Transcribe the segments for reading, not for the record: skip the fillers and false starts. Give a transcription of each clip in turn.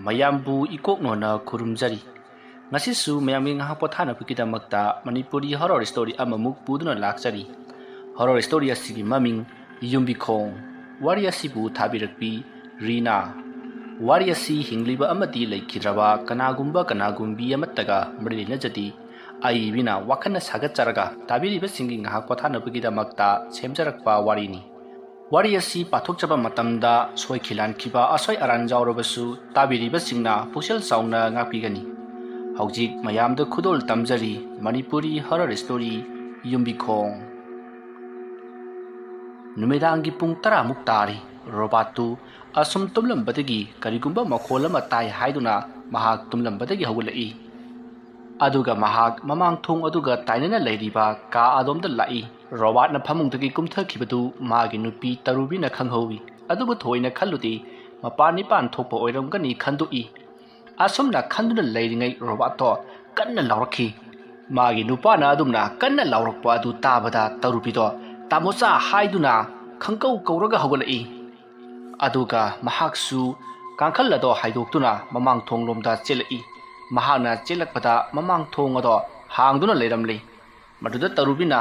mayambu ikoknona khurumjari ngasisu mayamgi ngahak pothanapagidamagta Manipuri horror story amamuk puduna lakchari horror story asigi maming Yumbikhong wari asibu thabirakpi Rina wari asi hingliba amati laikhidraba kanagumbi amattaga mari lenajati aibina wakhana sagatcharaga tabiriba singi ngahak pothanapagidamagta semjarakpa warini wari asi pathokchaba matamda soikhilankiba asoi aran jawrabasu tabiriba singna puksel sauna ngapigani haujik mayamda khudol tamjari Manipuri horror story Yumbikhong numidangi pung 10 tari robatu asum tumlambadagi karigumba makhol ama tai haiduna mahak tumlambadagi hawlai aduga mahak mamang thong aduga tainana leiriba ka adomda lai robot na phamungdagi kumthakhibadu magi nupi tarubina khanghowi adubu thoina khalludi mapani pan thokpa oiramgani khandui asumna khanduna leiringai robot to kanna laurakhi magi nupana adumna kanna laurakpa adu tabada tarubido tamosa haiduna khangkau kauraga hawlai aduga mahaksu kangkhallado haidoktuna mamang thonglomda chelai mahana chelakpada mamang thong ado hangduna leiramli maduda tarubina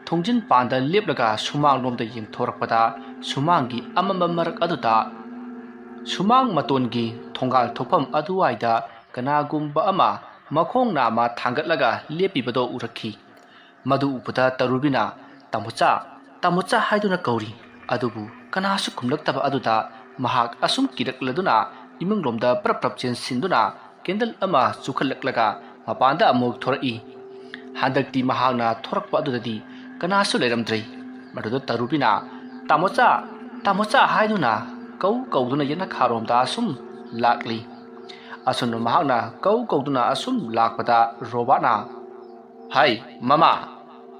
thongjin panda leplaga sumang lomda yingthorakpada sumangi amamba marak aduda sumang matongi thongal thopam aduwaida kanagumba ama makhong nama thangatlaga lepibado urakhi madu upada tarubina tamucha haiduna kauri adubu kanasu khumlaktaba aduda mahak asum kirakladuna imunglomda prap chen sinduna kendal ama chukhallaklaga mapanda amuk thorai handakti mahakna thorakpa adudadi kanasu leiramdrei maduda tarubina tamocha haiduna kauduna yana kharomda asum lakli asunu mahakna kauduna asum lakpada robana hai mama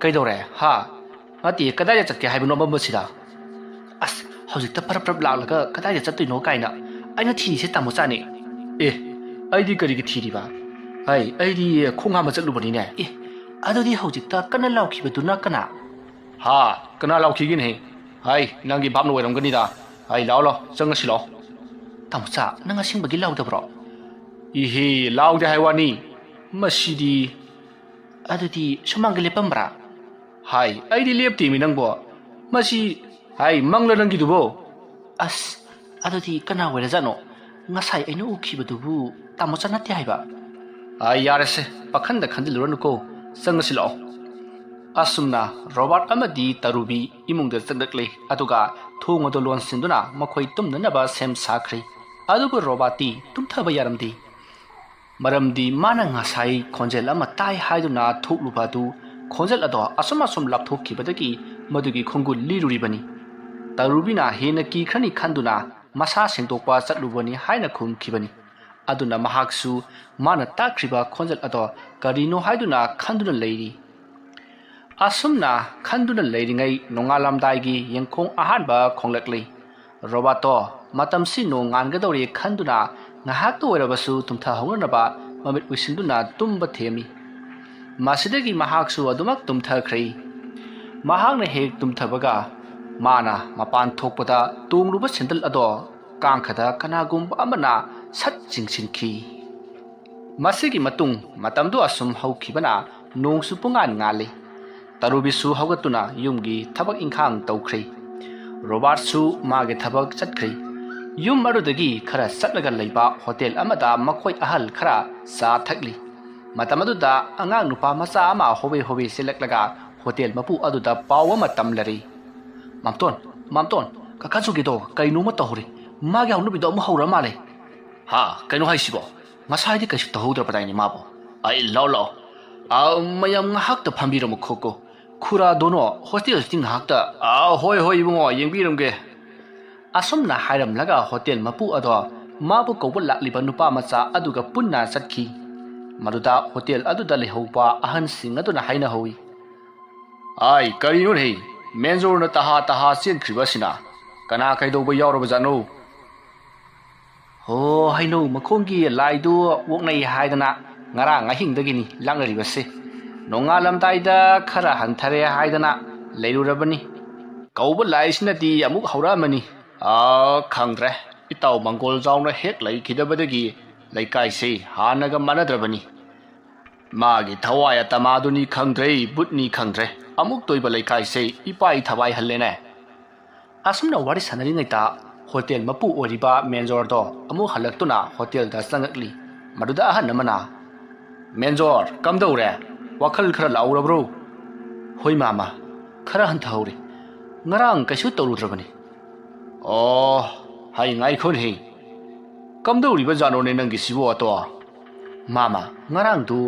kaidore ha ati kadaya chatke haibno bambasida as hojikta prap laklaga kadaya chattuino kaina aina thirise tamocha ne aidi karigi thiriba hai aidi khonghama chatlubani ne adodi hojikta kana laukhibaduna kana ha kana laukhigin he hai nangi bapno oiramgani da hai lao changasilo tamocha nanga singbagi laudabro ihi laude haiwani masidi adodi sumangi lepambra hai aidi lepti mi nangbo masi hai mangla nangi dubo as adodi kana werajano ngasai aina ukhibadubu tamocha nati haiba ai yarese pakhanda khandiluranuko changasilo asumna robot amadi tarubi imungda chandakle aduga thongodo lon sinduna makhoi tumnanaba sem sakhri adubu robati tumthaba yaramdi maramdi mana ngasai khonjel ama tai haiduna thoklubadu khonjel ado asum lapthokkibadagi madugi khongul liruribani tarubina hena ki khani khanduna masa sengtokpa chatlubani haina khumkhibani aduna mahaksu mana takriba khonjel ado karino haiduna khanduna leiri asumna khanduna leiringai nongalamdaigi yengkhong ahanba khonglakli robato matamsi no ngangadori khanduna ngahak to werabasu tumtha hongnaba mamit wisinduna tumba themi masidagi mahaksu adumak tumtha khrei mahakna hek tumthabaga mana mapan thokpada tungruba sendal ado kangkhada kanagumba amana sat jingsinki masigi matung matamdu asum haukhibana nongsu pungan ngale tarubisu haugatuna yumgi thabak ingkhang tawkhri robartsu mage thabak chatkhri yum marudagi khara satlaga leiba hotel amada makhoi ahal khara sa thakli matamaduda angang nupa macha ama hobe selaklaga hotel mapu aduda pawa matam lari mamton kakajugido kainu ma tahuri mage hawnu bido ma hawra male ha kainu haisibo ngasai di kaisi tahodra padaini mabo ai law mayam ngahak ta phambiram khoko khura dono hostel sting hakta hoi bungo yengbiramge asumna hairam laga hotel mapu ado mabu kobul lakliba nupa macha aduga punna satki maduda hotel aduda lehaupa ahan sing aduna haina howi ai karino rei menjor na taha sin kribasina kana kaidoba yawraba jano ho haino makhongi laidu woknai haidana ngara ngahingdagini langaribase nongalamdaida khara hanthare haidana leirurabani kauba laisinati amuk hauramani khangdre ꯏꯇꯥꯎ ꯃꯪꯒꯣꯜ ꯖꯥꯎꯅ ꯍꯦꯛ ꯂꯩꯈꯤꯗꯕꯗꯒꯤ ꯂꯩꯀꯥꯏꯁꯤ ꯍꯥꯟꯅꯒ ꯃꯥꯟꯅꯗ꯭ꯔꯕꯅꯤ ꯃꯥꯒꯤ ꯊꯋꯥꯏ ꯑꯇꯃꯥꯗꯨꯅꯤ ꯈꯪꯗ꯭ꯔꯦ ꯕꯨꯠꯅꯤ ꯈꯪꯗ꯭ꯔꯦ ꯑꯃꯨꯛ ꯇꯣꯏꯕ ꯂꯩꯀꯥꯏꯁꯤ ꯏꯄꯥꯏ ꯊꯕꯥꯏ ꯍꯜꯂꯦꯅꯦ ꯑꯁꯨꯝꯅ ꯋꯥꯔꯤ ꯁꯥꯟꯅꯔꯤꯉꯩꯗ ꯍꯣꯇꯦꯜ ꯃꯄꯨ ꯑꯣꯏꯔꯤꯕ ꯃꯦꯟꯖꯣꯔꯗꯣ ꯑꯃꯨꯛ ꯍꯜꯂꯛꯇꯨꯅ ꯍꯣꯇꯦꯜꯗ ꯆꯪꯉꯛꯂꯤ ꯃꯗꯨꯗ ꯑꯍꯟ ꯑꯃꯅ ꯃꯦꯟꯖꯣꯔ ꯀꯝꯗꯧꯔꯦ ꯋꯥꯈꯜ ꯈꯔ ꯂꯥꯎꯔꯕ꯭ꯔꯣ ꯍꯣꯏ ꯃꯥꯃ ꯈꯔ ꯍꯟꯊꯍꯧꯔꯦ ꯉꯔꯥꯡ ꯀꯩꯁꯨ ꯇꯧꯔꯨꯗ꯭ꯔꯕꯅꯤ ꯑꯣ ꯍꯩ ꯉꯥꯏꯈꯣꯟꯍꯦ ꯀꯝꯗꯧꯔꯤꯕꯖꯥꯠꯅꯣꯅꯦ ꯅꯪꯒꯤꯁꯤꯕꯨ ꯑꯇꯣ ꯃꯥꯃ ꯉꯔꯥꯡꯗꯨ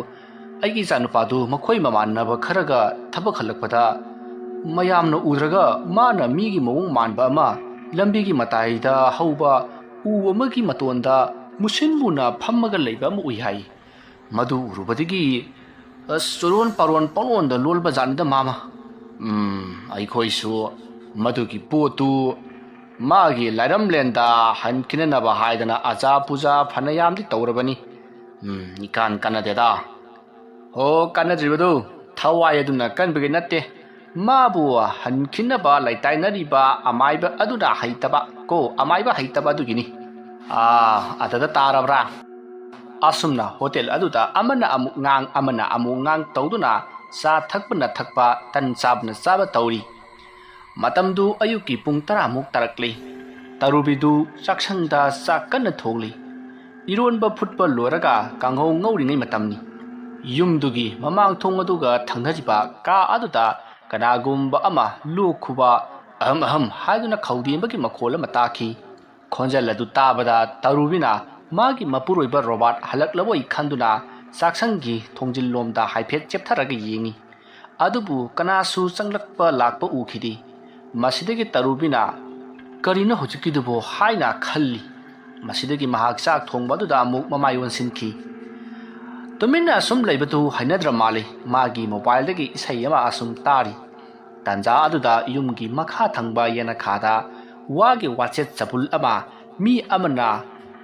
ꯑꯩꯒꯤ ꯏꯆꯥꯅꯨꯄꯥꯗꯨ ꯃꯈꯣꯏ ꯃꯃꯥꯟꯅꯕ ꯈꯔꯒ ꯊꯕꯛ ꯍꯜꯂꯛꯄꯗ ꯃꯌꯥꯝꯅ ꯎꯗ꯭ꯔꯒ ꯃꯥꯅ ꯃꯤꯒꯤ ꯃꯑꯣꯡ ꯃꯥꯟꯕ ꯑꯃ ꯂꯝꯕꯤꯒꯤ ꯃꯇꯥꯏꯗ ꯍꯧꯕ ꯎ ꯑꯃꯒꯤ ꯃꯇꯣꯟꯗ ꯃꯨꯁꯤꯟ ꯃꯨꯅ ꯐꯝꯃꯒ ꯂꯩꯕ ꯑꯃ ꯎꯏ ꯍꯥꯏ ꯃꯗꯨ ꯎꯔꯨꯕꯗꯒꯤ ꯆꯨꯔꯣꯟ ꯄꯥꯔꯣꯟ ꯄꯪꯂꯣꯟꯗ ꯂꯣꯜꯕ ꯖꯥꯠꯅꯤꯗ ꯃꯥꯃ ꯑꯩꯈꯣꯏꯁꯨ ꯃꯗꯨꯒꯤ ꯄꯣꯠꯇꯨ ꯃꯥꯒꯤ ꯂꯥꯏꯔꯝꯂꯦꯟꯗ ꯍꯟꯈꯤꯅꯅꯕ ꯍꯥꯏꯗꯅ ꯑꯖꯥ ꯄꯨꯖꯥ ꯐꯅꯌꯥꯝꯗꯤ ꯇꯧꯔꯕꯅꯤ ꯏꯀꯥꯟ ꯀꯥꯟꯅꯗꯦꯗ ꯍꯣ ꯀꯥꯟꯅꯗ꯭ꯔꯤꯕꯗꯨ ꯊꯋꯥꯏ ꯑꯗꯨꯅ ꯀꯟꯕꯒꯤ ꯅꯠꯇꯦ 마부 한키나바 라이타이나리바 아마이바 아두나 하이타바 고 아마이바 하이타바 두기니 아다다 따라브라 아숨나 호텔 아두다 아마나 아무낭 떠우두나 사 탁바나 탁바 단 짜브나 짜바 떠우리 마담두 아유키 뿡 따라묵 따락리 따루비두 짝상다 싹간나 통리 이론바 풋바 로라가 강호 ngꯧ리ngay 마담니 ꯌꯨꯝꯗꯨꯒꯤ ꯃꯃꯥꯡ ꯊꯣꯡ ꯑꯗꯨꯒ ꯊꯪꯅꯔꯤꯕ ꯀꯥ ꯑꯗꯨꯗ ꯀꯅꯥꯒꯨꯝꯕ ꯑꯃ ꯂꯣꯛꯈꯨꯕ ꯑꯍꯝ ꯑꯍꯝ ꯍꯥꯏꯗꯨꯅ ꯈꯧꯗꯦꯝꯕꯒꯤ ꯃꯈꯣꯜ ꯑꯃ ꯇꯥꯈꯤ ꯈꯣꯟꯖꯦꯜ ꯑꯗꯨ ꯇꯥꯕꯗ ꯇꯔꯨꯕꯤꯅ ꯃꯥꯒꯤ ꯃꯄꯨꯔꯣꯏꯕ ꯔꯣꯕꯥꯔꯠ ꯍꯜꯂꯛꯂꯕꯣꯏ ꯈꯟꯗꯨꯅ ꯆꯥꯛꯁꯪꯒꯤ ꯊꯣꯡꯖꯤꯜꯂꯣꯝꯗ ꯍꯥꯏꯐꯦꯠ ꯆꯦꯞꯊꯔꯒ ꯌꯦꯡꯉꯤ ꯑꯗꯨꯕꯨ ꯀꯅꯥꯁꯨ ꯆꯪꯂꯛꯄ ꯂꯥꯛꯄ ꯎꯈꯤꯗꯦ ꯃꯁꯤꯗꯒꯤ ꯇꯔꯨꯕꯤꯅ ꯀꯔꯤꯅꯣ ꯍꯧꯖꯤꯛꯀꯤꯗꯨꯕꯨ ꯍꯥꯏꯅ ꯈꯜꯂꯤ ꯃꯁꯤꯗꯒꯤ ꯃꯍꯥꯛ ꯆꯥꯛ ꯊꯣꯡꯕ ꯑꯗꯨꯗ ꯑꯃꯨꯛ ꯃꯃꯥꯏ ꯑꯣꯟꯁꯤꯟꯈꯤ ꯇꯨꯃꯤꯟꯅ ꯑꯁꯨꯝ ꯂꯩꯕꯗꯨ ꯍꯩꯅꯗ꯭ꯔ ꯃꯥꯜꯂꯤ ꯃꯥꯒꯤ ꯃꯣꯕꯥꯏꯜꯗꯒꯤ ꯏꯁꯩ ꯑꯃ ꯑꯁꯨꯝ ꯇꯥꯔꯤ ꯇꯥꯟꯖꯥ ꯑꯗꯨꯗ ꯌꯨꯝꯒꯤ ꯃꯈꯥ ꯊꯪꯕ ꯌꯦꯅꯈꯥꯗ ꯋꯥꯒꯤ ꯋꯥꯆꯦꯠ ꯆꯕꯨꯜ ꯑꯃ ꯃꯤ ꯑꯃꯅ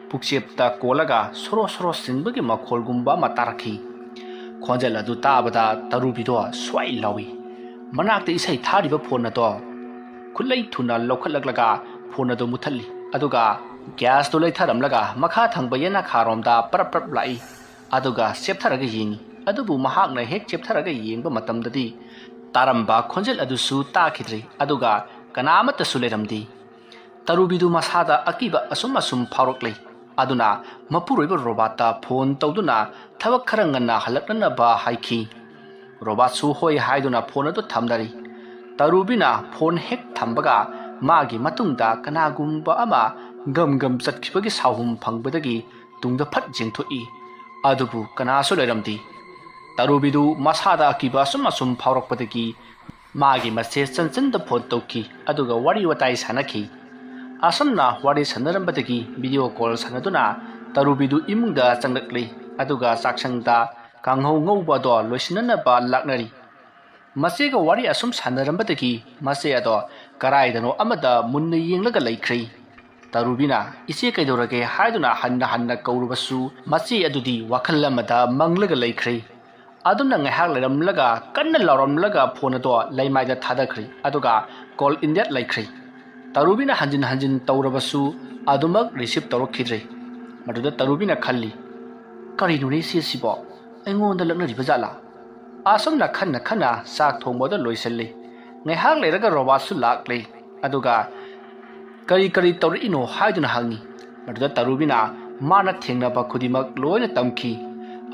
ꯄꯨꯛꯆꯦꯞꯇ ꯀꯣꯜꯂꯒ ꯁꯣꯔꯣ ꯁꯣꯔꯣ ꯆꯤꯟꯕꯒꯤ ꯃꯈꯣꯜꯒꯨꯝꯕ ꯑꯃ ꯇꯥꯔꯛꯈꯤ ꯈꯣꯟꯖꯦꯜ ꯑꯗꯨ ꯇꯥꯕꯗ ꯇꯔꯨꯕꯤꯗꯣ ꯁ꯭ꯋꯥꯏ ꯂꯥꯎꯏ ꯃꯅꯥꯛꯇ ꯏꯁꯩ ꯊꯥꯔꯤꯕ ꯐꯣꯟ ꯑꯗꯣ ꯈꯨꯠꯂꯩ ꯊꯨꯅ ꯂꯧꯈꯠꯂꯛꯂꯒ ꯐꯣꯟ ꯑꯗꯨ ꯃꯨꯊꯠꯂꯤ ꯑꯗꯨꯒ ꯒ꯭ꯌꯥꯁꯇꯨ ꯂꯩꯊꯔꯝꯂꯒ ꯃꯈꯥ ꯊꯪꯕ ꯌꯦꯅꯈꯥꯔꯣꯝꯗ ꯄꯔꯞ ꯄꯔꯞ ꯂꯥꯛꯏ ꯑꯗꯨꯒ ꯆꯦꯞꯊꯔꯒ ꯌꯦꯡꯉꯤ ꯑꯗꯨꯕꯨ ꯃꯍꯥꯛꯅ ꯍꯦꯛ ꯆꯦꯞꯊꯔꯒ ꯌꯦꯡꯕ ꯃꯇꯝꯗꯗꯤ ꯇꯥꯔꯝꯕ ꯈꯣꯟꯖꯦꯜ ꯑꯗꯨꯁꯨ ꯇꯥꯈꯤꯗ꯭ꯔꯦ ꯑꯗꯨꯒ ꯀꯅꯥꯃꯠꯇꯁꯨ ꯂꯩꯔꯝꯗꯦ ꯇꯔꯨꯕꯤꯗꯨ ꯃꯁꯥꯗ ꯑꯀꯤꯕ ꯑꯁꯨꯝ ꯐꯥꯎꯔꯛꯂꯤ ꯑꯗꯨꯅ ꯃꯄꯨꯔꯣꯏꯕ ꯔꯣꯕꯥꯠꯇ ꯐꯣꯟ ꯇꯧꯗꯨꯅ ꯊꯕꯛ ꯈꯔ ꯉꯟꯅ ꯍꯜꯂꯛꯅꯅꯕ ꯍꯥꯏꯈꯤ ꯔꯣꯕꯥꯠꯁꯨ ꯍꯣꯏ ꯍꯥꯏꯗꯨꯅ ꯐꯣꯟ ꯑꯗꯨ ꯊꯝꯅꯔꯤ ꯇꯔꯨꯕꯤꯅ ꯐꯣꯟ ꯍꯦꯛ ꯊꯝꯕꯒ ꯃꯥꯒꯤ ꯃꯇꯨꯡꯗ ꯀꯅꯥꯒꯨꯝꯕ ꯑꯃ ꯒꯝ ꯆꯠꯈꯤꯕꯒꯤ ꯁꯥꯎꯍꯨꯝ ꯐꯪꯕꯗꯒꯤ ꯇꯨꯡꯗ ꯐꯠ ꯌꯦꯡꯊꯣꯛꯏ ꯑꯗꯨꯕꯨ ꯀꯅꯥꯁꯨ ꯂꯩꯔꯝꯗꯦ ꯇꯔꯨꯕꯤꯗꯨ ꯃꯁꯥꯗ ꯑꯀꯤꯕ ꯑꯁꯨꯝ ꯐꯥꯎꯔꯛꯄꯗꯒꯤ ꯃꯥꯒꯤ ꯃꯆꯦ ꯆꯟꯆꯟꯗ ꯐꯣꯟ ꯇꯧꯈꯤ ꯑꯗꯨꯒ ꯋꯥꯔꯤ ꯋꯥꯇꯥꯏ ꯁꯥꯟꯅꯈꯤ ꯑꯁꯨꯝꯅ ꯋꯥꯔꯤ ꯁꯥꯟꯅꯔꯝꯕꯗꯒꯤ ꯚꯤꯗꯤꯑꯣ ꯀꯣꯜ ꯁꯥꯟꯅꯗꯨꯅ ꯇꯔꯨꯕꯤꯗꯨ ꯏꯃꯨꯡꯗ ꯆꯪꯂꯛꯂꯤ ꯑꯗꯨꯒ ꯆꯥꯛꯁꯪꯗ ꯀꯥꯡꯍꯧ ꯉꯧꯕ ꯑꯗꯣ ꯂꯣꯏꯁꯤꯟꯅꯅꯕ ꯂꯥꯛꯅꯔꯤ ꯃꯆꯦꯒ ꯋꯥꯔꯤ ꯑꯁꯨꯝ ꯁꯥꯟꯅꯔꯝꯕꯗꯒꯤ ꯃꯆꯦ ꯑꯗꯣ ꯀꯔꯥꯏꯗꯅꯣ ꯑꯃꯗ ꯃꯨꯟꯅ ꯌꯦꯡꯂꯒ ꯂꯩꯈ꯭ꯔꯦ ꯇꯔꯨꯕꯤꯅ ꯏꯆꯦ ꯀꯩꯗꯧꯔꯒꯦ ꯍꯥꯏꯗꯨꯅ ꯍꯟꯅ ꯀꯧꯔꯨꯕꯁꯨ ꯃꯆꯦ ꯑꯗꯨꯗꯤ ꯋꯥꯈꯜ ꯑꯃꯗ ꯃꯪꯂꯒ ꯂꯩꯈ꯭ꯔꯦ ꯑꯗꯨꯝꯅ ꯉꯥꯏꯍꯥꯛ ꯂꯩꯔꯝꯂꯒ ꯀꯟꯅ ꯂꯥꯎꯔꯝꯂꯒ ꯐꯣꯟ ꯑꯗꯣ ꯂꯩꯃꯥꯏꯗ ꯊꯥꯗꯈ꯭ꯔꯦ ꯑꯗꯨꯒ ꯀꯣꯜ ꯏꯟꯗꯤꯌꯥ ꯂꯩꯈ꯭ꯔꯦ ꯇꯔꯨꯕꯤꯅ ꯍꯟꯖꯤꯟ ꯇꯧꯔꯕꯁꯨ ꯑꯗꯨꯃꯛ ꯔꯤꯁꯤꯞ ꯇꯧꯔꯛꯈꯤꯗ꯭ꯔꯦ ꯃꯗꯨꯗ ꯇꯔꯨꯕꯤꯅ ꯈꯜꯂꯤ ꯀꯔꯤꯅꯣꯅꯦ ꯏꯆꯦꯁꯤꯕꯣ ꯑꯩꯉꯣꯟꯗ ꯂꯛꯅꯔꯤꯕ ꯖꯥꯠꯂꯥ ꯑꯁꯨꯝꯅ ꯈꯟꯅ ꯆꯥꯛ ꯊꯣꯡꯕꯗ ꯂꯣꯏꯁꯤꯜꯂꯤ ꯉꯥꯏꯍꯥꯛ ꯂꯩꯔꯒ ꯔꯣꯕꯥꯠꯁꯨ ꯂꯥꯛꯂꯦ ꯑꯗꯨꯒ ꯀꯔꯤ ꯇꯧꯔꯛꯏꯅꯣ ꯍꯥꯏꯗꯨꯅ ꯍꯪꯉꯤ ꯃꯗꯨꯗ ꯇꯔꯨꯕꯤꯅ ꯃꯥꯅ ꯊꯦꯡꯅꯕ ꯈꯨꯗꯤꯡꯃꯛ ꯂꯣꯏꯅ ꯇꯝꯈꯤ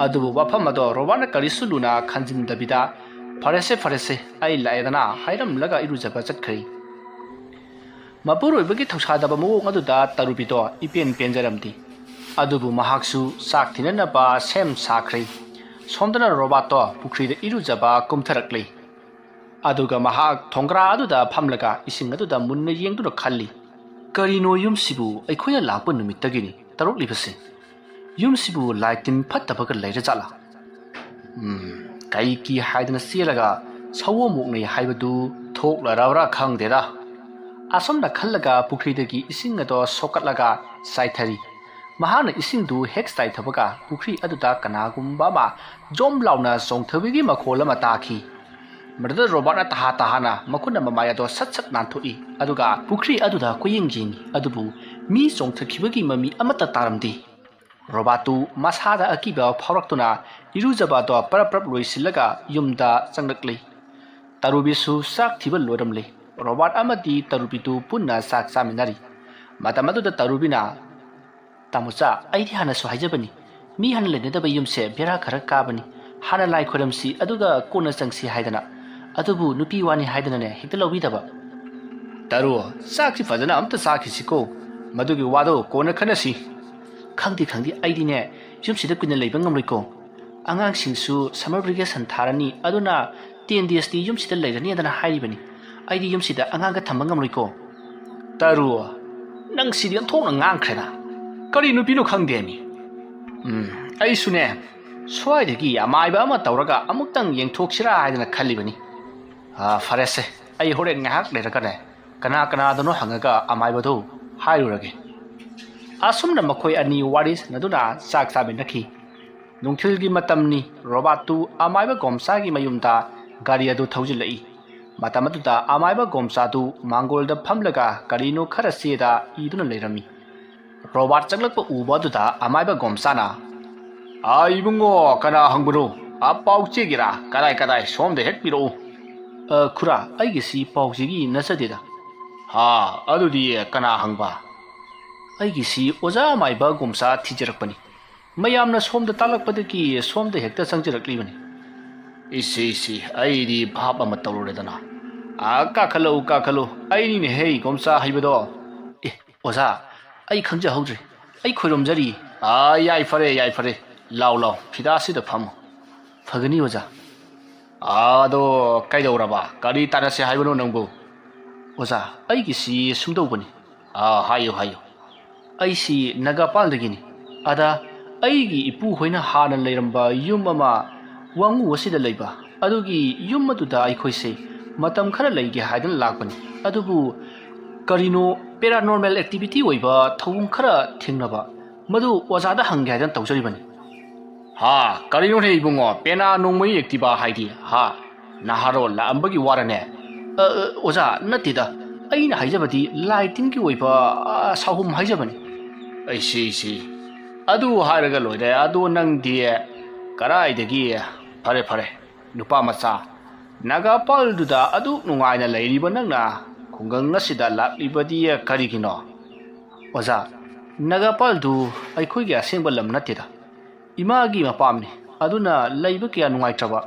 ꯑꯗꯨꯕꯨ ꯋꯥꯐꯝ ꯑꯗꯣ ꯔꯣꯕꯥꯠꯅ ꯀꯔꯤꯁꯨ ꯂꯨꯅ ꯈꯟꯖꯤꯟꯗꯕꯤꯗ ꯐꯔꯦꯁꯦ ꯑꯩ ꯂꯥꯛꯑꯦꯗꯅ ꯍꯥꯏꯔꯝꯂꯒ ꯏꯔꯨꯖꯕ ꯆꯠꯈ꯭ꯔꯦ ꯃꯄꯨꯔꯣꯏꯕꯒꯤ ꯊꯧꯁꯥꯗꯕ ꯃꯑꯣꯡ ꯑꯗꯨꯗ ꯇꯔꯨꯕꯤꯗꯣ ꯏꯄꯦꯟ ꯄꯦꯟꯖꯔꯝꯗꯦ ꯑꯗꯨꯕꯨ ꯃꯍꯥꯛꯁꯨ ꯆꯥꯛ ꯊꯤꯅꯅꯕ ꯁꯦꯝ ꯁꯥꯈ꯭ꯔꯦ ꯁꯣꯝꯗꯅ ꯔꯣꯕꯥꯠꯇꯣ ꯄꯨꯈ꯭ꯔꯤꯗ ꯏꯔꯨꯖꯕ ꯀꯨꯝꯊꯔꯛꯂꯤ ꯑꯗꯨꯒ ꯃꯍꯥꯛ ꯊꯣꯡꯒ꯭ꯔꯥ ꯑꯗꯨꯗ ꯐꯝꯂꯒ ꯏꯁꯤꯡ ꯑꯗꯨꯗ ꯃꯨꯟꯅ ꯌꯦꯡꯗꯨꯅ ꯈꯜꯂꯤ ꯀꯔꯤꯅꯣ ꯌꯨꯝꯁꯤꯕꯨ ꯑꯩꯈꯣꯏꯅ ꯂꯥꯛꯄ ꯅꯨꯃꯤꯠꯇꯒꯤꯅꯤ ꯇꯧꯔꯛꯂꯤꯕꯁꯦ ꯌꯨꯝꯁꯤꯕꯨ ꯂꯥꯏ ꯇꯤꯟ ꯐꯠꯇꯕꯒ ꯂꯩꯔꯖꯥꯠꯂꯥ ꯀꯩꯒꯤ ꯍꯥꯏꯗꯅ ꯆꯦꯜꯂꯒ ꯁꯑꯣꯝ ꯃꯣꯛꯅꯩ ꯍꯥꯏꯕꯗꯨ ꯊꯣꯛꯂꯔꯕ꯭ꯔꯥ ꯈꯪꯗꯦꯗ ꯑꯁꯨꯝꯅ ꯈꯜꯂꯒ ꯄꯨꯈ꯭ꯔꯤꯗꯒꯤ ꯏꯁꯤꯡ ꯑꯗꯣ ꯁꯣꯛꯀꯠꯂꯒ ꯆꯥꯏꯊꯔꯤ ꯃꯍꯥꯛꯅ ꯏꯁꯤꯡꯗꯨ ꯍꯦꯛ ꯆꯥꯏꯊꯕꯒ ꯄꯨꯈ꯭ꯔꯤ ꯑꯗꯨꯗ ꯀꯅꯥꯒꯨꯝꯕ ꯑꯃ ꯖꯣꯝ ꯂꯥꯎꯅ ꯆꯣꯡꯊꯕꯒꯤ ꯃꯈꯣꯜ ꯑꯃ ꯇꯥꯈꯤ ꯃꯗꯨꯗ ꯔꯣꯕꯥꯔꯠꯅ ꯇꯍꯥꯅ ꯃꯈꯨꯠꯅ ꯃꯃꯥꯏ ꯑꯗꯣ ꯁꯠ ꯁꯠ ꯅꯥꯟꯊꯣꯛꯏ ꯑꯗꯨꯒ ꯄꯨꯈ꯭ꯔꯤ ꯑꯗꯨꯗ ꯀꯣꯌꯦꯡ ꯌꯦꯡꯉꯤ ꯑꯗꯨꯕꯨ ꯃꯤ ꯆꯣꯡꯊꯈꯤꯕꯒꯤ ꯃꯃꯤ ꯑꯃꯠꯇ ꯇꯥꯔꯝꯗꯦ ꯔꯣꯕꯥꯔꯠꯇꯨ ꯃꯁꯥꯗ ꯑꯀꯤꯕ ꯐꯥꯎꯔꯛꯇꯨꯅ ꯏꯔꯨꯖꯕ ꯑꯗꯣ ꯄꯔꯞ ꯂꯣꯏꯁꯤꯜꯂꯒ ꯌꯨꯝꯗ ꯆꯪꯂꯛꯂꯤ ꯇꯔꯨꯕꯤꯁꯨ ꯆꯥꯛ ꯊꯤꯕ ꯂꯣꯏꯔꯝꯂꯦ ꯔꯣꯕꯥꯔꯠ ꯑꯃꯗꯤ ꯇꯔꯨꯕꯤꯗꯨ ꯄꯨꯟꯅ ꯆꯥꯛ ꯆꯥꯃꯤꯟꯅꯔꯤ ꯃꯇꯝ ꯑꯗꯨꯗ ꯇꯔꯨꯕꯤꯅ ꯇꯥꯃꯣꯆꯥ ꯑꯩꯗꯤ ꯍꯥꯟꯅꯁꯨ ꯍꯥꯏꯖꯕꯅꯤ ꯃꯤ ꯍꯥꯟꯅ ꯂꯩꯅꯗꯕ ꯌꯨꯝꯁꯦ ꯕꯦꯔꯥ ꯈꯔ ꯀꯥꯕꯅꯤ ꯍꯥꯟꯅ ꯂꯥꯏ ꯈꯣꯏꯔꯝꯁꯤ ꯑꯗꯨꯒ ꯀꯣꯟꯅ ꯆꯪꯁꯤ ꯍꯥꯏꯗꯅ ꯑꯗꯨꯕꯨ ꯅꯨꯄꯤ ꯋꯥꯅꯤ ꯍꯥꯏꯗꯅꯅꯦ ꯍꯦꯛꯇ ꯂꯧꯕꯤꯗꯕ ꯇꯔꯨ ꯆꯥꯛꯁꯤ ꯐꯖꯅ ꯑꯝꯇ ꯆꯥꯈꯤꯁꯤꯀꯣ ꯃꯗꯨꯒꯤ ꯋꯥꯗꯣ ꯀꯣꯟꯅ ꯈꯟꯅꯁꯤ ꯈꯪꯗꯦ ꯑꯩꯗꯤꯅꯦ ꯌꯨꯝꯁꯤꯗ ꯀꯨꯏꯅ ꯂꯩꯕ ꯉꯝꯂꯣꯏꯀꯣ ꯑꯉꯥꯡꯁꯤꯡꯁꯨ ꯁꯝꯃꯔ ꯚꯦꯀꯦꯁꯟ ꯊꯥꯔꯅꯤ ꯑꯗꯨꯅ 10 days ꯌꯨꯝꯁꯤꯗ ꯂꯩꯔꯅꯤꯗꯅ ꯍꯥꯏꯔꯤꯕꯅꯤ ꯑꯩꯗꯤ ꯌꯨꯝꯁꯤꯗ ꯑꯉꯥꯡꯒ ꯊꯝꯕ ꯉꯝꯂꯣꯏꯀꯣ ꯇꯔꯨ ꯅꯪ ꯁꯤꯗꯤ ꯑꯣꯟꯊꯣꯛꯅ ꯉꯥꯡꯈ꯭ꯔꯦꯗ ꯀꯔꯤ ꯅꯨꯄꯤꯅꯣ ꯈꯪꯗꯦꯃꯤ ꯑꯩꯁꯨꯅꯦ ꯁ꯭ꯋꯥꯏꯗꯒꯤ ꯑꯃꯥꯏꯕ ꯑꯃ ꯇꯧꯔꯒ ꯑꯃꯨꯛꯇꯪ ꯌꯦꯡꯊꯣꯛꯁꯤꯔꯥ ꯍꯥꯏꯗꯅ ꯈꯜꯂꯤꯕꯅꯤ ꯐꯔꯦꯁꯦ ꯑꯩ ꯍꯣꯔꯦꯟ ꯉꯥꯏꯍꯥꯛ ꯂꯩꯔꯒꯅꯦ ꯀꯅꯥꯗꯅꯣ ꯍꯪꯉꯒ ꯑꯃꯥꯏꯕꯗꯨ ꯍꯥꯏꯔꯨꯔꯒꯦ ꯑꯁꯨꯝꯅ ꯃꯈꯣꯏ ꯑꯅꯤ ꯋꯥꯔꯤ ꯁꯥꯟꯅꯗꯨꯅ ꯆꯥꯛ ꯆꯥꯃꯤꯟꯅꯈꯤ ꯅꯨꯡꯊꯤꯜꯒꯤ ꯃꯇꯝꯅꯤ ꯔꯣꯕꯥꯔꯠꯇꯨ ꯑꯃꯥꯏꯕ ꯒꯣꯝꯆꯥꯒꯤ ꯃꯌꯨꯝꯗ ꯒꯥꯔꯤ ꯑꯗꯨ ꯊꯧꯖꯤꯜꯂꯛꯏ ꯃꯇꯝ ꯑꯗꯨꯗ ꯑꯃꯥꯏꯕ ꯒꯣꯝꯆꯥꯗꯨ ꯃꯥꯡꯒꯣꯜꯗ ꯐꯝꯂꯒ ꯀꯔꯤꯅꯣ ꯈꯔ ꯆꯦꯗ ꯏꯗꯨꯅ ꯂꯩꯔꯝꯃꯤ ꯔꯣꯕꯥꯔꯠ ꯆꯪꯂꯛꯄ ꯎꯕ ꯑꯗꯨꯗ ꯑꯃꯥꯏꯕ ꯒꯣꯝꯆꯥꯅ ꯏꯕꯨꯡꯉꯣ ꯀꯅꯥ ꯍꯪꯕꯅꯣ ꯄꯥꯎ ꯆꯦꯒꯤꯔꯥ ꯀꯗꯥꯏ ꯁꯣꯝꯗ ꯍꯦꯛ ꯄꯤꯔꯛꯎ ꯈꯨꯔꯥ ꯑꯩꯒꯤꯁꯤ ꯄꯥꯎꯆꯦꯒꯤ ꯅꯠꯆꯗꯦꯗ ꯑꯗꯨꯗꯤ ꯀꯅꯥ ꯍꯪꯕ ꯑꯩꯒꯤꯁꯤ ꯑꯣꯖꯥ ꯑꯃꯥꯏꯕ ꯒꯣꯝꯆꯥ ꯊꯤꯖꯔꯛꯄꯅꯤ ꯃꯌꯥꯝꯅ ꯁꯣꯝꯗ ꯇꯥꯛꯂꯛꯄꯗꯒꯤ ꯁꯣꯝꯗ ꯍꯦꯛꯇ ꯆꯪꯖꯔꯛꯂꯤꯕꯅꯤ ꯏꯁꯤ ꯑꯩꯗꯤ ꯚꯥꯞ ꯑꯃ ꯇꯧꯔꯨꯔꯦꯗꯅ ꯀꯥꯈꯠꯂꯨ ꯑꯩꯅꯤꯅꯦ ꯍꯦ ꯒꯣꯝꯆꯥ ꯍꯩꯕꯗꯣ ꯑꯣꯖꯥ ꯑꯩ ꯈꯪꯖꯍꯧꯗ꯭ꯔꯦ ꯑꯩ ꯈꯣꯏꯔꯣꯝꯖꯔꯤ ꯌꯥꯏ ꯐꯔꯦ ꯂꯥꯎ ꯐꯤꯗꯥꯁꯤꯗ ꯐꯝꯃꯨ ꯐꯒꯅꯤ ꯑꯣꯖꯥ ꯑꯗꯣ ꯀꯩꯗꯧꯔꯕ ꯀꯔꯤ ꯇꯥꯟꯅꯁꯦ ꯍꯥꯏꯕꯅꯣ ꯅꯪꯕꯨ ꯑꯣꯖꯥ ꯑꯩꯒꯤꯁꯤ ꯁꯨꯝꯗꯧꯕꯅꯤ ꯍꯥꯏꯌꯨ ꯑꯩꯁꯤ ꯅꯒꯥꯄꯥꯜꯗꯒꯤꯅꯤ ꯑꯗ ꯑꯩꯒꯤ ꯏꯄꯨ ꯍꯣꯏꯅ ꯍꯥꯟꯅ ꯂꯩꯔꯝꯕ ꯌꯨꯝ ꯑꯃ ꯋꯥꯡꯉꯨ ꯑꯁꯤꯗ ꯂꯩꯕ ꯑꯗꯨꯒꯤ ꯌꯨꯝ ꯑꯗꯨꯗ ꯑꯩꯈꯣꯏꯁꯦ ꯃꯇꯝ ꯈꯔ ꯂꯩꯒꯦ ꯍꯥꯏꯗꯅ ꯂꯥꯛꯄꯅꯤ ꯑꯗꯨꯕꯨ ꯀꯔꯤꯅꯣ ꯄꯦꯔꯥꯅꯣꯔꯃꯦꯜ ꯑꯦꯛꯇꯤꯚꯤꯇꯤ ꯑꯣꯏꯕ ꯊꯧꯑꯣꯡ ꯈꯔ ꯊꯦꯡꯅꯕ ꯃꯗꯨ ꯑꯣꯖꯥꯗ ꯍꯪꯒꯦ ꯍꯥꯏꯗꯅ ꯇꯧꯖꯔꯤꯕꯅꯤ ꯀꯔꯤꯅꯣꯅꯦ ꯏꯕꯨꯡꯉꯣ ꯄꯦꯅꯥ ꯅꯣꯡꯃꯩ ꯑꯦꯛꯇꯤꯚꯥ ꯍꯥꯏꯗꯤ ꯅꯍꯥꯔꯣꯜ ꯂꯥꯛꯑꯝꯕꯒꯤ ꯋꯥꯔꯅꯦ ꯑꯣꯖꯥ ꯅꯠꯇꯦꯗ ꯑꯩꯅ ꯍꯥꯏꯖꯕꯗꯤ ꯂꯥꯏ ꯇꯤꯟꯒꯤ ꯑꯣꯏꯕ ꯁꯥꯍꯨꯝ ꯍꯥꯏꯖꯕꯅꯤ ꯑꯩꯁꯤ ꯑꯗꯨ ꯍꯥꯏꯔꯒ ꯂꯣꯏꯔꯦ ꯑꯗꯣ ꯅꯪꯗꯤ ꯀꯔꯥꯏꯗꯒꯤ ꯐꯔꯦ ꯅꯨꯄꯥ ꯃꯆꯥ ꯅꯒꯥꯄꯥꯜꯗꯨꯗ ꯑꯗꯨꯛ ꯅꯨꯡꯉꯥꯏꯅ ꯂꯩꯔꯤꯕ ꯅꯪꯅ ꯈꯨꯡꯒꯪ ꯑꯁꯤꯗ ꯂꯥꯛꯂꯤꯕꯗꯤ ꯀꯔꯤꯒꯤꯅꯣ ꯑꯣꯖꯥ ꯅꯒꯥꯄꯥꯜꯗꯨ ꯑꯩꯈꯣꯏꯒꯤ ꯑꯁꯦꯡꯕ ꯂꯝ ꯅꯠꯇꯦꯗ ꯏꯃꯥꯒꯤ ꯃꯄꯥꯝꯅꯤ ꯑꯗꯨꯅ ꯂꯩꯕ ꯀꯌꯥ ꯅꯨꯡꯉꯥꯏꯇ꯭ꯔꯕ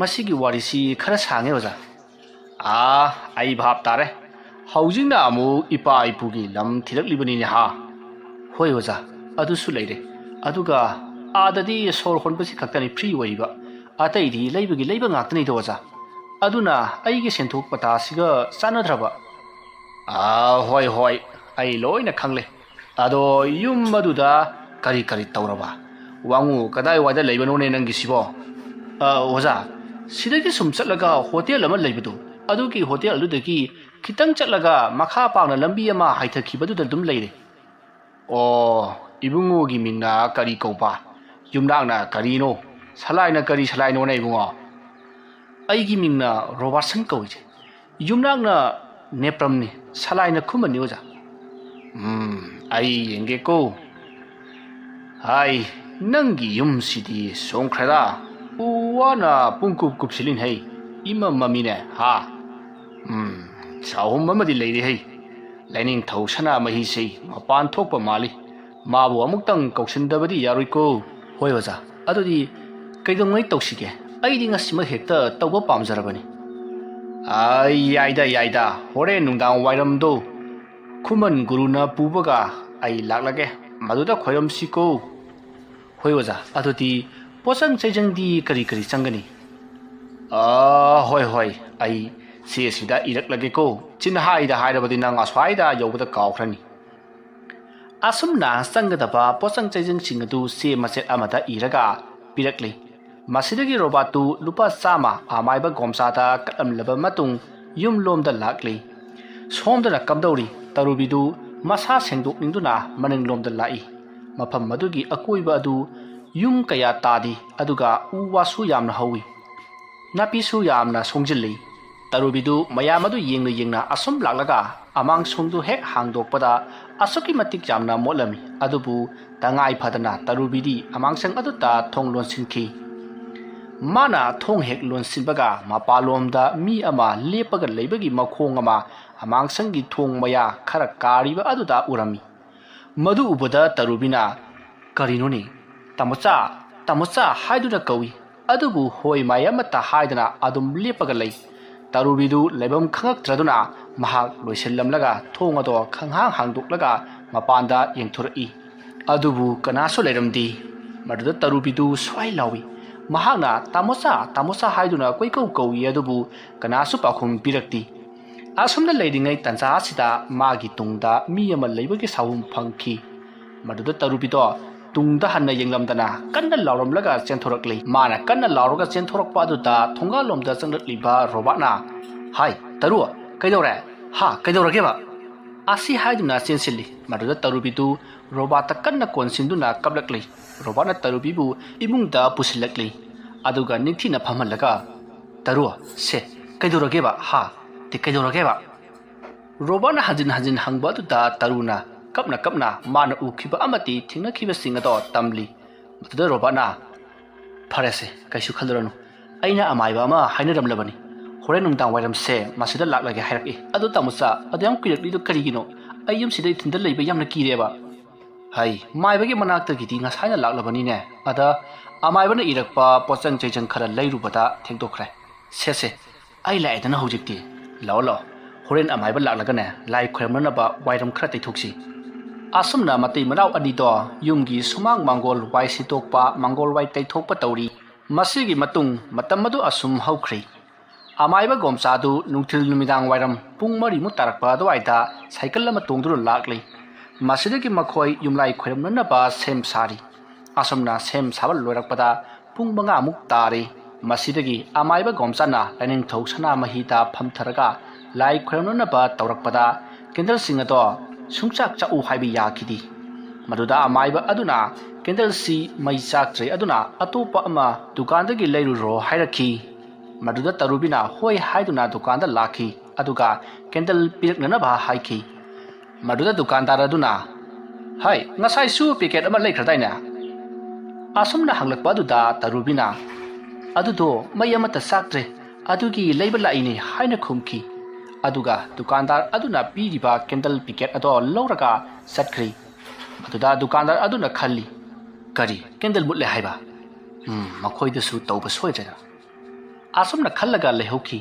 ꯃꯁꯤꯒꯤ ꯋꯥꯔꯤꯁꯤ ꯈꯔ ꯁꯥꯡꯉꯦ ꯑꯣꯖꯥ ꯑꯩ ꯚꯥꯞ ꯇꯥꯔꯦ ꯍꯧꯖꯤꯛꯅ ꯑꯃꯨꯛ ꯏꯄꯥ ꯏꯄꯨꯒꯤ ꯂꯝ ꯊꯤꯔꯛꯂꯤꯕꯅꯤꯅꯦ ꯍꯣꯏ ꯑꯣꯖꯥ ꯑꯗꯨꯁꯨ ꯂꯩꯔꯦ ꯑꯗꯨꯒ ꯑꯥꯗꯗꯤ ꯁꯣꯔ ꯍꯣꯟꯕꯁꯤ ꯈꯛꯇꯅꯤ ꯐ꯭ꯔꯤ ꯑꯣꯏꯔꯤꯕ ꯑꯇꯩꯗꯤ ꯂꯩꯕ ꯉꯥꯛꯇꯅꯤꯗ ꯑꯣꯖꯥ ꯑꯗꯨꯅ ꯑꯩꯒꯤ ꯁꯦꯟꯊꯣꯛ ꯄꯊꯥꯁꯤꯒ ꯆꯥꯟꯅꯗ꯭ꯔꯕ ꯍꯣꯏ ꯑꯩ ꯂꯣꯏꯅ ꯈꯪꯂꯦ ꯑꯗꯣ ꯌꯨꯝ ꯑꯗꯨꯗ ꯀꯔꯤ ꯇꯧꯔꯕ ꯋꯥꯡꯉꯨ ꯀꯗꯥꯏꯋꯥꯏꯗ ꯂꯩꯕꯅꯣꯅꯦ ꯅꯪꯒꯤꯁꯤꯕꯣ ꯑꯣꯖꯥ ꯁꯤꯗꯒꯤ ꯁꯨꯝ ꯆꯠꯂꯒ ꯍꯣꯇꯦꯜ ꯑꯃ ꯂꯩꯕꯗꯣ ꯑꯗꯨꯒꯤ ꯍꯣꯇꯦꯜ ꯑꯗꯨꯗꯒꯤ ꯈꯤꯇꯪ ꯆꯠꯂꯒ ꯃꯈꯥ ꯄꯥꯡꯅ ꯂꯝꯕꯤ ꯑꯃ ꯍꯥꯏꯊꯈꯤꯕꯗꯨꯗ ꯑꯗꯨꯝ ꯂꯩꯔꯦ ꯏꯕꯨꯡꯉꯣꯒꯤ ꯃꯤꯡꯅ ꯀꯔꯤ ꯀꯧꯕ ꯌꯨꯝꯅꯥꯛꯅ ꯀꯔꯤꯅꯣ ꯁꯂꯥꯏꯅ ꯀꯔꯤ ꯁꯂꯥꯏꯅꯣꯅꯦ ꯏꯕꯨꯡꯉꯣ ꯑꯩꯒꯤ ꯃꯤꯡꯅ ꯔꯣꯕꯥꯔꯠꯁꯟ ꯀꯧꯏ ꯌꯨꯝꯅꯥꯛꯅ ꯅꯦꯄ꯭ꯔꯝꯅꯤ ꯁꯂꯥꯏꯅ ꯈꯨꯃꯟꯅꯤ ꯑꯣꯖꯥ ꯑꯩ ꯌꯦꯡꯒꯦꯀꯣ ꯅꯪꯒꯤ ꯌꯨꯝꯁꯤꯗꯤ ꯁꯣꯡꯈ꯭ꯔꯦꯗ ꯎ ꯋꯥꯅ ꯄꯨꯡꯀꯨꯞ ꯀꯨꯞꯁꯤꯜꯂꯤꯟ ꯏꯃꯝꯃꯤꯅꯦ ꯁꯥꯍꯨꯝ ꯑꯃꯗꯤ ꯂꯩꯔꯦ ꯂꯥꯏꯅꯤꯡꯊꯧ ꯁꯅꯥꯃꯍꯤꯁꯤ ꯃꯄꯥꯟ ꯊꯣꯛꯄ ꯃꯥꯜꯂꯤ ꯃꯥꯕꯨ ꯑꯃꯨꯛꯇꯪ ꯀꯧꯁꯤꯟꯗꯕꯗꯤ ꯌꯥꯔꯣꯏꯀꯣ ꯍꯣꯏ ꯑꯣꯖꯥ ꯑꯗꯨꯗꯤ ꯀꯩꯗꯧꯉꯩ ꯇꯧꯁꯤꯒꯦ ꯑꯩꯗꯤ ꯉꯁꯤꯃꯛ ꯍꯦꯛꯇ ꯇꯧꯕ ꯄꯥꯝꯖꯔꯕꯅꯤ ꯌꯥꯏꯗ ꯍꯣꯔꯦꯟ ꯅꯨꯡꯗꯥꯡ ꯋꯥꯏꯔꯝꯗꯣ ꯈꯨꯃꯟ ꯒꯨꯔꯨꯅ ꯄꯨꯕꯒ ꯑꯩ ꯂꯥꯛꯂꯒꯦ ꯃꯗꯨꯗ ꯈꯣꯏꯔꯝꯁꯤꯀꯣ ꯍꯣꯏ ꯑꯣꯖꯥ ꯑꯗꯨꯗꯤ ꯄꯣꯠꯆꯪ ꯆꯩꯖꯪꯗꯤ ꯀꯔꯤ ꯆꯪꯒꯅꯤ ꯍꯣꯏ ꯑꯩ ꯆꯦꯁꯤꯗ ꯏꯔꯛꯂꯒꯦꯀꯣ ꯆꯤꯟꯍꯥꯏꯗ ꯍꯥꯏꯔꯕꯗꯤ ꯅꯪ ꯑꯁ꯭ꯋꯥꯏꯗ ꯌꯧꯕꯗ ꯀꯥꯎꯈ꯭ꯔꯅꯤ ꯑꯁꯨꯝꯅ ꯆꯪꯒꯗꯕ ꯄꯣꯠꯆꯪ ꯆꯩꯖꯪꯁꯤꯡ ꯑꯗꯨ ꯆꯦ ꯃꯆꯦꯠ ꯑꯃꯗ ꯏꯔꯒ ꯄꯤꯔꯛꯂꯤ ꯃꯁꯤꯗꯒꯤ ꯔꯣꯕꯥꯔꯠꯇꯨ ꯂꯨꯄꯥ 100 ꯑꯃꯥꯏꯕ ꯒꯣꯝꯆꯥꯗ ꯀꯠꯂꯝꯂꯕ ꯃꯇꯨꯡ ꯌꯨꯝꯂꯣꯝꯗ ꯂꯥꯛꯂꯤ ꯁꯣꯝꯗꯅ ꯀꯝꯗꯧꯔꯤ ꯇꯔꯨꯕꯤꯗꯨ ꯃꯁꯥ ꯁꯦꯡꯗꯣꯛꯅꯤꯡꯗꯨꯅ ꯃꯅꯤꯡꯂꯣꯝꯗ ꯂꯥꯛꯏ ꯃꯐꯝ ꯑꯗꯨꯒꯤ ꯑꯀꯣꯏꯕ ꯑꯗꯨ ꯌꯨꯝ ꯀꯌꯥ ꯇꯥꯗꯤ ꯑꯗꯨꯒ ꯎ ꯋꯥꯁꯨ ꯌꯥꯝꯅ ꯍꯧꯏ napisu yamna songjilli tarubidu mayam adu yengna asum laklaga amang songdu hek hangdokpada asuki matik jamna molami adubu tangai phadana tarubidi amang sang adu ta thong lonsinki mana thong hek lonsinbaga mapalomda mi ama lepaga leibagi makhong ama amang sangi thong maya khara kariba adu da urami madu ubada tarubina karinoni tamocha haiduna kawi adubu hoi mayamata haidana adum lepaga lei tarubidu lebam khangak traduna mahak loisellamlaga thong ado khanghang hangdoklaga mapanda yengthur'i adubu kanaso leiramdi maduda tarubidu swai lawi mahakna tamocha haiduna koikau kawi adubu kanasu pakhum pirakti asumna leidingai tancha sida magi tungda mi ama leibagi sawum phangki maduda tarubido tungda hanna yenglamdana kanna lauramlaga chenthorokli mana kanna lauroga chenthorokpa aduda thongalomda changlatliba robana hai taru kaidore ha kaidorage ba asi haiduna chensilli maduda tarubidu robata kanna konsinduna kablakli robana tarubibu imungda pusilakli aduga ningthina phamalaga taru se kaidorage ba ha ti kaidorage ba robana hajin hangba aduda taruna kapna mana ukhiba amati thingna khiba singado tamli matuda robana farese kaisu khaluranu aina amaiba ma hainaramlabani hore nungdang wairam se masida laklage hairaki adu tamusa adyam kirakli do karigino ayum sidai thinda leiba yamna kireba hai maibagi manakta gidi ngasaina laklabani ne ada amaibana irakpa pochang cheichang khara leirubada thengdokre se ai laidana hojikti law horen amaiba laklagane lai khramna ba wairam khara taithoksi asumna matai manau anido yumgi sumang mangol wai sitokpa mangol wai taithokpa tauri masigi matung matamadu asum haukhri amaiba gomsadu nungthil numidang wairam pung mari mu tarakpa adwaida cycle lama tongduru lakli masidagi makhoi yumlai khoiramna ba sem sari asumna sem sabal loirakpada pung manga muk tari masidagi amaiba gomsana laning thau sana mahita phamtharaga lai khoiramna ba tawrakpada kendal singado sungchak cha u haibi yakidi maduda amaiba aduna kendal si mai chak tre aduna atopa ama dukandagi leiru ro hairakhi maduda tarubina hoi haiduna dukanda lakhi aduga kendal pirakna ba haikhi maduda dukandar aduna hai ngasai su packet ama leikhradai asumna hanglakpa aduda tarubina adudo mai amata saktre adugi leiba laini haina khumki aduga dukandar aduna piriba kendal packet ado lauraga satkhri aduda dukandar aduna khalli kari kendal mutle haiba makhoi da su tauba soijana asumna khallaga lehoki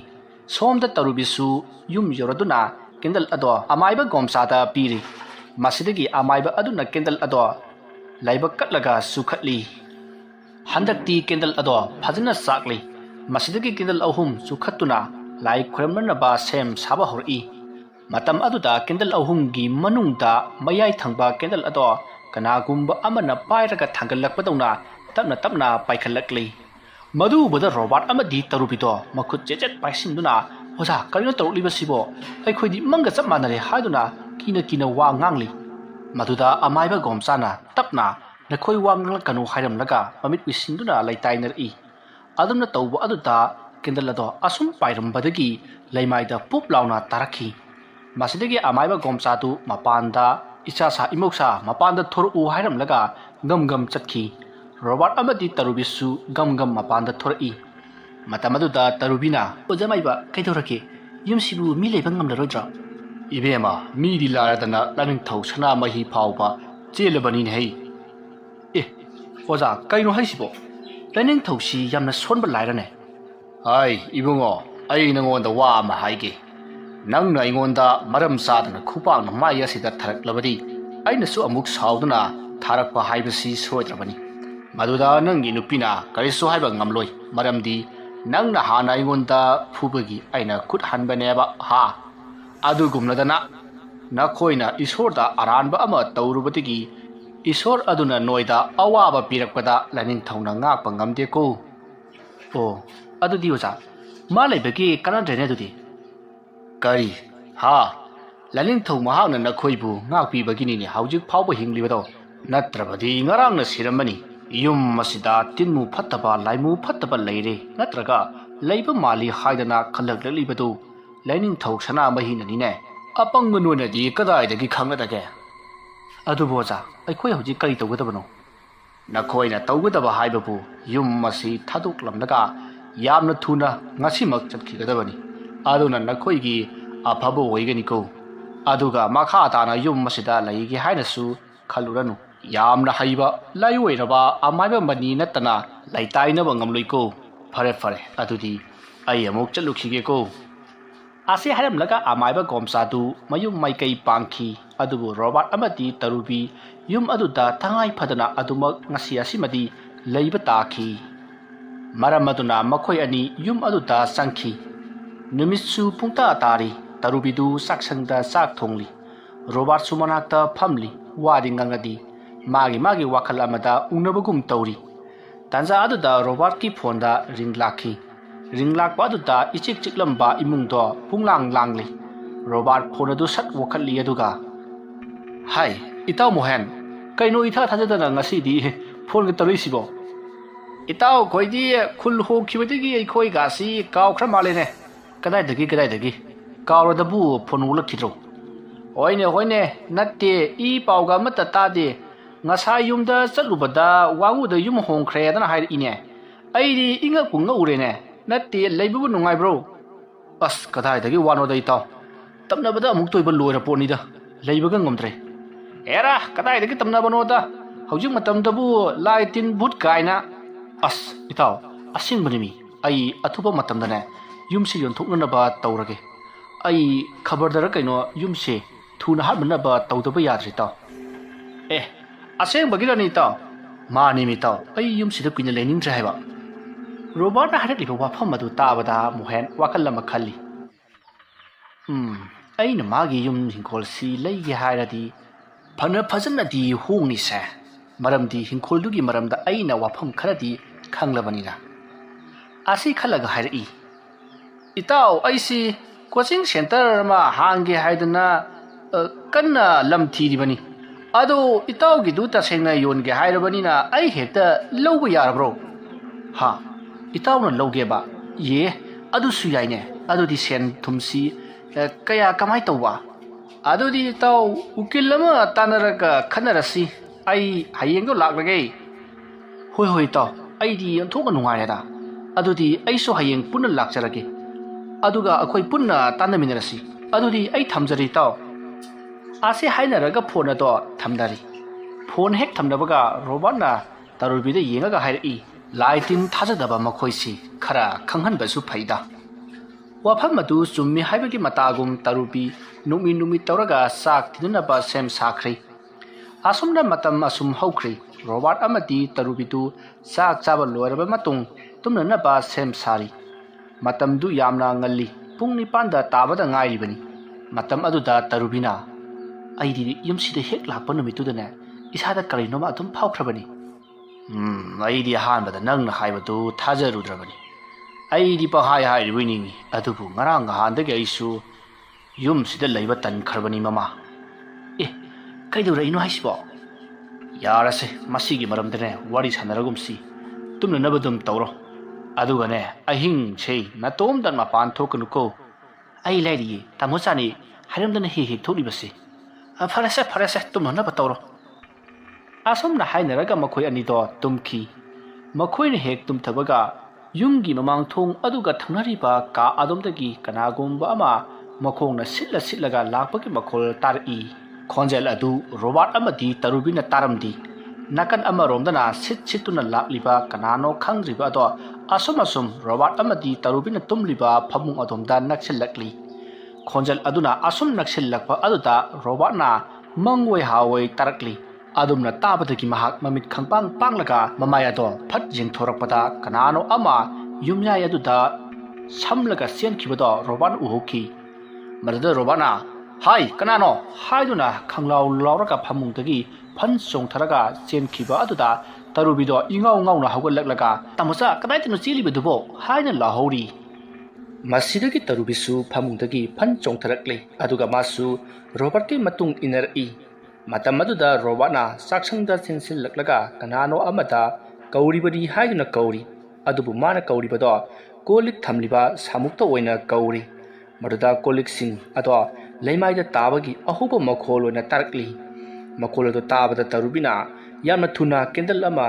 somda tarubisu yum yoraduna kendal ado amaiba gomsada piri masidagi amaiba aduna kendal ado laiba katlaga sukhatli handakti kendal ado phajana sakli masidagi kendal ahum sukhatuna lai khramna ba sem saba hori matam aduda kendal ahumgi manungda mayai thangba kendal ado kanagumba amana pairaga thangalakpadawna tapna paikhalakli madu bada robot amadi tarubido makhut chejet paisinduna oja karina tarukliba sibo aikhodi manga chap manare haiduna kina wa ngangli maduda amaiba gomsana tapna nakhoi wa ngalakanu hairamlaga mamit wisinduna laitainer i adumna tawba aduda kendal ado asum pairambadagi leimaida pup launa tarakhi masidagi amaiba gomsatu mapanda ichasa imoksa mapanda thoru hairamlaga gam chakhi robot amadi tarubisu gam mapanda thori matamaduda tarubina ojamaiba kaidorake yumsibu mi leiba ngamlarodra ibema mi dilaradana laning thau sana mahi phauba chelabani nei e oja kaino haisibo laning thausi yamna sonba lairane ai ibungo ai nangonda wa ma haige nangna ingonda maram sadana khupang na maya sida tharaklabadi aina su amuk sauduna tharakpa haibasi soidrabani maduda nangi nupina karisu haiba ngamloi maramdi nangna hana ingonda phubagi aina khut hanbaneba ha adu gumnadana nakhoina isorda aranba ama taurubadigi isor aduna noida awaba pirakpada laning thauna ngakpa ngamde ko o adudi oja ma leibagi kanadrene adudi kari ha laning thau mahakna nakhoibu ngakpi bagini ni haujik phauba hinglibado natrabadi ngarangna siramani yum masida tinmu phattaba laimu phattaba leire natraga ꯂꯩꯕ ꯃꯥꯜꯂꯤ ꯍꯥꯏꯗꯅ ꯈꯜꯂꯛꯂꯛꯂꯤꯕꯗꯨ ꯂꯥꯏꯅꯤꯡꯊꯧ ꯁꯅꯥꯃꯍꯤꯅꯅꯤꯅꯦ꯫ ꯑꯄꯪꯕ ꯅꯣꯏꯅꯗꯤ ꯀꯗꯥꯏꯗꯒꯤ ꯈꯪꯂꯗꯒꯦ? ꯑꯗꯨꯕꯨ ꯑꯣꯖꯥ, ꯑꯩꯈꯣꯏ ꯍꯧꯖꯤꯛ ꯀꯔꯤ ꯇꯧꯒꯗꯕꯅꯣ? ꯅꯈꯣꯏꯅ ꯇꯧꯒꯗꯕ ꯍꯥꯏꯕꯕꯨ ꯌꯨꯝ ꯑꯁꯤ ꯊꯥꯗꯣꯛꯂꯝꯂꯒ ꯌꯥꯝꯅ ꯊꯨꯅ ꯉꯁꯤꯃꯛ ꯆꯠꯈꯤꯒꯗꯕꯅꯤ꯫ ꯑꯗꯨꯅ ꯅꯈꯣꯏꯒꯤ ꯑꯐꯕ ꯑꯣꯏꯒꯅꯤꯀꯣ꯫ ꯑꯗꯨꯒ ꯃꯈꯥ ताना ꯌꯨꯝ ꯑꯁꯤꯗ ꯂꯩꯒꯦ ꯍꯥꯏꯅꯁꯨ ꯈꯜꯂꯨꯔꯅꯨ꯫ ꯌꯥꯝꯅ ꯍꯩꯕ ꯂꯥꯏꯑꯣꯏꯔꯕ ꯑꯃꯥꯏꯕ ꯃꯅꯤ ꯅꯠꯇꯅ ꯂꯩꯇꯥꯏꯅꯕ ꯉꯝꯂꯣꯏꯀꯣ꯫ ꯐꯔꯦ ꯐꯔꯦ, ꯑꯗꯨꯗꯤ ꯑꯩ ꯑꯃꯨꯛ ꯆꯠꯂꯨꯈꯤꯒꯦꯀꯣ꯫ ꯑꯁꯤ ꯍꯥꯏꯔꯝꯂꯒ ꯑꯃꯥꯏꯕ ꯒꯣꯝꯆꯥꯗꯨ ꯃꯌꯨꯝ ꯃꯥꯏꯀꯩ ꯄꯥꯡꯈꯤ꯫ ꯑꯗꯨꯕꯨ ꯔꯣꯕꯥꯔꯠ ꯑꯃꯗꯤ ꯇꯔꯨꯕꯤ ꯌꯨꯝ ꯑꯗꯨꯗ ꯇꯉꯥꯏ ꯐꯗꯅ ꯑꯗꯨꯃꯛ ꯉꯁꯤ ꯑꯁꯤꯃꯗꯤ ꯂꯩꯕ ꯇꯥꯈꯤ꯫ ꯃꯔꯝ ꯑꯗꯨꯅ ꯃꯈꯣꯏ ꯑꯅꯤ ꯌꯨꯝ ꯑꯗꯨꯗ ꯆꯪꯈꯤ꯫ ꯅꯨꯃꯤꯠꯁꯨ ꯄꯨꯡꯇꯥ ꯇꯥꯔꯤ꯫ ꯇꯔꯨꯕꯤꯗꯨ ꯆꯥꯛꯁꯪꯗ ꯆꯥꯛ ꯊꯣꯡꯂꯤ꯫ ꯔꯣꯕꯥꯔꯠꯁꯨ ꯃꯅꯥꯛꯇ ꯐꯝꯂꯤ꯫ ꯋꯥꯗꯤ ꯉꯥꯡꯉꯗꯤ ꯃꯥꯒꯤ ꯋꯥꯈꯜ ꯑꯃꯗ ꯎꯅꯕꯒꯨꯝ ꯇꯧꯔꯤ꯫ ꯇꯥꯟꯖꯥ ꯑꯗꯨꯗ ꯔꯣꯕꯥꯔꯠꯀꯤ ꯐꯣꯟꯗ ꯔꯤꯡ ꯂꯥꯛꯈꯤ꯫ ꯔꯤꯡ ꯂꯥꯛꯄ ꯑꯗꯨꯗ ꯏꯆꯤꯛ ꯆꯤꯛꯂꯝꯕ ꯏꯃꯨꯡꯗꯣ ꯄꯨꯡꯂꯥꯡ ꯂꯥꯡꯂꯤ꯫ ꯔꯣꯕꯥꯔꯠ ꯐꯣꯟ ꯑꯗꯨ ꯁꯠ ꯋꯥꯈꯠꯂꯤ ꯑꯗꯨꯒ, ꯍꯥꯏ ꯏꯇꯥꯎ ꯃꯣꯍꯦꯟ, ꯀꯩꯅꯣ ꯏꯊꯥ ꯊꯥꯖꯗꯅ ꯉꯁꯤꯗꯤ ꯐꯣꯟꯒ ꯇꯧꯔꯛꯏꯁꯤꯕꯣ? ꯏꯇꯥꯎ ꯈꯣꯏꯗꯤ ꯈꯨꯜ ꯍꯣꯡꯈꯤꯕꯗꯒꯤ ꯑꯩꯈꯣꯏꯒꯥꯁꯤ ꯀꯥꯎꯈ꯭ꯔ ꯃꯥꯜꯂꯦꯅꯦ꯫ ꯀꯗꯥꯏꯗꯒꯤ ꯀꯥꯎꯔꯗꯕꯨ ꯐꯣꯟ ꯎꯂꯛꯈꯤꯗ꯭ꯔꯣ? ꯍꯣꯏꯅꯦ, ꯅꯠꯇꯦ, ꯏ ꯄꯥꯎꯒ ꯑꯃꯠꯇ ꯇꯥꯗꯦ꯫ ꯉꯁꯥꯏ ꯌꯨꯝꯗ ꯆꯠꯂꯨꯕꯗ ꯋꯥꯉꯨꯗ ꯌꯨꯝ ꯍꯣꯡꯈ꯭ꯔꯦꯗꯅ ꯍꯥꯏꯔꯛꯏꯅꯦ꯫ ꯑꯩꯗꯤ ꯏꯉꯛꯄꯨ ꯉꯛꯎꯔꯦꯅꯦ꯫ ꯅꯠꯇꯦ, ꯂꯩꯕꯕꯨ ꯅꯨꯡꯉꯥꯏꯕ꯭ꯔꯣ? ꯑꯁ, ꯀꯗꯥꯏꯗꯒꯤ ꯋꯥꯅꯣꯗ ꯏꯇꯥꯎ, ꯇꯝꯅꯕꯗ ꯑꯃꯨꯛ ꯇꯣꯏꯕ ꯂꯣꯏꯔ ꯄꯣꯠꯅꯤꯗ, ꯂꯩꯕꯒ ꯉꯝꯗ꯭ꯔꯦ꯫ ꯑꯦꯔꯥ, ꯀꯗꯥꯏꯗꯒꯤ ꯇꯝꯅꯕꯅꯣꯗ, ꯍꯧꯖꯤꯛ ꯃꯇꯝꯗꯕꯨ ꯂꯥꯏ ꯇꯤꯟ ꯚꯨꯠ ꯀꯥꯏꯅ꯫ ꯑꯁ ꯏꯇꯥꯎ, ꯑꯁꯦꯡꯕꯅꯤꯃꯤ, ꯑꯩ ꯑꯊꯨꯕ ꯃꯇꯝꯗꯅꯦ ꯌꯨꯝꯁꯤ ꯌꯣꯟꯊꯣꯛꯅꯅꯕ ꯇꯧꯔꯒꯦ꯫ ꯑꯩ ꯈꯕꯔꯗꯔ ꯀꯩꯅꯣ ꯌꯨꯝꯁꯤ ꯊꯨꯅ ꯍꯥꯠꯃꯟꯅꯕ ꯇꯧꯗꯕ ꯌꯥꯗ꯭ꯔꯦ ꯏꯇꯥꯎ꯫ ꯑꯦ, ꯑꯁꯦꯡꯕꯒꯤꯔꯅꯤ ꯏꯇꯥꯎ? ꯃꯥꯅꯤꯃꯤ ꯏꯇꯥꯎ, ꯑꯩ ꯌꯨꯝꯁꯤꯗ ꯀꯨꯏꯅ ꯂꯩꯅꯤꯡꯗ꯭ꯔꯦ ꯍꯥꯏꯕ꯫ ꯔꯣꯕꯥꯔꯠꯅ ꯍꯥꯏꯔꯛꯂꯤꯕ ꯋꯥꯐꯝ ꯑꯗꯨ ꯇꯥꯕꯗ ꯃꯣꯍꯦꯟ ꯋꯥꯈꯜ ꯑꯃ ꯈꯜꯂꯤ꯫ ꯑꯩꯅ ꯃꯥꯒꯤ ꯌꯨꯝ ꯍꯤꯡꯈꯣꯜꯁꯤ ꯂꯩꯒꯦ ꯍꯥꯏꯔꯗꯤ ꯐꯖꯅꯗꯤ ꯍꯣꯡꯅꯤꯁꯦ꯫ ꯃꯔꯝꯗꯤ ꯍꯤꯡꯈꯣꯜꯗꯨꯒꯤ ꯃꯔꯝꯗ ꯑꯩꯅ ꯋꯥꯐꯝ ꯈꯔꯗꯤ ꯈꯪꯂꯕꯅꯤꯅ꯫ ꯑꯁꯤ ꯈꯜꯂꯒ ꯍꯥꯏꯔꯛꯏ, ꯏꯇꯥꯎ, ꯑꯩꯁꯤ ꯀꯣꯆꯤꯡ ꯁꯦꯟꯇꯔ ꯑꯃ ꯍꯥꯡꯒꯦ ꯍꯥꯏꯗꯅ ꯀꯟꯅ ꯂꯝ ꯊꯤꯔꯤꯕꯅꯤ꯫ ꯑꯗꯣ ꯏꯇꯥꯎꯒꯤꯗꯨ ꯇꯁꯦꯡꯅ ꯌꯣꯟꯒꯦ ꯍꯥꯏꯔꯕꯅꯤꯅ ꯑꯩ ꯍꯦꯛꯇ ꯂꯧꯕ ꯌꯥꯔꯕ꯭ꯔꯣ? ꯍꯥ, ꯏꯇꯥꯎꯅ ꯂꯧꯒꯦꯕ? ꯌꯦ, ꯑꯗꯨꯁꯨ ꯌꯥꯏꯅꯦ꯫ ꯑꯗꯨꯗꯤ ꯁꯦꯟ ꯊꯨꯝꯁꯤ ꯀꯃꯥꯏ ꯇꯧꯕ? ꯑꯗꯨꯗꯤ ꯏꯇꯥꯎ, ꯎꯀꯤꯜ ꯑꯃ ꯇꯥꯟꯅꯔꯒ ꯈꯟꯅꯔꯁꯤ꯫ ꯑꯩ ꯍꯌꯦꯡꯗꯣ ꯂꯥꯛꯂꯒꯦ꯫ ꯍꯣꯏ ꯏꯇꯥꯎ, ꯑꯩꯗꯤ ꯑꯣꯟꯊꯣꯛꯅ ꯅꯨꯡꯉꯥꯏꯔꯦꯗ꯫ ꯑꯗꯨꯗꯤ ꯑꯩꯁꯨ ꯍꯌꯦꯡ ꯄꯨꯟꯅ ꯂꯥꯛꯆꯔꯒꯦ, ꯑꯗꯨꯒ ꯑꯩꯈꯣꯏ ꯄꯨꯟꯅ ꯇꯥꯟꯅꯃꯤꯟꯅꯔꯁꯤ꯫ ꯑꯗꯨꯗꯤ ꯑꯩ ꯊꯝꯖꯔꯦ ꯏꯇꯥꯎ꯫ ꯑꯁꯤ ꯍꯥꯏꯅꯔꯒ ꯐꯣꯟ ꯑꯗꯣ ꯊꯝꯅꯔꯤ꯫ ꯐꯣꯟ ꯍꯦꯛ ꯊꯝꯅꯕꯒ ꯔꯣꯕꯥꯔꯠꯅ ꯇꯔꯨꯕꯤꯗ ꯌꯦꯡꯉꯒ ꯍꯥꯏꯔꯛꯏ, ꯂꯥꯏ ꯇꯤꯟ ꯊꯥꯖꯗꯕ ꯃꯈꯣꯏꯁꯤ ꯈꯔ ꯈꯪꯍꯟꯕꯁꯨ ꯐꯩꯗ꯫ ꯋꯥꯐꯝ ꯑꯗꯨ ꯆꯨꯝꯃꯤ ꯍꯥꯏꯕꯒꯤ ꯃꯇꯥꯒꯨꯝ ꯇꯔꯨꯕꯤ ꯅꯨꯃꯤ ꯇꯧꯔꯒ ꯆꯥꯛ ꯊꯤꯅꯅꯕ ꯁꯦꯝ ꯁꯥꯈ꯭ꯔꯦ꯫ ꯑꯁꯨꯝꯅ ꯃꯇꯝ ꯑꯁꯨꯝ ꯍꯧꯈ꯭ꯔꯦ꯫ ꯔꯣꯕꯥꯔꯠ ꯑꯃꯗꯤ ꯇꯔꯨꯕꯤꯗꯨ ꯆꯥꯛ ꯆꯥꯕ ꯂꯣꯏꯔꯕ ꯃꯇꯨꯡ ꯇꯨꯝꯅꯅꯕ ꯁꯦꯝ ꯁꯥꯔꯤ꯫ ꯃꯇꯝꯗꯨ ꯌꯥꯝꯅ ꯉꯜꯂꯤ꯫ ꯄꯨꯡ 9ꯗ ꯇꯥꯕꯗ ꯉꯥꯏꯔꯤꯕꯅꯤ꯫ ꯃꯇꯝ ꯑꯗꯨꯗ ꯇꯔꯨꯕꯤꯅ, ꯑꯩꯗꯤ ꯌꯨꯝꯁꯤꯗ ꯍꯦꯛ ꯂꯥꯛꯄ ꯅꯨꯃꯤꯠꯇꯨꯗꯅꯦ ꯏꯁꯥꯗ ꯀꯔꯤꯅꯣꯃ ꯑꯗꯨꯝ ꯐꯥꯎꯈ꯭ꯔꯕꯅꯤ꯫ ꯑꯩꯗꯤ ꯑꯍꯥꯟꯕꯗ ꯅꯪꯅ ꯍꯥꯏꯕꯗꯨ ꯊꯥꯖꯔꯨꯗ꯭ꯔꯕꯅꯤ꯫ ꯑꯩꯗꯤ ꯄꯪꯍꯥꯏ ꯍꯥꯏꯔꯤꯕꯣꯏ ꯅꯤꯡꯉꯤ꯫ ꯑꯗꯨꯕꯨ ꯉꯔꯥꯡ ꯅꯍꯥꯟꯗꯒꯤ ꯑꯩꯁꯨ ꯌꯨꯝꯁꯤꯗ ꯂꯩꯕ ꯇꯟꯈ꯭ꯔꯕꯅꯤ ꯃꯃꯥ꯫ ꯑꯦ, ꯀꯩꯗꯧꯔꯛꯏꯅꯣ ꯍꯥꯏꯁꯤꯕꯣ? ꯌꯥꯔꯁꯦ, ꯃꯁꯤꯒꯤ ꯃꯔꯝꯗꯅꯦ ꯋꯥꯔꯤ ꯁꯥꯟꯅꯔꯒꯨꯝꯁꯤ꯫ ꯇꯨꯝꯅꯅꯕ ꯑꯗꯨꯝ ꯇꯧꯔꯣ꯫ ꯑꯗꯨꯒꯅꯦ, ꯑꯍꯤꯡꯁꯦ ꯅꯇꯣꯝꯇ ꯃꯄꯥꯟ ꯊꯣꯛꯀꯅꯨꯀꯣ꯫ ꯑꯩ ꯂꯩꯔꯤꯌꯦ, ꯇꯥꯃꯣꯆꯥꯅꯤ ꯍꯥꯏꯔꯝꯗꯅ ꯍꯦꯛ ꯊꯣꯛꯂꯤꯕꯁꯤ꯫ ꯐꯔꯦꯁꯦ, ꯇꯨꯝꯅꯅꯕ ꯇꯧꯔꯣ꯫ ꯑꯁꯨꯝꯅ ꯍꯥꯏꯅꯔꯒ ꯃꯈꯣꯏ ꯑꯅꯤꯗꯣ ꯇꯨꯝꯈꯤ꯫ ꯃꯈꯣꯏꯅ ꯍꯦꯛ ꯇꯨꯝꯊꯕꯒ ꯌꯨꯝꯒꯤ ꯃꯃꯥꯡꯊꯣꯡ ꯑꯗꯨꯒ ꯊꯪꯅꯔꯤꯕ ꯀꯥ ꯑꯗꯣꯝꯗꯒꯤ ꯀꯅꯥꯒꯨꯝꯕ ꯑꯃ ꯃꯈꯣꯡꯅ ꯁꯤꯠꯂꯒ ꯂꯥꯛꯄꯒꯤ ꯃꯈꯣꯜ ꯇꯥꯔꯛꯏ꯫ ꯈꯣꯟꯖꯦꯜ ꯑꯗꯨ ꯔꯣꯕꯥꯔꯠ ꯑꯃꯗꯤ ꯇꯔꯨꯕꯤꯅ ꯇꯥꯔꯝꯗꯤ꯫ ꯅꯥꯀꯟ ꯑꯃꯔꯣꯝꯗꯅ ꯁꯤꯠꯇꯨꯅ ꯂꯥꯛꯂꯤꯕ ꯀꯅꯥꯅꯣ ꯈꯪꯗ꯭ꯔꯤꯕ ꯑꯗꯣ ꯑꯁꯨꯝ Robert amadi Tarubina tumliba phamung adomda naksilakli. Khonjal aduna asum naksilakpa aduda Robert na mangwai hawai tarakli. Adumna tabadagi mahak mamit khangpang panglaga mamaya do phat jingthorakpada kanano ama yumyai aduda samlaga siankibado Robert uhoki. Madada Robert na hai kanano haiduna khanglaw lawraga phamungdagi phan songtharaga siankiba aduda Tarubido ingau ngau na hawalaklaga tamusa kadaitino chilibidubo haina lahori. Masidagi Tarubisu phamungdagi phan chongtharakle aduga masu Robert ki matung inari. Matamaduda Robert na saksangda sinsilaklaga kanano amada kauribadi haiduna kauri. ꯑꯗꯨꯕꯨ ꯃꯥꯅ ꯀꯧꯔꯤꯕꯗꯣ ꯀꯣꯜꯂꯤꯛ ꯊꯝꯂꯤꯕ ꯁꯥꯃꯨꯛꯇ ꯑꯣꯏꯅ ꯀꯧꯔꯤ ꯃꯗꯨꯗ ꯀꯣꯜꯂꯤꯛꯁꯤꯡ ꯑꯗꯣ ꯂꯩꯃꯥꯏꯗ ꯇꯥꯕꯒꯤ ꯑꯍꯧꯕ ꯃꯈꯣꯜ ꯑꯣꯏꯅ ꯇꯥꯔꯛꯂꯤ ꯃꯈꯣꯜ ꯑꯗꯨ ꯇꯥꯕꯗ ꯇꯔꯨꯕꯤꯅ ꯌꯥꯝꯅ ꯊꯨꯅ ꯀꯦꯟꯗꯜ ꯑꯃ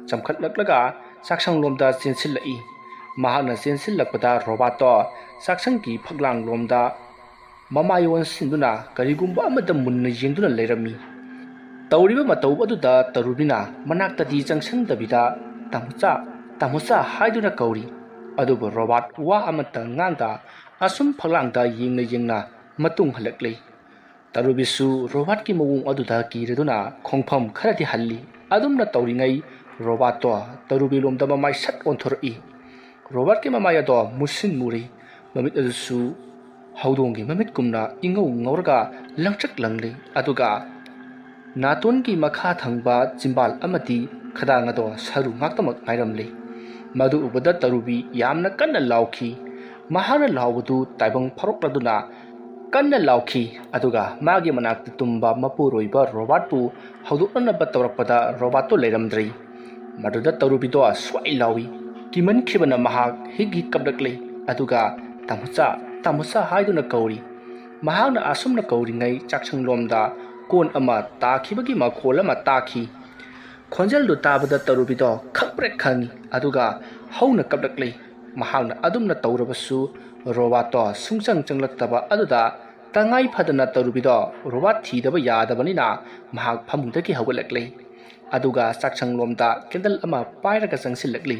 ꯆꯝꯈꯠꯂꯛꯂꯒ ꯆꯥꯛꯁꯪꯂꯣꯝꯗ ꯆꯦꯟꯁꯤꯜꯂꯛꯏ ꯃꯍꯥꯛꯅ ꯆꯦꯟꯁꯤꯜꯂꯛꯄꯗ ꯔꯣꯕꯥꯔꯠꯇꯣ ꯆꯥꯛꯁꯪꯒꯤ ꯐꯛꯂꯥꯡꯂꯣꯝꯗ ꯃꯃꯥꯏ ꯑꯣꯟꯁꯤꯟꯗꯨꯅ ꯀꯔꯤꯒꯨꯝꯕ ꯑꯃꯗ ꯃꯨꯟꯅ ꯌꯦꯡꯗꯨꯅ ꯂꯩꯔꯝꯃꯤ ꯇꯧꯔꯤꯕ ꯃꯇꯧ ꯑꯗꯨꯗ ꯇꯔꯨꯕꯤꯅ ꯃꯅꯥꯛꯇꯗꯤ ꯆꯪꯁꯤꯟꯗꯕꯤꯗ ꯇꯥꯃꯣꯆꯥ ꯇꯥꯃꯣꯆꯥ ꯍꯥꯏꯗꯨꯅ ꯀꯧꯔꯤ ꯑꯗꯨꯕꯨ ꯔꯣꯕꯥꯔꯠ ꯋꯥ ꯑꯃꯠꯇ ꯉꯥꯡꯗ ꯑꯁꯨꯝ ꯐꯛꯂꯥꯡꯗ ꯌꯦꯡꯅ ꯃꯇꯨꯡ ꯍꯜꯂꯛꯂꯤ ꯇꯔꯨꯕꯤꯁꯨ ꯔꯣꯕꯥꯔꯠꯀꯤ ꯃꯑꯣꯡ ꯑꯗꯨꯗ ꯀꯤꯔꯗꯨꯅ ꯈꯣꯡꯐꯝ ꯈꯔꯗꯤ ꯍꯜꯂꯤ ꯑꯗꯨꯝꯅ ꯇꯧꯔꯤꯉꯩ ꯔꯣꯕꯥꯔꯠꯇꯣ ꯇꯔꯨꯕꯤꯂꯣꯝꯗ ꯃꯃꯥꯏ ꯁꯠ ꯑꯣꯟꯊꯣꯔꯛꯏ ꯔꯣꯕꯥꯔꯠꯀꯤ ꯃꯃꯥꯏ ꯑꯗꯣ ꯃꯨꯁꯤꯟ ꯃꯨꯔꯤ ꯃꯃꯤꯠ ꯑꯗꯨꯁꯨ ꯍꯧꯗꯣꯡꯒꯤ ꯃꯃꯤꯠꯀꯨꯝꯅ ꯏꯉꯧ ꯉꯧꯔꯒ ꯂꯪꯇ꯭ꯔꯤꯛ ꯂꯪꯂꯤ ꯑꯗꯨꯒ ꯅꯥꯇꯣꯟꯒꯤ ꯃꯈꯥ ꯊꯪꯕ ꯆꯤꯝꯕꯥꯜ ꯑꯃꯗꯤ ꯈꯗꯥꯡ ꯑꯗꯣ ꯁꯔꯨ ꯉꯥꯛꯇꯃꯛ ꯉꯥꯏꯔꯝꯂꯤ ꯃꯗꯨ ꯎꯕꯗ ꯇꯔꯨꯕꯤ ꯌꯥꯝꯅ ꯀꯟꯅ ꯂꯥꯎꯈꯤ ꯃꯍꯥꯛꯅ ꯂꯥꯎꯕꯗꯨ ꯇꯥꯏꯕꯪ ꯐꯥꯎꯔꯛꯂꯗꯨꯅ ꯀꯟꯅ ꯂꯥꯎꯈꯤ ꯑꯗꯨꯒ ꯃꯥꯒꯤ ꯃꯅꯥꯛꯇ ꯇꯨꯝꯕ ꯃꯄꯨꯔꯣꯏꯕ ꯔꯣꯕꯥꯔꯠꯄꯨ ꯍꯧꯗꯣꯛꯅꯅꯕ ꯇꯧꯔꯛꯄꯗ ꯔꯣꯕꯥꯔꯠꯇꯣ ꯂꯩꯔꯝꯗ꯭ꯔꯦ ꯃꯗꯨꯗ ꯇꯔꯨꯕꯤꯗꯣ ꯁ꯭ꯋꯥꯏ ꯂꯥꯎꯏ ꯀꯤꯃꯟꯈꯤꯕꯅ ꯃꯍꯥꯛ ꯍꯤꯛ ꯍꯤꯛ ꯀꯞꯂꯛꯂꯤ ꯑꯗꯨꯒ ꯇꯥꯃꯣꯆꯥ ꯇꯥꯃꯣꯆꯥ ꯍꯥꯏꯗꯨꯅ ꯀꯧꯔꯤ ꯃꯍꯥꯛꯅ ꯑꯁꯨꯝꯅ ꯀꯧꯔꯤꯉꯩ ꯆꯥꯛꯁꯪꯂꯣꯝꯗ ꯀꯣꯟ ꯑꯃ ꯇꯥꯈꯤꯕꯒꯤ ꯃꯈꯣꯜ ꯑꯃ ꯇꯥꯈꯤ ꯈꯣꯟꯖꯦꯜꯗꯨ ꯇꯥꯕꯗ ꯇꯔꯨꯕꯤꯗꯣ ꯈꯪꯄ꯭ꯔꯦꯛ ꯈꯪꯏ ꯑꯗꯨꯒ ꯍꯧꯅ ꯀꯞꯂꯛꯂꯤ ꯃꯍꯥꯛꯅ ꯑꯗꯨꯝꯅ ꯇꯧꯔꯕꯁꯨ ꯔꯣꯕꯥꯔꯠꯇꯣ ꯁꯨꯡꯆꯪ ꯆꯪꯂꯛꯇꯕ ꯑꯗꯨꯗ ꯇꯉꯥꯏ ꯐꯗꯅ ꯇꯔꯨꯕꯤꯗꯣ ꯔꯣꯕꯥꯔꯠ ꯊꯤꯗꯕ ꯌꯥꯗꯕꯅꯤꯅ ꯃꯍꯥꯛ ꯐꯃꯨꯡꯗꯒꯤ ꯍꯧꯒꯠꯂꯛꯂꯤ ꯑꯗꯨꯒ ꯆꯥꯛꯁꯪꯂꯣꯝꯗ ꯀꯦꯟꯗꯜ ꯑꯃ ꯄꯥꯏꯔꯒ ꯆꯪꯁꯤꯜꯂꯛꯂꯤ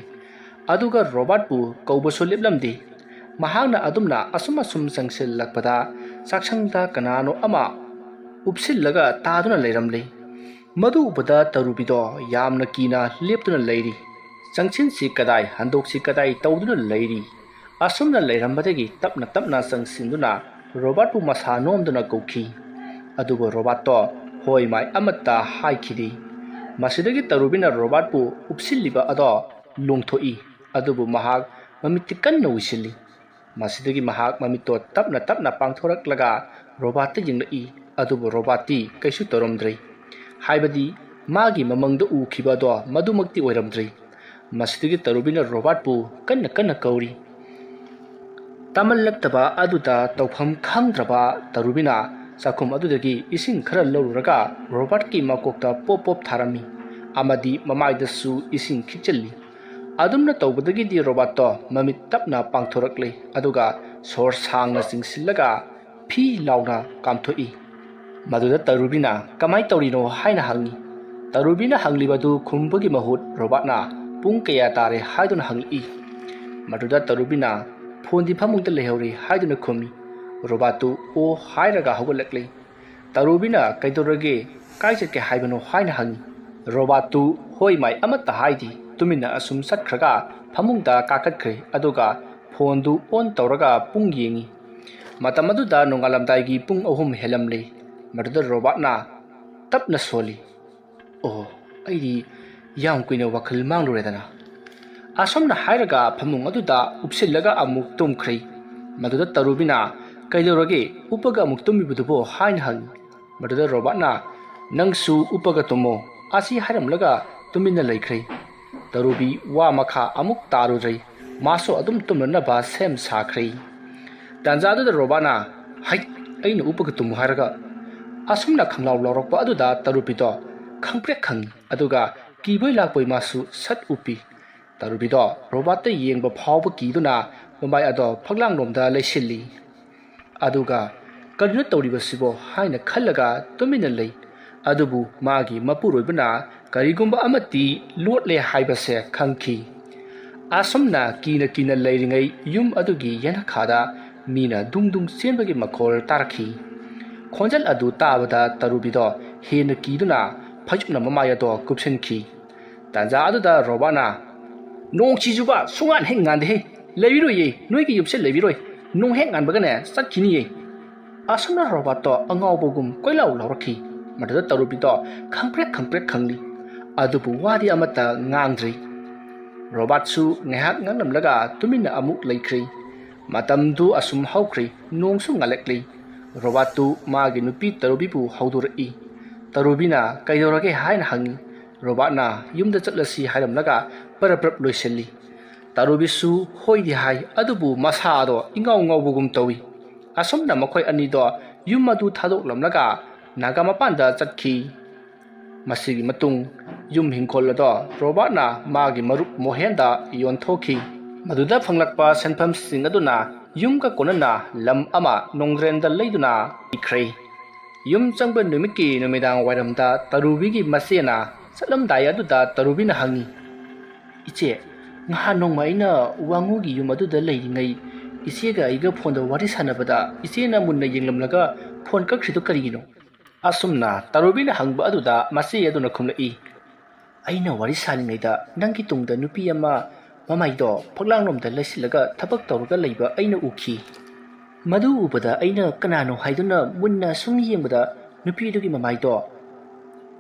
ꯑꯗꯨꯒ ꯔꯣꯕꯥꯔꯠꯄꯨ ꯀꯧꯕꯁꯨ ꯂꯦꯞꯂꯝꯗꯦ ꯃꯍꯥꯛꯅ ꯑꯗꯨꯝꯅ ꯑꯁꯨꯝ ꯆꯪꯁꯤꯜꯂꯛꯄꯗ ꯆꯥꯛꯁꯪꯗ ꯀꯅꯥꯅꯣ ꯑꯃ ꯎꯞꯁꯤꯜꯂꯒ ꯇꯥꯗꯨꯅ ꯂꯩꯔꯝꯂꯤ ꯃꯗꯨ ꯎꯕꯗ ꯇꯔꯨꯕꯤꯗꯣ ꯌꯥꯝꯅ ꯀꯤꯅ ꯂꯦꯞꯇꯨꯅ ꯂꯩꯔꯤ ꯆꯪꯁꯤꯟꯁꯤ ꯀꯗꯥꯏ ꯍꯟꯗꯣꯛꯁꯤ ꯀꯗꯥꯏ ꯇꯧꯗꯨꯅ ꯂꯩꯔꯤ ꯑꯁꯨꯝꯅ ꯂꯩꯔꯝꯕꯗꯒꯤ ꯇꯞꯅ ꯇꯞꯅ ꯆꯪꯁꯤꯟꯗꯨꯅ ꯔꯣꯕꯥꯔꯠꯄꯨ ꯃꯁꯥ ꯅꯣꯝꯗꯨꯅ ꯀꯧꯈꯤ ꯑꯗꯨꯕꯨ ꯔꯣꯕꯥꯔꯠꯇꯣ ꯍꯣꯏ ꯃꯥꯏ ꯑꯃꯠꯇ ꯍꯥꯏꯈꯤꯗꯦ ꯃꯁꯤꯗꯒꯤ ꯇꯔꯨꯕꯤꯅ ꯔꯣꯕꯥꯔꯠꯄꯨ ꯎꯞꯁꯤꯜꯂꯤꯕ ꯑꯗꯣ ꯂꯣꯡꯊꯣꯛꯏ ꯑꯗꯨꯕꯨ ꯃꯍꯥꯛ ꯃꯃꯤꯠꯇꯤ ꯀꯟꯅ ꯎꯏꯁꯤꯜꯂꯤ ꯃꯁꯤꯗꯒꯤ ꯃꯍꯥꯛ ꯃꯃꯤꯠꯇꯣ ꯇꯞꯅ ꯇꯞꯅ ꯄꯥꯡꯊꯣꯔꯛꯂꯒ ꯔꯣꯕꯥꯔꯠꯇ ꯌꯦꯡꯂꯛꯏ ꯑꯗꯨꯕꯨ ꯔꯣꯕꯥꯔꯠꯇꯤ ꯀꯩꯁꯨ ꯇꯧꯔꯝꯗ꯭ꯔꯦ ꯍꯥꯏꯕꯗꯤ ꯃꯥꯒꯤ ꯃꯃꯪꯗ ꯎꯈꯤꯕ ꯑꯗꯣ ꯃꯗꯨꯃꯛꯇꯤ ꯑꯣꯏꯔꯝꯗ꯭ꯔꯦ ꯃꯁꯤꯗꯒꯤ ꯇꯔꯨꯕꯤꯅ ꯔꯣꯕꯥꯔꯠꯄꯨ ꯀꯟꯅ ꯀꯟꯅ ꯀꯧꯔꯤ ꯇꯥꯃꯜꯂꯛꯇꯕ ꯑꯗꯨꯗ ꯇꯧꯐꯝ ꯈꯪꯗ꯭ꯔꯕ ꯇꯔꯨꯕꯤꯅ ꯆꯥꯛꯈꯨꯝ ꯑꯗꯨꯗꯒꯤ ꯏꯁꯤꯡ ꯈꯔ ꯂꯧꯔꯨꯔꯒ ꯔꯣꯕꯥꯔꯠꯀꯤ ꯃꯀꯣꯛꯇ ꯄꯣꯞ ꯄꯣꯞ ꯊꯥꯔꯝꯃꯤ ꯑꯃꯗꯤ ꯃꯃꯥꯏꯗꯁꯨ ꯏꯁꯤꯡ ꯈꯤꯛꯆꯜꯂꯤ ꯑꯗꯨꯝꯅ ꯇꯧꯕꯗꯒꯤꯗꯤ ꯔꯣꯕꯥꯔꯠꯇꯣ ꯃꯃꯤꯠ ꯇꯞꯅ ꯄꯥꯡꯊꯣꯔꯛꯂꯤ ꯑꯗꯨꯒ ꯁꯣꯔ ꯁꯥꯡꯅ ꯆꯤꯡꯁꯤꯜꯂꯒ ꯐꯤ ꯂꯥꯎꯅ ꯀꯥꯝꯊꯣꯛꯏ ꯃꯗꯨꯗ ꯇꯔꯨꯕꯤꯅ ꯀꯃꯥꯏ ꯇꯧꯔꯤꯅꯣ ꯍꯥꯏꯅ ꯍꯪꯉꯤ ꯇꯔꯨꯕꯤꯅ ꯍꯪꯂꯤꯕꯗꯨ ꯈꯨꯝꯕꯒꯤ ꯃꯍꯨꯠ ꯔꯣꯕꯥꯔꯠꯅ ꯄꯨꯡ ꯀꯌꯥ ꯇꯥꯔꯦ ꯍꯥꯏꯗꯨꯅ ꯍꯪꯂꯛꯏ ꯃꯗꯨꯗ ꯇꯔꯨꯕꯤꯅ ꯐꯣꯟꯗꯤ ꯐꯃꯨꯡꯗ ꯂꯩꯍꯧꯔꯤ ꯍꯥꯏꯗꯨꯅ ꯈꯨꯝꯃꯤ ꯔꯣꯕꯥꯔꯠꯇꯨ ꯑꯣ ꯍꯥꯏꯔꯒ ꯍꯧꯒꯠꯂꯛꯂꯤ ꯇꯔꯨꯕꯤꯅ ꯀꯩꯗꯧꯔꯒꯦ ꯀꯥꯏ ꯆꯠꯀꯦ ꯍꯥꯏꯕꯅꯣ ꯍꯥꯏꯅ ꯍꯪꯉꯤ ꯔꯣꯕꯥꯔꯠꯇꯨ ꯍꯣꯏ ꯃꯥꯏ ꯑꯃꯠꯇ ꯍꯥꯏꯗꯦ ꯇꯨꯃꯤꯟꯅ ꯑꯁꯨꯝ ꯆꯠꯈ꯭ꯔꯒ ꯐꯃꯨꯡꯗ ꯀꯥꯈꯠꯈ꯭ꯔꯦ ꯑꯗꯨꯒ ꯐꯣꯟꯗꯨ ꯑꯣꯟ ꯇꯧꯔꯒ ꯄꯨꯡ ꯌꯦꯡꯉꯤ ꯃꯇꯝ ꯑꯗꯨꯗ ꯅꯣꯡꯉꯥꯜꯂꯝꯗꯥꯏꯒꯤ ꯄꯨꯡ 3 ꯍꯦꯜꯂꯝꯂꯤ ꯃꯗꯨꯗ ꯔꯣꯕꯥꯔꯠꯅ ꯇꯞꯅ ꯁꯣꯜꯂꯤ ꯑꯣ ꯑꯩꯗꯤ ꯌꯥꯝ ꯀꯨꯏꯅ ꯋꯥꯈꯜ ꯃꯥꯡꯂꯨꯔꯦꯗꯅ ꯑꯁꯨꯝꯅ ꯍꯥꯏꯔꯒ ꯐꯃꯨꯡ ꯑꯗꯨꯗ ꯎꯞꯁꯤꯜꯂꯒ ꯑꯃꯨꯛ ꯇꯨꯝꯈ꯭ꯔꯦ ꯃꯗꯨꯗ ꯇꯔꯨꯕꯤꯅ ꯀꯩꯗꯧꯔꯒꯦ ꯎꯞꯄꯒ ꯑꯃꯨꯛ ꯇꯨꯝꯃꯤꯕꯗꯨꯕꯣ ꯍꯥꯏꯅ ꯍꯪꯉꯤ ꯃꯗꯨꯗ ꯔꯣꯕꯥꯔꯠꯅ ꯅꯪꯁꯨ ꯎꯞꯄꯒ ꯇꯨꯝꯃꯣ ꯑꯁꯤ ꯍꯥꯏꯔꯝꯂꯒ ꯇꯨꯃꯤꯟꯅ ꯂꯩꯈ꯭ꯔꯦ ꯇꯔꯨꯕꯤ ꯋꯥ ꯃꯈꯥ ꯑꯃꯨꯛ ꯇꯥꯔꯨꯗ꯭ꯔꯦ ꯃꯥꯁꯨ ꯑꯗꯨꯝ ꯇꯨꯝꯅꯅꯕ ꯁꯦꯝ ꯁꯥꯈ꯭ꯔꯦ ꯇꯥꯟꯖꯥꯗꯨꯗ ꯔꯣꯕꯥꯔꯠꯅ ꯍꯩ ꯑꯩꯅ ꯎꯞꯄꯒ ꯇꯨꯝꯃꯨ ꯍꯥꯏꯔꯒ ꯑꯁꯨꯝꯅ ꯈꯪꯂꯥꯎ ꯂꯥꯎꯔꯛꯄ ꯑꯗꯨꯗ ꯇꯔꯨꯕꯤꯗꯣ ꯈꯪꯄ꯭ꯔꯦꯛ ꯈꯪꯉꯤ ꯑꯗꯨꯒ ꯀꯤꯕꯣꯏ ꯂꯥꯛꯄꯣꯏ ꯃꯥꯁꯨ ꯁꯠ ꯎꯞꯄꯤ ꯇꯔꯨꯕꯤꯗꯣ ꯔꯣꯕꯥꯔꯠꯇ ꯌꯦꯡꯕ ꯐꯥꯎꯕ ꯀꯤꯗꯨꯅ ꯃꯃꯥꯏ ꯑꯗꯣ ꯐꯛꯂꯥꯡꯂꯣꯝꯗ ꯂꯩꯁꯤꯜꯂꯤ ꯑꯗꯨꯒ ꯀꯔꯤꯅꯣ ꯇꯧꯔꯤꯕꯁꯤꯕꯣ ꯍꯥꯏꯅ ꯈꯜꯂꯒ ꯇꯨꯃꯤꯟꯅ ꯂꯩ ꯑꯗꯨꯕꯨ ꯃꯥꯒꯤ ꯃꯄꯨꯔꯣꯏꯕꯅ ꯀꯔꯤꯒꯨꯝꯕ ꯑꯃꯗꯤ ꯂꯣꯠꯂꯦ ꯍꯥꯏꯕꯁꯦ ꯈꯪꯈꯤ ꯑꯁꯨꯝꯅ ꯀꯤꯅ ꯀꯤꯅ ꯂꯩꯔꯤꯉꯩ ꯌꯨꯝ ꯑꯗꯨꯒꯤ ꯌꯦꯅꯈꯥꯗ ꯃꯤꯅ ꯗꯨꯡ ꯗꯨꯡ ꯆꯦꯟꯕꯒꯤ ꯃꯈꯣꯜ ꯇꯥꯔꯛꯈꯤ ꯈꯣꯟꯖꯦꯜ ꯑꯗꯨ ꯇꯥꯕꯗ ꯇꯔꯨꯕꯤꯗꯣ ꯍꯦꯟꯅ ꯀꯤꯗꯨꯅ ꯐꯩꯖꯨꯞꯅ ꯃꯃꯥꯏ ꯑꯗꯣ ꯀꯨꯞꯁꯤꯟꯈꯤ ꯇꯥꯟꯖꯥ ꯑꯗꯨꯗ ꯔꯣꯕꯥꯔꯠꯅ ꯅꯣꯡ ꯆꯤꯖꯨꯕ ꯁꯨꯡꯉꯥꯟ ꯍꯦꯛ ꯉꯥꯟꯗꯦꯍꯦ ꯂꯩꯕꯤꯔꯣꯏꯌꯦ ꯅꯣꯏꯒꯤ ꯌꯨꯝꯁꯦ ꯂꯩꯕꯤꯔꯣꯏ ꯅꯣꯡ ꯍꯦꯛ ꯉꯥꯟꯕꯒꯅꯦ ꯆꯠꯈꯤꯅꯤꯌꯦ ꯑꯁꯨꯝꯅ ꯔꯣꯕꯥꯔꯠꯇꯣ ꯑꯉꯥꯎꯕꯒꯨꯝ ꯀꯣꯏꯂꯥꯎ ꯂꯥꯎꯔꯛꯈꯤ ꯃꯗꯨꯗ ꯇꯔꯨꯕꯤꯗꯣ ꯈꯪꯄ꯭ꯔꯦꯛ ꯈꯪꯂꯤ ꯑꯗꯨꯕꯨ ꯋꯥꯗꯤ ꯑꯃꯠꯇ ꯉꯥꯡꯗ꯭ꯔꯤ ꯔꯣꯕꯥꯔꯠꯁꯨ ꯉꯥꯏꯍꯥꯛ ꯉꯥꯡꯂꯝꯂꯒ ꯇꯨꯃꯤꯟꯅ ꯑꯃꯨꯛ ꯂꯩꯈ꯭ꯔꯦ ꯃꯇꯝꯗꯨ ꯑꯁꯨꯝ ꯍꯧꯈ꯭ꯔꯦ ꯅꯣꯡꯁꯨ ꯉꯥꯜꯂꯛꯂꯤ ꯔꯣꯕꯥꯔꯠꯇꯨ ꯃꯥꯒꯤ ꯅꯨꯄꯤ ꯇꯔꯨꯕꯤꯕꯨ ꯍꯧꯗꯣꯔꯛꯏ ꯇꯔꯨꯕꯤꯅ ꯀꯩꯗꯧꯔꯒꯦ ꯍꯥꯏꯅ ꯍꯪꯉꯤ ꯔꯣꯕꯥꯔꯠꯅ ꯌꯨꯝꯗ ꯆꯠꯂꯁꯤ ꯍꯥꯏꯔꯝꯂꯒ ꯄꯔꯞ ꯂꯣꯏꯁꯤꯜꯂꯤ Tarubisu hoidi hai adubu masado ingau ngaubugum tawi asomna makhoi ani do yum adu thadok lamlaga naga mapanda chatkhi masigi matung yum hingkhol do robot na magi marup mohenda yonthoki maduda phanglakpa senpham sing aduna yum ka konana lam ama nongren da leiduna ikhre yum changba numiki numidang wairamda tarubigi masena salam daya aduda tarubina hangi iche nga nongma ina wangugi yum aduda leiringai isega iga phone da wari sanabada isena munna yenglamlaga phone ka khrido karigino asumna tarubina hangba aduda masi aduna khumlai aina wari salingaida nangi tungda nupi ama mamaido phaglanglomda lesilaga thabak tawruga leiba aina ukhi madu ubada aina kanano haiduna munna sum yengbada nupi dugi mamaido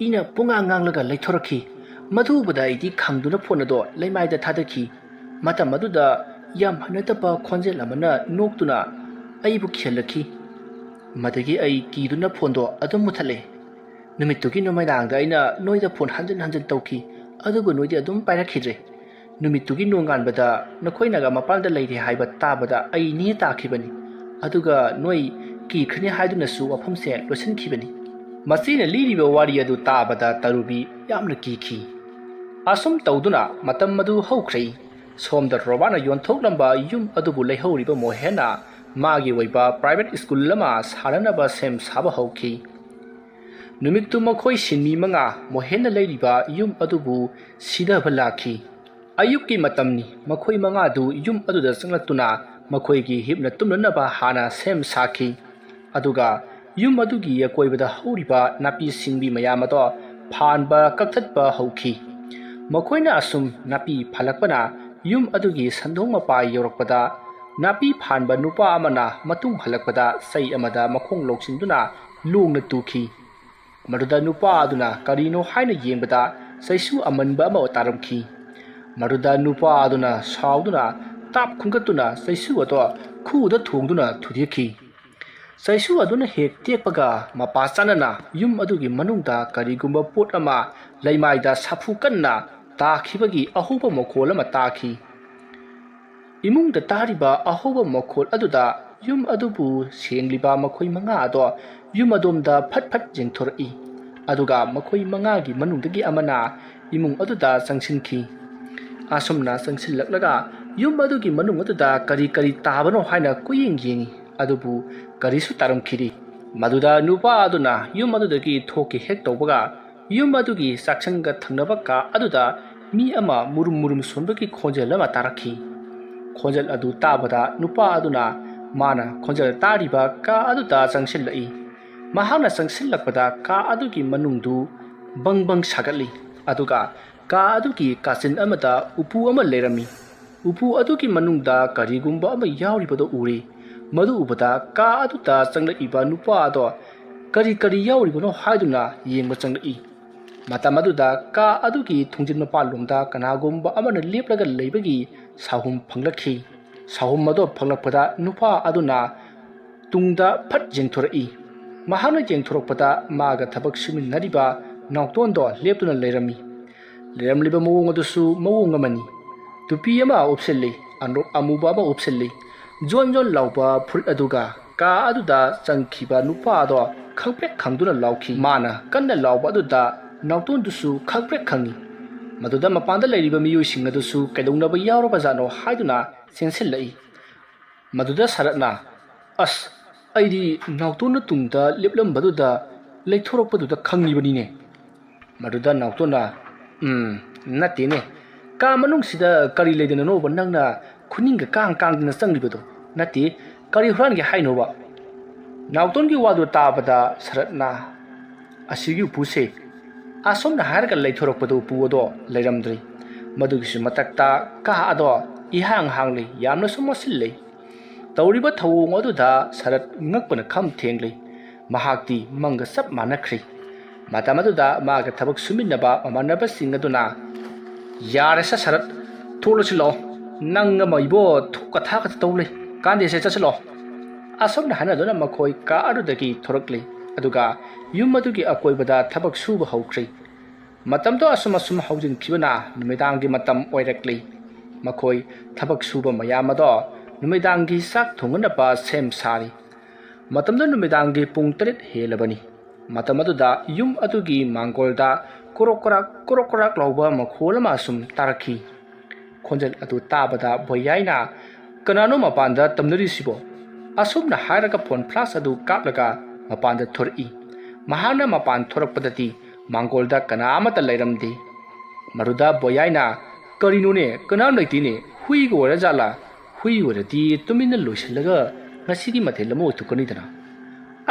ina punga nganglaga leithorakhi madu ubada idi khangduna phone do leimaida thadaki mata maduda yam hanatapa khonjel amana noktuna aibu khelakhi madagi ai kiduna phone do adum muthale numitugi nomaidangda aina noida phone hanjan tawki adubu noidi adum pairakhidre numitugi nonganbada nakoinaga mapalda leire haiba tabada ai ni takhibani aduga noi ki khni haiduna su wafamse losinkhibani masina liriba wari adu tabada tarubi yamna kiki asum tawduna matam madu haukrei somda robana yonthoklamba yum adubu leihoriba mohena magi waiba private school lama saranaba sem saba hauki numittu makhoi sinmi manga mohena leiriba yum adubu sidaba lakhi ayukki matamni makhoi manga du yum aduda sanglatuna makhoi gi hipna tumnaba hana sem sakhi aduga yum adugi yakoibada horiba napi singbi mayamato phanba kakthatba hauki makoina asum napi phalakpana yum adugi sandong mapa yorakpada napi phanba nupa amana matung halakpada sai amada makhong loksinduna lungna tukhi maruda nupa aduna karino haina yengbada saisu amanba ama taramkhi maruda nupa aduna sauduna tap khungkatuna saisu ato khuda thongduna thudikhi saisu aduna hek tekpaga mapa chanana yum adugi manungda karigumba pot ama leimaida sapu kanna takhibagi ahoba mokhol ama takhi imungda tariba ahoba mokhol aduda yum adubu sengliba makhoi manga ado yum adomda phat jengthori aduga makhoi manga gi manungdagi amana imung aduda sangsinkhi asumna sangsillaklaga yum adugi manung aduda kari tabano haina kuyeng yengi adubu karisu taramkhiri maduda nupa aduna yum adudagi thoki hek tawbaga yum adugi saksanga thangnaba ka aduda mi ama murum sonbagi khonjel ama tarakhi khonjel adu tabada nupa aduna mana khonjel tariba ka aduda sangsilai mahana sangsillapada ka adugi manungdu bang sagali aduga ka adugi kasin amada upu ama lerami upu adugi manungda karigumba ama yauribado uri madu ubada ka aduta changla iba nupa ado kari yauribano haiduna yengba changla i mata maduda ka adugi thungjin mapa lomda kanagumba amana leplaga leibagi sahum phanglakhi sahum mado phanglakpada nupa aduna tungda phat jengthori mahana jengthorokpada maga thabak siminariba nauktondo leptuna leramliba mawong adusu mawong amani tupi ama opselli anrok amuba ama opselli jon lauba phul aduga ka aduda changkhiba nupa ado khangprek khangduna lauki mana kanna lauba aduda nauton dusu khangprek khangi maduda mapanda leiriba miyu singa dusu kaidongnaba yauraba jano haiduna sensilai maduda saratna as aidi nauton tungda leplam baduda leithorokpaduda khangnibani maduda nautona natine ka manung sida kari leidana no banangna khuninga kang changlibado nati kari huran ge hainoba nauton gi wadu tabada saratna asigi puse asomna harga leithorokpado puodo leiramdri madugi matakta ka ado ihang hangli yamna sumosil tawriba thawong aduda sarat ngakpana kham thengli mahakti manga sap manakhri matamaduda maga thabak suminnaba amanaba singaduna yare sa sarat tholo chilo nanga maibo thuka thaka tawle kande se chachlo asomna hanaduna makhoi ka adudagi thorakli aduga yum adugi akoibada thabak suba hawkri matamdo asuma haujin khibana numidangi matam oirakli ꯃꯈꯣꯏ ꯊꯕꯛ ꯁꯨꯕ ꯃꯌꯥꯝ ꯑꯗꯣ ꯅꯨꯃꯤꯗꯥꯡꯒꯤ ꯆꯥꯛ ꯊꯣꯡꯅꯕ ꯁꯦꯝ ꯁꯥꯔꯤ ꯃꯇꯝꯗ ꯅꯨꯃꯤꯗꯥꯡꯒꯤ ꯄꯨꯡ 7 ꯍꯦꯜꯂꯕꯅꯤ ꯃꯇꯝ ꯑꯗꯨꯗ ꯌꯨꯝ ꯑꯗꯨꯒꯤ ꯃꯥꯡꯒꯣꯜꯗ ꯀꯣꯔꯣꯛ ꯀꯣꯔꯥꯛ ꯂꯥꯎꯕ ꯃꯈꯣꯜ ꯑꯃ ꯑꯁꯨꯝ ꯇꯥꯔꯛꯈꯤ ꯈꯣꯟꯖꯦꯜ ꯑꯗꯨ ꯇꯥꯕꯗ ꯕꯣꯌꯥꯏꯅ ꯀꯅꯥꯅꯣ ꯃꯄꯥꯟꯗ ꯇꯝꯅꯔꯤꯁꯤꯕꯣ ꯑꯁꯨꯝꯅ ꯍꯥꯏꯔꯒ ꯐꯣꯟ ꯐ꯭ꯂꯥꯁ ꯑꯗꯨ ꯀꯥꯞꯂꯒ ꯃꯄꯥꯟꯗ ꯊꯣꯔꯛꯏ ꯃꯍꯥꯛꯅ ꯃꯄꯥꯟ ꯊꯣꯔꯛꯄꯗꯗꯤ ꯃꯥꯡꯒꯣꯜꯗ ꯀꯅꯥ ꯑꯃꯠꯇ ꯂꯩꯔꯝꯗꯦ ꯃꯗꯨꯗ ꯕꯣꯌꯥꯏꯅ ꯀꯔꯤꯅꯣꯅꯦ ꯀꯅꯥꯝ ꯂꯩꯇꯦꯅꯦ ꯍꯨꯏꯒ ꯑꯣꯏꯔꯖꯥꯠꯂꯥ ꯍꯨꯏ ꯑꯣꯏꯔꯗꯤ ꯇꯨꯃꯤꯟꯅ ꯂꯣꯏꯁꯤꯜꯂꯒ ꯉꯁꯤꯒꯤ ꯃꯊꯦꯜ ꯑꯃ ꯑꯣꯏꯊꯣꯛꯀꯅꯤꯗꯅ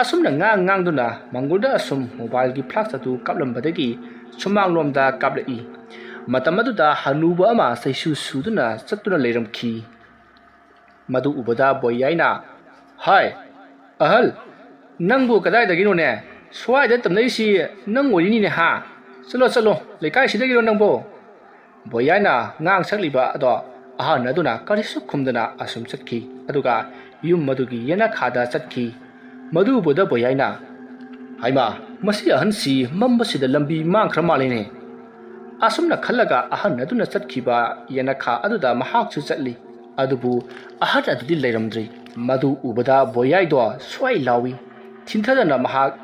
ꯑꯁꯨꯝꯅ ꯉꯥꯡꯗꯨꯅ ꯃꯥꯡꯒꯣꯜꯗ ꯑꯁꯨꯝ ꯃꯣꯕꯥꯏꯜꯒꯤ ꯐ꯭ꯂꯥꯁ ꯑꯗꯨ ꯀꯥꯞꯂꯝꯕꯗꯒꯤ ꯁꯨꯃꯥꯡꯂꯣꯝꯗ ꯀꯥꯞꯂꯛꯏ ꯃꯇꯝ ꯑꯗꯨꯗ ꯍꯅꯨꯕ ꯑꯃ ꯆꯩꯁꯨ ꯁꯨꯗꯨꯅ ꯆꯠꯇꯨꯅ ꯂꯩꯔꯝꯈꯤ ꯃꯗꯨ ꯎꯕꯗ ꯕꯣꯌꯥꯏꯅ ꯍꯥꯏ ꯑꯍꯜ ꯅꯪꯕꯨ ꯀꯗꯥꯏꯗꯒꯤꯅꯣꯅꯦ ꯁ꯭ꯋꯥꯏꯗ ꯇꯝꯅꯔꯤꯁꯤ ꯅꯪ ꯑꯣꯏꯔꯤꯅꯤꯅꯦ ꯍꯥ ꯆꯠꯂꯣ ꯂꯩꯀꯥꯏꯁꯤꯗꯒꯤꯔꯣ ꯅꯪꯕꯣ ꯕꯣꯌꯥꯏꯅ ꯉꯥꯡ ꯁꯛꯂꯤꯕ ꯑꯗꯣ ꯑꯍꯟ ꯑꯗꯨꯅ ꯀꯔꯤꯁꯨ ꯈꯨꯝꯗꯅ ꯑꯁꯨꯝ ꯆꯠꯈꯤ ꯑꯗꯨꯒ ꯌꯨꯝ ꯑꯗꯨꯒꯤ ꯌꯦꯅꯈꯥꯗ ꯆꯠꯈꯤ ꯃꯗꯨ ꯎꯕꯗ ꯕꯣꯌꯥꯏꯅ ꯍꯩꯃꯥ ꯃꯁꯤ ꯑꯍꯟꯁꯤ ꯃꯝꯕꯁꯤꯗ ꯂꯝꯕꯤ ꯃꯥꯡꯈ꯭ꯔ ꯃꯥꯜꯂꯦꯅꯦ ꯑꯁꯨꯝꯅ ꯈꯜꯂꯒ ꯑꯍꯟ ꯑꯗꯨꯅ ꯆꯠꯈꯤꯕ ꯌꯦꯅꯈꯥ ꯑꯗꯨꯗ ꯃꯍꯥꯛꯁꯨ ꯆꯠꯂꯤ ꯑꯗꯨꯕꯨ ꯑꯍꯟ ꯑꯗꯨꯗꯤ ꯂꯩꯔꯝꯗ꯭ꯔꯤ ꯃꯗꯨ ꯎꯕꯗ ꯕꯣꯌꯥꯏꯗꯣ ꯁ꯭ꯋꯥꯏ ꯂꯥꯎꯏ ꯊꯤꯟꯊꯗꯅ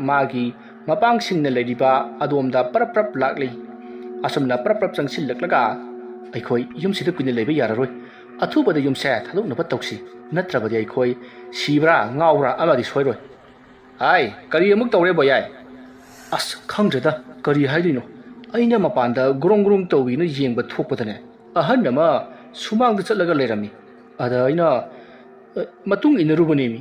ꯃꯥꯒꯤ ꯃꯄꯥꯡꯁꯤꯡꯅ ꯂꯩꯔꯤꯕ ꯑꯗꯣꯝꯗ ꯄꯔꯞ ꯂꯥꯛꯂꯤ ꯑꯁꯨꯝꯅ ꯄꯔꯞ ꯆꯪꯁꯤꯜꯂꯛꯂꯒ ꯑꯩꯈꯣꯏ ꯌꯨꯝꯁꯤꯗ ꯀꯨꯏꯅ ꯂꯩꯕ ꯌꯥꯔꯔꯣꯏ ꯑꯊꯨꯕꯗ ꯌꯨꯝꯁꯦ ꯊꯥꯗꯣꯛꯅꯕ ꯇꯧꯁꯤ ꯅꯠꯇ꯭ꯔꯕꯗꯤ ꯑꯩꯈꯣꯏ ꯁꯤꯕ꯭ꯔꯥ ꯉꯥꯎꯕ꯭ꯔꯥ ꯑꯃꯗꯤ ꯁꯣꯏꯔꯣꯏ ꯍꯥꯏ ꯀꯔꯤ ꯑꯃꯨꯛ ꯇꯧꯔꯦ ꯕꯣꯌꯥꯏ ꯑꯁ ꯈꯪꯗ꯭ꯔꯦꯗ ꯀꯔꯤ ꯍꯥꯏꯗꯣꯏꯅꯣ ꯑꯩꯅ ꯃꯄꯥꯟꯗ ꯒ꯭ꯔꯣꯡ ꯇꯧꯋꯤꯅ ꯌꯦꯡꯕ ꯊꯣꯛꯄꯗꯅꯦ ꯑꯍꯟ ꯑꯃ ꯁꯨꯃꯥꯡꯗ ꯆꯠꯂꯒ ꯂꯩꯔꯝꯃꯤ ꯑꯗ ꯑꯩꯅ ꯃꯇꯨꯡ ꯏꯟꯅꯔꯨꯕꯅꯦꯃꯤ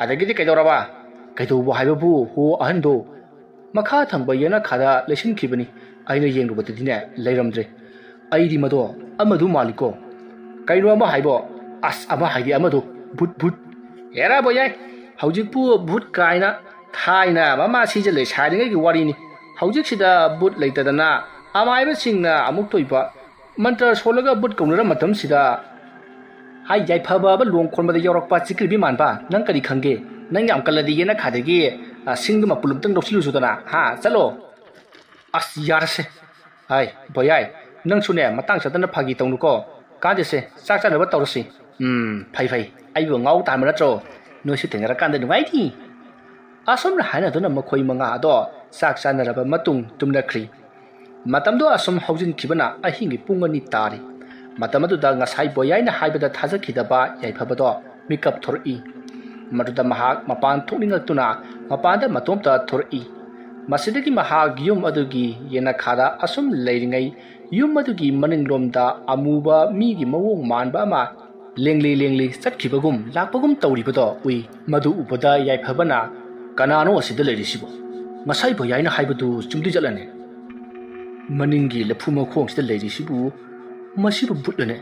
ꯑꯗꯒꯤꯗꯤ ꯀꯩꯗꯧꯕ ꯍꯥꯏꯕꯕꯨ ꯍꯣ ꯑꯍꯟꯗꯣ ꯃꯈꯥ ꯊꯪꯕ ꯌꯦꯅꯈꯥꯗ ꯂꯩꯁꯤꯟꯈꯤꯕꯅꯤ ꯑꯩꯅ ꯌꯦꯡꯂꯨꯕꯗꯗꯤꯅꯦ ꯂꯩꯔꯝꯗ꯭ꯔꯦ ꯑꯩꯗꯤ ꯃꯗꯣ ꯑꯃꯗꯨ ꯃꯥꯜꯂꯤꯀꯣ ꯀꯩꯅꯣ ꯑꯃ ꯍꯥꯏꯕꯣ ꯑꯁ ꯑꯃ ꯍꯥꯏꯗꯤ ꯑꯃꯗꯣ ꯚꯨꯠ ꯍꯦꯔꯥ ꯕꯣꯌꯥꯏ ꯍꯧꯖꯤꯛꯄꯨ ꯚꯨꯠ ꯀꯥꯏꯅ ꯊꯥꯏꯅ ꯃꯃꯥ ꯁꯤꯖ ꯁꯥꯔꯤꯉꯩꯒꯤ ꯋꯥꯔꯤꯅꯤ ꯍꯧꯖꯤꯛꯁꯤꯗ ꯚꯨꯠ ꯂꯩꯇꯗꯅ ꯑꯃꯥꯏꯕꯁꯤꯡꯅ ꯑꯃꯨꯛ ꯇꯣꯏꯕ ꯃꯟꯇ꯭ꯔ ꯁꯣꯜꯂꯒ ꯚꯨꯠ ꯀꯧꯅꯔ ꯃꯇꯝꯁꯤꯗ ꯍꯥꯏ ꯌꯥꯏꯐꯕ ꯂꯣꯡ ꯈꯣꯟꯕꯗ ꯌꯧꯔꯛꯄ ꯆꯤꯛꯀ꯭ꯔꯤꯕꯤ ꯃꯥꯟꯕ ꯅꯪ ꯀꯔꯤ ꯈꯪꯒꯦ ꯅꯪ ꯌꯥꯝ ꯀꯜꯂꯗꯤ ꯌꯦꯅꯈꯥꯗꯒꯤ ꯁꯤꯡꯗꯨꯃ ꯄꯨꯜꯂꯞꯇꯪ ꯂꯧꯁꯤꯜꯂꯨꯁꯨꯗꯅ ꯍꯥ ꯆꯠꯂꯣ ꯑꯁ ꯌꯥꯔꯁꯦ ꯍꯥꯏ ꯕꯣꯌꯥꯏ ꯅꯪꯁꯨꯅꯦ ꯃꯇꯥꯡ ꯆꯥꯗꯅ ꯐꯥꯒꯤ ꯇꯧꯅꯨꯀꯣ ꯀꯥꯟꯗꯦꯁꯦ ꯆꯥꯛ ꯆꯥꯅꯕ ꯇꯧꯔꯁꯤ ꯐꯩ ꯑꯩꯕꯨ ꯉꯥꯎ ꯇꯥꯟꯕ ꯅꯠꯇ꯭ꯔꯣ ꯅꯣꯏꯁꯨ ꯊꯦꯡꯅꯔꯀꯥꯟꯗ ꯅꯨꯡꯉꯥꯏꯅꯤ ꯑꯁꯨꯝꯅ ꯍꯥꯏꯅꯗꯨꯅ ꯃꯈꯣꯏ ꯃꯉꯥ ꯑꯗꯣ ꯆꯥꯛ ꯆꯥꯅꯔꯕ ꯃꯇꯨꯡ ꯇꯨꯝꯅꯈ꯭ꯔꯤ ꯃꯇꯝꯗꯣ ꯑꯁꯨꯝ ꯍꯧꯖꯤꯟꯈꯤꯕꯅ ꯑꯍꯤꯡꯒꯤ ꯄꯨꯡ 2 ꯇꯥꯔꯤ ꯃꯇꯝ ꯑꯗꯨꯗ ꯉꯁꯥꯏ ꯕꯣꯌꯥꯏꯅ ꯍꯥꯏꯕꯗ ꯊꯥꯖꯈꯤꯗꯕ ꯌꯥꯏꯐꯕꯗꯣ ꯃꯤꯀꯞ ꯊꯣꯔꯛꯏ ꯃꯗꯨꯗ ꯃꯍꯥꯛ ꯃꯄꯥꯟ ꯊꯣꯛꯅꯤꯡꯉꯛꯇꯨꯅ ꯃꯄꯥꯟꯗ ꯃꯇꯣꯝꯇ ꯊꯣꯔꯛꯏ ꯃꯁꯤꯗꯒꯤ ꯃꯍꯥꯛ ꯌꯨꯝ ꯑꯗꯨꯒꯤ ꯌꯦꯅꯈꯥꯗ ꯑꯁꯨꯝ ꯂꯩꯔꯤꯉꯩ ꯌꯨꯝ ꯑꯗꯨꯒꯤ ꯃꯅꯤꯡꯂꯣꯝꯗ ꯑꯃꯨꯕ ꯃꯤꯒꯤ ꯃꯑꯣꯡ ꯃꯥꯟꯕ ꯑꯃ ꯂꯦꯡꯂꯤ ꯆꯠꯈꯤꯕꯒꯨꯝ ꯂꯥꯛꯄꯒꯨꯝ ꯇꯧꯔꯤꯕꯗꯣ ꯎꯏ ꯃꯗꯨ ꯎꯕꯗ ꯌꯥꯏꯐꯕꯅ ꯀꯅꯥꯅꯣ ꯑꯁꯤꯗ ꯂꯩꯔꯤꯁꯤꯕꯣ ꯉꯁꯥꯏ ꯕꯣꯌꯥꯏꯅ ꯍꯥꯏꯕꯗꯨ ꯆꯨꯝꯗꯤ ꯆꯠꯂꯅꯦ ꯃꯅꯤꯡꯒꯤ ꯂꯐꯨ ꯃꯈꯣꯡꯁꯤꯗ ꯂꯩꯔꯤꯁꯤꯕꯨ ꯃꯁꯤꯕꯨ ꯚꯨꯠꯂꯅꯦ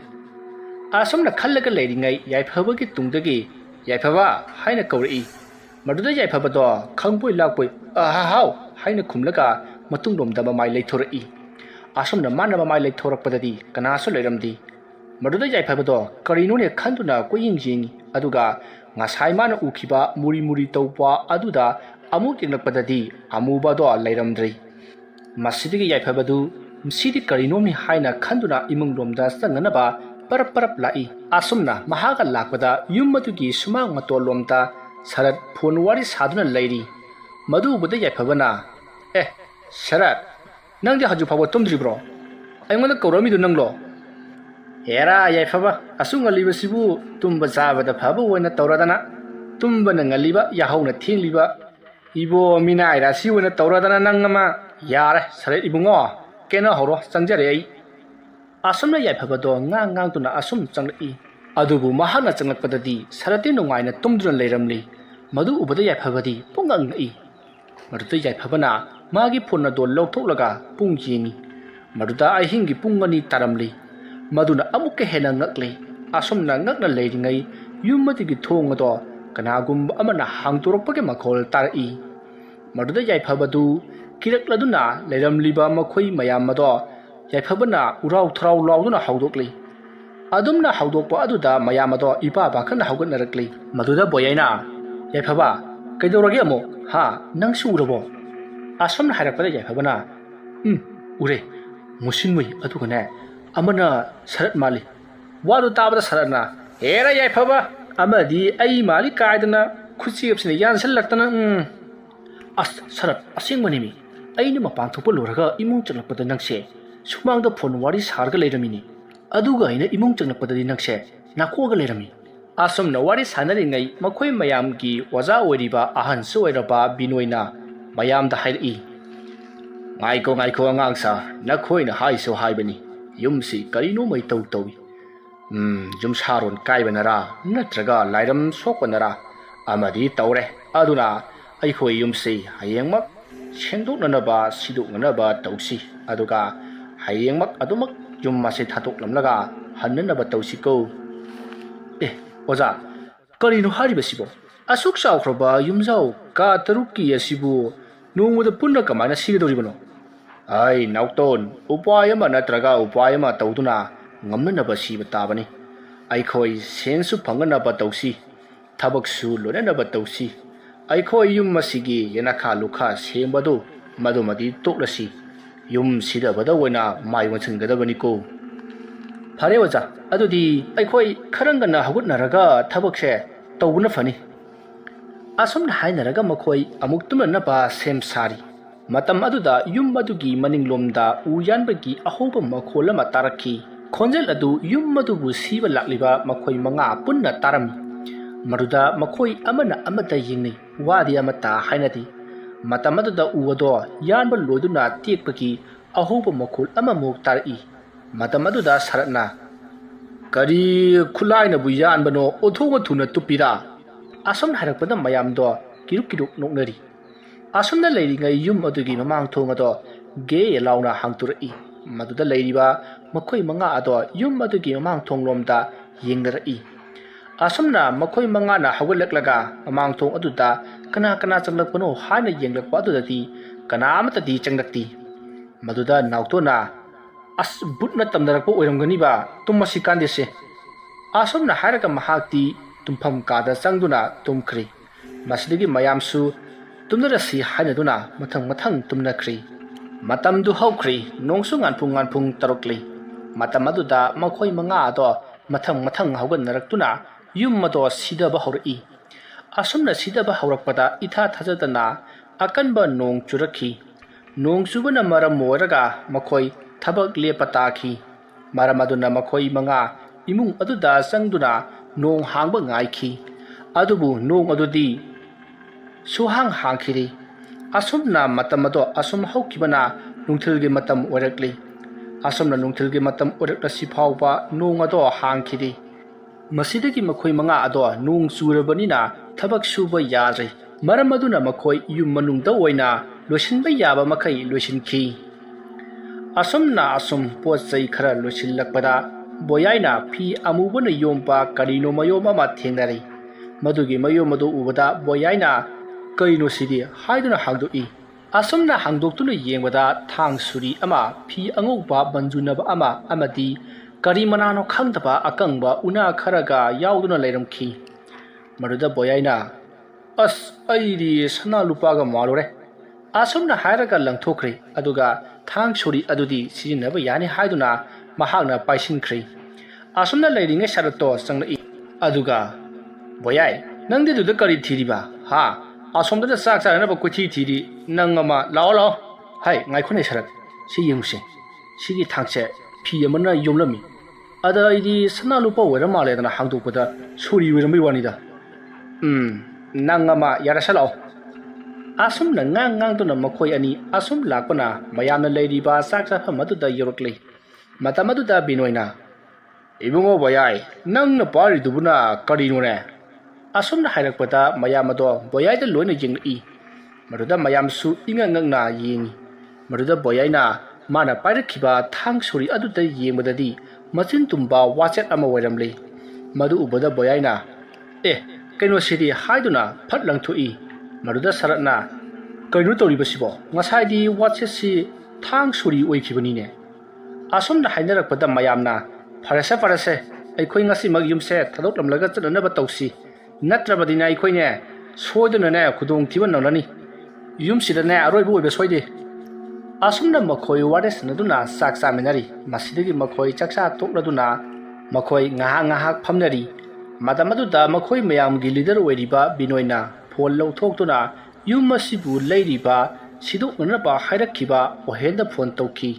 ꯑꯁꯨꯝꯅ ꯈꯜꯂꯒ ꯂꯩꯔꯤꯉꯩ ꯌꯥꯏꯐꯕꯒꯤ ꯇꯨꯡꯗꯒꯤ ꯌꯥꯏꯐꯕ ꯍꯥꯏꯅ ꯀꯧꯔꯛꯏ ꯃꯗꯨꯗ ꯌꯥꯏꯐꯕꯗꯣ ꯈꯪꯕꯣꯏ ꯂꯥꯛꯄꯣꯏ ꯍꯥꯎ ꯍꯥꯏꯅ ꯈꯨꯝꯂꯒ ꯃꯇꯨꯡꯂꯣꯝꯗ ꯃꯃꯥꯏ ꯂꯩꯊꯣꯔꯛꯏ ꯑꯁꯨꯝꯅ ꯃꯥꯅ ꯃꯃꯥꯏ ꯂꯩꯊꯣꯔꯛꯄꯗꯗꯤ ꯀꯅꯥꯁꯨ ꯂꯩꯔꯝꯗꯦ ꯃꯗꯨꯗ ꯌꯥꯏꯐꯕꯗꯣ ꯀꯔꯤꯅꯣꯅꯦ ꯈꯟꯗꯨꯅ ꯀꯣꯏꯌꯦꯡꯉꯤ ꯑꯗꯨꯒ ꯉꯁꯥꯏ ꯃꯥꯅ ꯎꯈꯤꯕ ꯃꯨꯔꯤ ꯇꯧꯕ ꯑꯗꯨꯗ ꯑꯃꯨꯛ ꯌꯦꯡꯂꯛꯄꯗꯗꯤ ꯑꯃꯨꯕꯗꯣ ꯂꯩꯔꯝꯗ꯭ꯔꯤ ꯃꯁꯤꯗꯒꯤ ꯌꯥꯏꯐꯕꯗꯨ ꯁꯤꯗꯤ ꯀꯔꯤꯅꯣꯝꯅꯤ ꯍꯥꯏꯅ ꯈꯟꯗꯨꯅ ꯏꯃꯨꯡꯂꯣꯝꯗ ꯆꯪꯅꯅꯕ ꯄꯔꯞ ꯂꯥꯛꯏ ꯑꯁꯨꯝꯅ ꯃꯍꯥꯛꯀ ꯂꯥꯛꯄꯗ ꯌꯨꯝ ꯑꯗꯨꯒꯤ ꯁꯨꯃꯥꯡ ꯃꯇꯣꯟꯂꯣꯝꯗ ꯁꯔꯠ ꯐꯣꯟ ꯋꯥꯔꯤ ꯁꯥꯗꯨꯅ ꯂꯩꯔꯤ ꯃꯗꯨ ꯎꯕꯗ ꯌꯥꯏꯐꯕꯅ ꯁꯔꯠ ꯅꯪꯗꯤ ꯍꯧꯖꯤꯛ ꯐꯥꯎꯕ ꯇꯨꯝꯗ꯭ꯔꯤꯕ꯭ꯔꯣ ꯑꯩꯉꯣꯟꯗ ꯀꯧꯔꯝꯃꯤꯗꯨ ꯅꯪꯂꯣ ꯍꯦꯔꯥ ꯌꯥꯏꯐꯕ ꯑꯁꯨꯛ ꯉꯜꯂꯤꯕꯁꯤꯕꯨ ꯇꯨꯝꯕ ꯆꯥꯕꯗ ꯐꯕ ꯑꯣꯏꯅ ꯇꯧꯔꯗꯅ ꯇꯨꯝꯕꯅ ꯉꯜꯂꯤꯕ ꯌꯥꯍꯧꯅ ꯊꯦꯡꯂꯤꯕ 이보 미나이라 시원에 떠오르다나 낭나마 야래 사례 이붕어 깨나 허로 짱자레이 아숨나 야이파바도 ngang 아숨 짱이 아두부 마하나 짱락바다디 사라티 농아이나 ตุ้ꯝ드런 레이람리 마두 우바다 야이파바디 뽕강이 마두다 야이파바나 마기 폰나도 럭톡라가 뿡지니 마두다 아이힝기 뿡가니 따람리 마두나 아무케 해나 ꯉꯛꯂꯤ 아숨나 ꯉꯛ나 레이링아이 윰마디기 통어도 ꯀꯅꯥꯒꯨꯝꯕ ꯑꯃꯅ ꯍꯥꯡꯗꯣꯔꯛꯄꯒꯤ ꯃꯈꯣꯜ ꯇꯥꯔꯛꯏ ꯃꯗꯨꯗ ꯌꯥꯏꯐꯕꯗꯨ ꯀꯤꯔꯛꯂꯗꯨꯅ ꯂꯩꯔꯝꯂꯤꯕ ꯃꯈꯣꯏ ꯃꯌꯥꯝ ꯑꯗꯣ ꯌꯥꯏꯐꯕꯅ ꯎꯔꯥꯎ ꯊꯔꯥꯎ ꯂꯥꯎꯗꯨꯅ ꯍꯧꯗꯣꯛꯂꯤ ꯑꯗꯨꯝꯅ ꯍꯧꯗꯣꯛꯄ ꯑꯗꯨꯗ ꯃꯌꯥꯝ ꯑꯗꯣ ꯏꯄꯥ ꯄꯥꯈꯠꯅ ꯍꯧꯒꯠꯅꯔꯛꯂꯤ ꯃꯗꯨꯗ ꯕꯣꯌꯥꯏꯅ ꯌꯥꯏꯐꯕ ꯀꯩꯗꯧꯔꯒꯦ ꯑꯃꯨꯛ ꯍꯥ ꯅꯪꯁꯨ ꯎꯔꯕꯣ ꯑꯁꯨꯝꯅ ꯍꯥꯏꯔꯛꯄꯗ ꯌꯥꯏꯐꯕꯅ ꯎꯔꯦ ꯃꯨꯁꯤꯟꯃꯨꯏ ꯑꯗꯨꯒꯅꯦ ꯑꯃꯅ ꯁꯔꯠ ꯃꯥꯜꯂꯤ ꯋꯥꯗꯨ ꯇꯥꯕꯗ ꯁꯔꯠꯅ ꯍꯦꯔ ꯌꯥꯏꯐꯕ ꯑꯃꯗꯤ ꯑꯩ ꯃꯥꯜꯂꯤ ꯀꯥꯏꯗꯅ ꯈꯨꯠꯆꯦꯞꯁꯤꯅ ꯌꯥꯟꯁꯤꯜꯂꯛꯇꯅ ꯑꯁ ꯁꯔꯠ ꯑꯁꯦꯡꯕꯅꯤꯃꯤ ꯑꯩꯅ ꯃꯄꯥꯟ ꯊꯣꯛꯄ ꯂꯣꯏꯔꯒ ꯏꯃꯨꯡ ꯆꯪꯂꯛꯄꯗ ꯅꯪꯁꯦ ꯁꯨꯃꯥꯡꯗ ꯐꯣꯟ ꯋꯥꯔꯤ ꯁꯥꯔꯒ ꯂꯩꯔꯝꯃꯤꯅꯤ ꯑꯗꯨꯒ ꯑꯩꯅ ꯏꯃꯨꯡ ꯆꯪꯂꯛꯄꯗꯗꯤ ꯅꯪꯁꯦ ꯅꯥꯀꯣꯛꯑꯒ ꯂꯩꯔꯝꯃꯤ ꯑꯁꯨꯝꯅ ꯋꯥꯔꯤ ꯁꯥꯟꯅꯔꯤꯉꯩ ꯃꯈꯣꯏ ꯃꯌꯥꯝꯒꯤ ꯑꯣꯖꯥ ꯑꯣꯏꯔꯤꯕ ꯑꯍꯟꯁꯨ ꯑꯣꯏꯔꯕ ꯕꯤꯅꯣꯏꯅ ꯃꯌꯥꯝꯗ ꯍꯥꯏꯔꯛꯏ ꯉꯥꯏꯈꯣ ꯉꯥꯏꯈꯣ ꯑꯉꯥꯡꯁꯥ ꯅꯈꯣꯏꯅ ꯍꯥꯏꯁꯨ ꯍꯥꯏꯕꯅꯤ ꯌꯨꯝꯁꯤ ꯀꯔꯤꯅꯣ ꯃꯩꯇꯧ ꯇꯧꯏ ꯌꯨꯝꯁꯥꯔꯣꯟ ꯀꯥꯏꯕꯅꯔꯥ ꯅꯠꯇ꯭ꯔꯒ ꯂꯥꯏꯔꯝ ꯁꯣꯛꯄꯅꯔꯥ ꯑꯃꯗꯤ ꯇꯧꯔꯦ ꯑꯗꯨꯅ ꯑꯩꯈꯣꯏ ꯌꯨꯝꯁꯤ ꯍꯌꯦꯡꯃꯛ ꯁꯦꯡꯗꯣꯛꯅꯅꯕ ꯁꯤꯗꯣꯛꯅꯅꯕ ꯇꯧꯁꯤ ꯑꯗꯨꯒ ꯍꯌꯦꯡꯃꯛ ꯑꯗꯨꯃꯛ ꯌꯨꯝ ꯑꯁꯤ ꯊꯥꯗꯣꯛꯂꯝꯂꯒ ꯍꯟꯅꯅꯕ ꯇꯧꯁꯤꯀꯣ ꯑꯣꯖꯥ ꯀꯔꯤꯅꯣ ꯍꯥꯏꯔꯤꯕꯁꯤꯕꯣ ꯑꯁꯨꯛ ꯆꯥꯎꯈ꯭ꯔꯕ ꯌꯨꯝꯖꯥꯎ ꯀꯥ 6ꯀꯤ ꯑꯁꯤꯕꯨ ꯅꯣꯡꯃꯗ ꯄꯨꯟꯅ ꯀꯃꯥꯏꯅ ꯁꯤꯒꯗꯧꯔꯤꯕꯅꯣ ꯑꯩ ꯅꯥꯎꯇꯣꯟ ꯎꯄꯥꯏ ꯑꯃ ꯅꯠꯇ꯭ꯔꯒ ꯎꯄꯥꯏ ꯑꯃ ꯇꯧꯗꯨꯅ ꯉꯝꯅꯅꯕ ꯁꯤꯕ ꯇꯥꯕꯅꯤ ꯑꯩꯈꯣꯏ ꯁꯦꯟꯁꯨ ꯐꯪꯅꯅꯕ ꯇꯧꯁꯤ ꯊꯕꯛꯁꯨ ꯂꯣꯏꯅꯅꯕ ꯇꯧꯁꯤ ꯑꯩꯈꯣꯏ ꯌꯨꯝ ꯑꯁꯤꯒꯤ ꯌꯦꯅꯈꯥ ꯂꯨꯈꯥ ꯁꯦꯝꯕꯗꯨ ꯃꯗꯨꯃꯗꯤ ꯇꯣꯛꯂꯁꯤ ꯌꯨꯝ ꯁꯤꯗꯕꯗ ꯑꯣꯏꯅ ꯃꯥꯏ ꯑꯣꯟꯁꯤꯟꯒꯗꯕꯅꯤꯀꯣ ꯐꯔꯦ ꯑꯣꯖꯥ ꯑꯗꯨꯗꯤ ꯑꯩꯈꯣꯏ ꯈꯔ ꯉꯟꯅ ꯍꯧꯒꯠꯅꯔꯒ ꯊꯕꯛꯁꯦ ꯇꯧꯕꯅ ꯐꯅꯤ ꯑꯁꯨꯝꯅ ꯍꯥꯏꯅꯔꯒ ꯃꯈꯣꯏ ꯑꯃꯨꯛ ꯇꯨꯝꯅꯅꯕ ꯁꯦꯝ ꯁꯥꯔꯤ ꯃꯇꯝ ꯑꯗꯨꯗ ꯌꯨꯝ ꯑꯗꯨꯒꯤ ꯃꯅꯤꯡꯂꯣꯝꯗ ꯎ ꯌꯥꯟꯕꯒꯤ ꯑꯍꯧꯕ ꯃꯈꯣꯜ ꯑꯃ ꯇꯥꯔꯛꯈꯤ ꯈꯣꯟꯖꯦꯜ ꯑꯗꯨ ꯌꯨꯝ ꯑꯗꯨꯕꯨ ꯁꯤꯕ ꯂꯥꯛꯂꯤꯕ ꯃꯈꯣꯏ 5 ꯄꯨꯟꯅ ꯇꯥꯔꯝꯃꯤ ꯃꯗꯨꯗ ꯃꯈꯣꯏ ꯑꯃꯅ ꯑꯃꯗ ꯌꯦꯡꯅꯩ ꯋꯥꯗꯤ ꯑꯃꯠꯇ ꯍꯥꯏꯅꯗꯦ ꯃꯇꯝ ꯑꯗꯨꯗ ꯎ ꯑꯗꯣ ꯌꯥꯟꯕ ꯂꯣꯏꯗꯨꯅ ꯇꯦꯛꯄꯒꯤ ꯑꯍꯧꯕ ꯃꯈꯣꯜ ꯑꯃꯃꯨꯛ ꯇꯥꯔꯛꯏ ꯃꯇꯝ ꯑꯗꯨꯗ ꯁꯔꯠꯅ ꯀꯔꯤ ꯈꯨꯠꯂꯥꯏꯅꯕꯨ ꯌꯥꯟꯕꯅꯣ ꯑꯣꯟꯊꯣꯛꯅ ꯊꯨꯅ ꯇꯨꯞꯄꯤꯔꯥ ꯑꯁꯨꯝꯅ ꯍꯥꯏꯔꯛꯄꯗ ꯃꯌꯥꯝꯗꯣ ꯀꯤꯔꯨꯛ ꯀꯤꯔꯨꯛ ꯅꯣꯛꯅꯔꯤ ꯑꯁꯨꯝꯅ ꯂꯩꯔꯤꯉꯩ ꯌꯨꯝ ꯑꯗꯨꯒꯤ ꯃꯃꯥꯡ ꯊꯣꯡ ꯑꯗꯣ ꯒꯦ ꯂꯥꯎꯅ ꯍꯥꯡꯇꯣꯔꯛꯏ ꯃꯗꯨꯗ ꯂꯩꯔꯤꯕ ꯃꯈꯣꯏ 5 ꯑꯗꯣ ꯌꯨꯝ ꯑꯗꯨꯒꯤ ꯃꯃꯥꯡ ꯊꯣꯡꯂꯣꯝꯗ ꯌꯦꯡꯅꯔꯛꯏ ꯑꯁꯨꯝꯅ ꯃꯈꯣꯏ 5ꯅ ꯍꯧꯒꯠꯂꯛꯂꯒ ꯃꯃꯥꯡ ꯊꯣꯡ ꯑꯗꯨꯗ ꯀꯅꯥ ꯀꯅꯥ ꯆꯪꯂꯛꯄꯅꯣ ꯍꯥꯏꯅ ꯌꯦꯡꯂꯛꯄ ꯑꯗꯨꯗꯗꯤ ꯀꯅꯥꯃꯠꯇꯗꯤ ꯆꯪꯂꯛꯇꯦ ꯃꯗꯨꯗ ꯅꯥꯎꯇꯣꯟꯅ ꯑꯁ ꯕꯨꯠꯅ ꯇꯝꯅꯔꯛꯄ ꯑꯣꯏꯔꯝꯒꯅꯤꯕ ꯇꯨꯝꯃꯁꯤ ꯀꯥꯟꯗꯦꯁꯦ ꯑꯁꯨꯝꯅ ꯍꯥꯏꯔꯒ ꯃꯍꯥꯛꯇꯤ ꯇꯨꯝꯐꯝ ꯀꯥꯗ ꯆꯪꯗꯨꯅ ꯇꯨꯝꯈ꯭ꯔꯤ ꯃꯁꯤꯗꯒꯤ ꯃꯌꯥꯝꯁꯨ ꯇꯨꯝꯅꯔꯁꯤ ꯍꯥꯏꯅꯗꯨꯅ ꯃꯊꯪ ꯃꯊꯪ ꯇꯨꯝꯅꯈ꯭ꯔꯤ ꯃꯇꯝꯗꯨ ꯍꯧꯈ꯭ꯔꯤ ꯅꯣꯡꯁꯨ ꯉꯥꯟꯐꯨꯡ ꯇꯧꯔꯛꯂꯤ ꯃꯇꯝ ꯑꯗꯨꯗ ꯃꯈꯣꯏ 5 ꯑꯗꯣ ꯃꯊꯪ ꯃꯊꯪ ꯍꯧꯒꯠꯅꯔꯛꯇꯨꯅ ꯌꯨꯝ ꯑꯗꯣ ꯁꯤꯗꯕ ꯍꯧꯔꯛꯏ ꯑꯁꯨꯝꯅ ꯁꯤꯗꯕ ꯍꯧꯔꯛꯄꯗ ꯏꯊꯥ ꯊꯥꯖꯗꯅ ꯑꯀꯟꯕ ꯅꯣꯡ ꯆꯨꯔꯛꯈꯤ ꯅꯣꯡ ꯆꯨꯕꯅ ꯃꯔꯝ ꯑꯣꯏꯔꯒ ꯃꯈꯣꯏ ꯊꯕꯛ ꯂꯦꯞꯄ ꯇꯥꯈꯤ ꯃꯔꯝ ꯑꯗꯨꯅ ꯃꯈꯣꯏ 5 इमुंग अदुदा चंगदुना नोंग हांगबा ngaikhi adubu nong adudi suhang hangkhiri asumna matamado asum haukibana nungthilgi matam orakli asumna nungthilgi matam orakla sifawba nong ado hangkhiri masidagi makhoi manga ado nong churabanina thabak suba yare maram aduna makhoi yum manungda oina losinba yaba makai losinki asumna asum pochai khara losinlakpada boyaina phi amubana yompa karino mayoma ma thengnari madugi mayom adu ubada boyaina kaino sidi haiduna hangdoi asumna hangdoktuna yengbada thang suri ama phi angouba banjunaba ama amadi kari manano khangdaba akangba una kharaga yauduna leiramkhi maduda boyaina as airi sana lupaga malore asumna hairaga langthokri aduga thang suri adudi sijinaba yani haiduna mahagna paisinkhri asumna leiringe sharato changlai aduga boyai nangde duda kari thiriba ha asomda sak sa na ba kuthi thiri nangama lao lao hai ngai khone sharat si yungse sigi thangse phi amana yomlami ada idi sana lupa wera male dana hangdokpada suri wera mai wani da nangama yara salao asum na ngang to na makhoi ani asum lakpana mayamna leiriba sak sa phamadu da yorokle matamadu da binoina ibungo boyai nang na pari dubuna karino ne asum na hairakpada mayamado boyai da loina jingli maruda mayamsu ingangangna yingi maruda boyaina mana pairakhiba thang suri aduda yengmadadi machin tumba wachet ama wairamle madu ubada boyaina kaino sidi haiduna phatlang thui maruda saratna kaino toribasibo ngasaidi wachet si thang suri oikhibani ne asum na hainarakpada mayamna farase aikhoi ngasi mag yumse thadoklamlaga chanana tausi natrabadina aikhoi ne soiduna ne khudong thiba nalani yumsida ne aroi bu oibe soide ꯑꯁꯨꯝꯅ ꯃꯈꯣꯏ ꯋꯥꯔꯤ ꯁꯥꯟꯅꯗꯨꯅ ꯆꯥꯛ ꯆꯥꯃꯤꯟꯅꯔꯤ ꯃꯁꯤꯗꯒꯤ ꯃꯈꯣꯏ ꯆꯥꯛꯆꯥ ꯇꯣꯛꯂꯗꯨꯅ ꯃꯈꯣꯏ ꯉꯥꯏꯍꯥꯛ ꯐꯝꯅꯔꯤ ꯃꯇꯝ ꯑꯗꯨꯗ ꯃꯈꯣꯏ ꯃꯌꯥꯝꯒꯤ ꯂꯤꯗꯔ ꯑꯣꯏꯔꯤꯕ ꯕꯤꯅꯣꯏꯅ ꯐꯣꯟ ꯂꯧꯊꯣꯛꯇꯨꯅ ꯌꯨꯝ ꯑꯁꯤꯕꯨ ꯂꯩꯔꯤꯕ ꯁꯤꯗꯣꯛꯅꯅꯕ ꯍꯥꯏꯔꯛꯈꯤꯕ ꯑꯣꯍꯦꯟꯗ ꯐꯣꯟ ꯇꯧꯈꯤ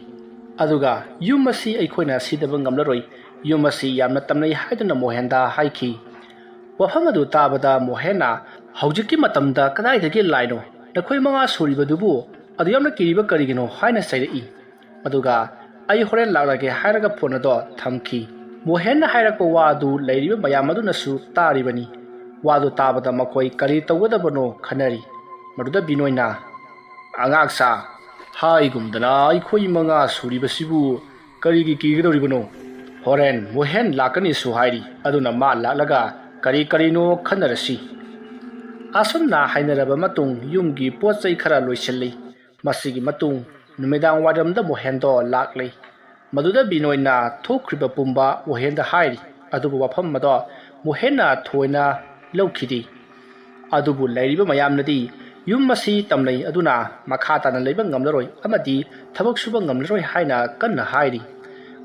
ꯑꯗꯨꯒ ꯌꯨꯝ ꯑꯁꯤ ꯑꯩꯈꯣꯏꯅ ꯁꯤꯗꯕ ꯉꯝꯂꯔꯣꯏ ꯌꯨꯝ ꯑꯁꯤ ꯌꯥꯝꯅ ꯇꯝꯅꯩ ꯍꯥꯏꯗꯨꯅ ꯃꯣꯍꯦꯟꯗ ꯍꯥꯏꯈꯤ ꯋꯥꯐꯝ ꯑꯗꯨ ꯇꯥꯕꯗ ꯃꯣꯍꯦꯟꯅ ꯍꯧꯖꯤꯛꯀꯤ ꯃꯇꯝꯗ ꯀꯗꯥꯏꯗꯒꯤ ꯂꯥꯏꯅꯣ ꯅꯈꯣꯏ ꯃꯉꯥ ꯁꯨꯔꯤꯕꯗꯨꯕꯨ ꯑꯗꯨ ꯌꯥꯝꯅ ꯀꯤꯔꯤꯕ ꯀꯔꯤꯒꯤꯅꯣ ꯍꯥꯏꯅ ꯆꯩꯔꯛꯏ ꯑꯗꯨꯒ ꯑꯩ ꯍꯣꯔꯦꯟ ꯂꯥꯛꯂꯒꯦ ꯍꯥꯏꯔꯒ ꯐꯣꯟ ꯑꯗꯨ ꯊꯝꯈꯤ ꯃꯣꯍꯦꯟꯅ ꯍꯥꯏꯔꯛꯄ ꯋꯥ ꯑꯗꯨ ꯂꯩꯔꯤꯕ ꯃꯌꯥꯝ ꯑꯗꯨꯅꯁꯨ ꯇꯥꯔꯤꯕꯅꯤ ꯋꯥꯗꯨ ꯇꯥꯕꯗ ꯃꯈꯣꯏ ꯀꯔꯤ ꯇꯧꯒꯗꯕꯅꯣ ꯈꯟꯅꯔꯤ ꯃꯗꯨꯗ ꯕꯤꯅꯣꯏꯅ ꯑꯉꯥꯡꯁꯥ ꯍꯥꯏꯒꯨꯝꯗꯅ ꯑꯩꯈꯣꯏ ꯃꯉꯥ ꯁꯨꯔꯤꯕꯁꯤꯕꯨ ꯀꯔꯤꯒꯤ ꯀꯤꯒꯗꯧꯔꯤꯕꯅꯣ ꯍꯣꯔꯦꯟ ꯃꯣꯍꯦꯟ ꯂꯥꯛꯀꯅꯤꯁꯨ ꯍꯥꯏꯔꯤ ꯑꯗꯨꯅ ꯃꯥ ꯂꯥꯛꯂꯒ ꯀꯔꯤꯅꯣ ꯈꯟꯅꯔꯁꯤ ꯑꯁꯨꯝꯅ ꯍꯥꯏꯅꯔꯕ ꯃꯇꯨꯡ ꯌꯨꯝꯒꯤ ꯄꯣꯠ ꯆꯩ ꯈꯔ ꯂꯣꯏꯁꯤꯜꯂꯤ ꯃꯁꯤꯒꯤ ꯃꯇꯨꯡ ꯅꯨꯃꯤꯗꯥꯡ ꯋꯥꯏꯔꯝꯗ ꯃꯣꯍꯦꯟꯗꯣ ꯂꯥꯛꯂꯤ ꯃꯗꯨꯗ ꯕꯤꯅꯣꯏꯅ ꯊꯣꯛꯈ꯭ꯔꯤꯕ ꯄꯨꯝꯕ ꯃꯣꯍꯦꯟꯗ ꯍꯥꯏꯔꯤ ꯑꯗꯨꯕꯨ ꯋꯥꯐꯝ ꯑꯗꯣ ꯃꯣꯍꯦꯟꯅ ꯊꯣꯏꯅ ꯂꯧꯈꯤꯗꯦ ꯑꯗꯨꯕꯨ ꯂꯩꯔꯤꯕ ꯃꯌꯥꯝꯅꯗꯤ ꯌꯨꯝ ꯑꯁꯤ ꯇꯝꯅꯩ ꯑꯗꯨꯅ ꯃꯈꯥ ꯇꯥꯅ ꯂꯩꯕ ꯉꯝꯂꯔꯣꯏ ꯑꯃꯗꯤ ꯊꯕꯛ ꯁꯨꯕ ꯉꯝꯂꯔꯣই ꯍꯥꯏꯅ ꯀꯟꯅ ꯍꯥꯏꯔꯤ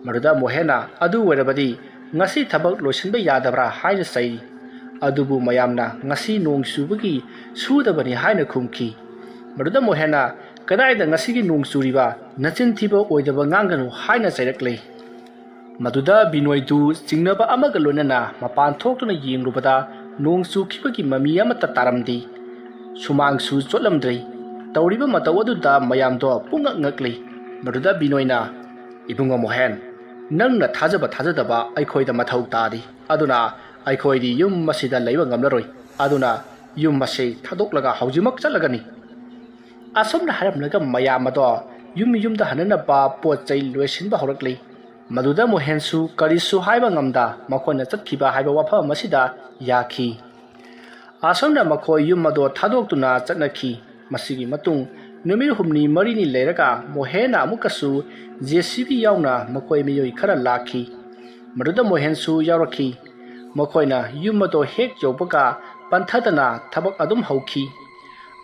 ꯃꯗꯨꯗ ꯃꯣꯍꯦꯟꯅ ꯑꯗꯨ ꯑꯣꯏꯔꯕꯗꯤ ꯉꯁꯤ ꯊꯕꯛ ꯂꯣꯏꯁꯤꯟꯕ ꯌꯥꯗꯕ꯭ꯔꯥ ꯍꯥꯏꯅ ꯆꯩꯔꯤ ꯑꯗꯨꯕꯨ ꯃꯌꯥꯝꯅ ꯉꯁꯤ ꯅꯣꯡ ꯆꯨꯕꯒꯤ ꯁꯨꯗꯕꯅꯤ ꯍꯥꯏꯅ ꯈꯨꯝꯈꯤ ꯃꯗꯨꯗ ꯃꯣꯍꯦꯟꯅ ꯀꯗꯥꯏꯗ ꯉꯁꯤꯒꯤ ꯅꯣꯡ ꯆꯨꯔꯤꯕ ꯅꯆꯤꯟ ꯊꯤꯕ ꯑꯣꯏꯗꯕ ꯉꯥꯡꯒꯅꯨ ꯍꯥꯏꯅ ꯆꯩꯔꯛꯂꯤ ꯃꯗꯨꯗ ꯕꯤꯅꯣꯏꯗꯨ ꯆꯤꯡꯅꯕ ꯑꯃꯒ ꯂꯣꯏꯅꯅ ꯃꯄꯥꯟ ꯊꯣꯛꯇꯨꯅ ꯌꯦꯡꯂꯨꯕꯗ ꯅꯣꯡ ꯆꯨꯈꯤꯕꯒꯤ ꯃꯃꯤ ꯑꯃꯠꯇ ꯇꯥꯔꯝꯗꯦ ꯁꯨꯃꯥꯡꯁꯨ ꯆꯣꯠꯂꯝꯗ꯭ꯔꯦ ꯇꯧꯔꯤꯕ ꯃꯇꯧ ꯑꯗꯨꯗ ꯃꯌꯥꯝꯗꯣ ꯄꯨꯡꯉꯛ ꯉꯛꯂꯤ ꯃꯗꯨꯗ ꯕꯤꯅꯣꯏꯅ ꯏꯕꯨꯡꯉꯣ ꯃꯣꯍꯦꯟ ꯅꯪꯅ ꯊꯥꯖꯕ ꯊꯥꯖꯗꯕ ꯑꯩꯈꯣꯏꯗ ꯃꯊꯧ ꯇꯥꯗꯦ ꯑꯗꯨꯅ ꯑꯩꯈꯣꯏꯗꯤ ꯌꯨꯝ ꯑꯁꯤꯗ ꯂꯩꯕ ꯉꯝꯂꯔꯣꯏ ꯑꯗꯨꯅ ꯌꯨꯝ ꯑꯁꯤ ꯊꯥꯗꯣꯛꯂꯒ ꯍꯧꯖꯤꯛꯃꯛ ꯆꯠꯂꯒꯅꯤ ꯑꯁꯨꯝꯅ ꯍꯥꯏꯔꯝꯂꯒ ꯃꯌꯥꯝ ꯑꯗꯣ ꯌꯨꯝꯗ ꯍꯟꯅꯅꯕ ꯄꯣꯠ ꯆꯩ ꯂꯣꯏꯁꯤꯟꯕ ꯍꯧꯔꯛꯂꯤ ꯃꯗꯨꯗ ꯃꯣꯍꯦꯟꯁꯨ ꯀꯔꯤꯁꯨ ꯍꯥꯏꯕ ꯉꯝꯗ ꯃꯈꯣꯏꯅ ꯆꯠꯈꯤꯕ ꯍꯥꯏꯕ ꯋꯥꯐꯝ ꯑꯁꯤꯗ ꯌꯥꯈꯤ ꯑꯁꯨꯝꯅ ꯃꯈꯣꯏ ꯌꯨꯝ ꯑꯗꯣ ꯊꯥꯗꯣꯛꯇꯨꯅ ꯆꯠꯅꯈꯤ ꯃꯁꯤꯒꯤ ꯃꯇꯨꯡ ꯅꯨꯃꯤꯠ ꯍꯨꯝꯅꯤ ꯃꯔꯤꯅꯤ ꯂꯩꯔꯒ ꯃꯣꯍꯦꯟꯅ ꯑꯃꯨꯛꯀꯁꯨ JCB ꯌꯥꯎꯅ ꯃꯈꯣꯏ ꯃꯤꯑꯣꯏ ꯈꯔ ꯂꯥꯛꯈꯤ ꯃꯗꯨꯗ ꯃꯣꯍꯦꯟꯁꯨ ꯌꯥꯎꯔꯛꯈꯤ ꯃꯈꯣꯏꯅ ꯌꯨꯝ ꯑꯗꯣ ꯍꯦꯛ ꯌꯧꯕꯒ ꯄꯟꯊꯗꯅ ꯊꯕꯛ ꯑꯗꯨꯝ ꯍꯧꯈꯤ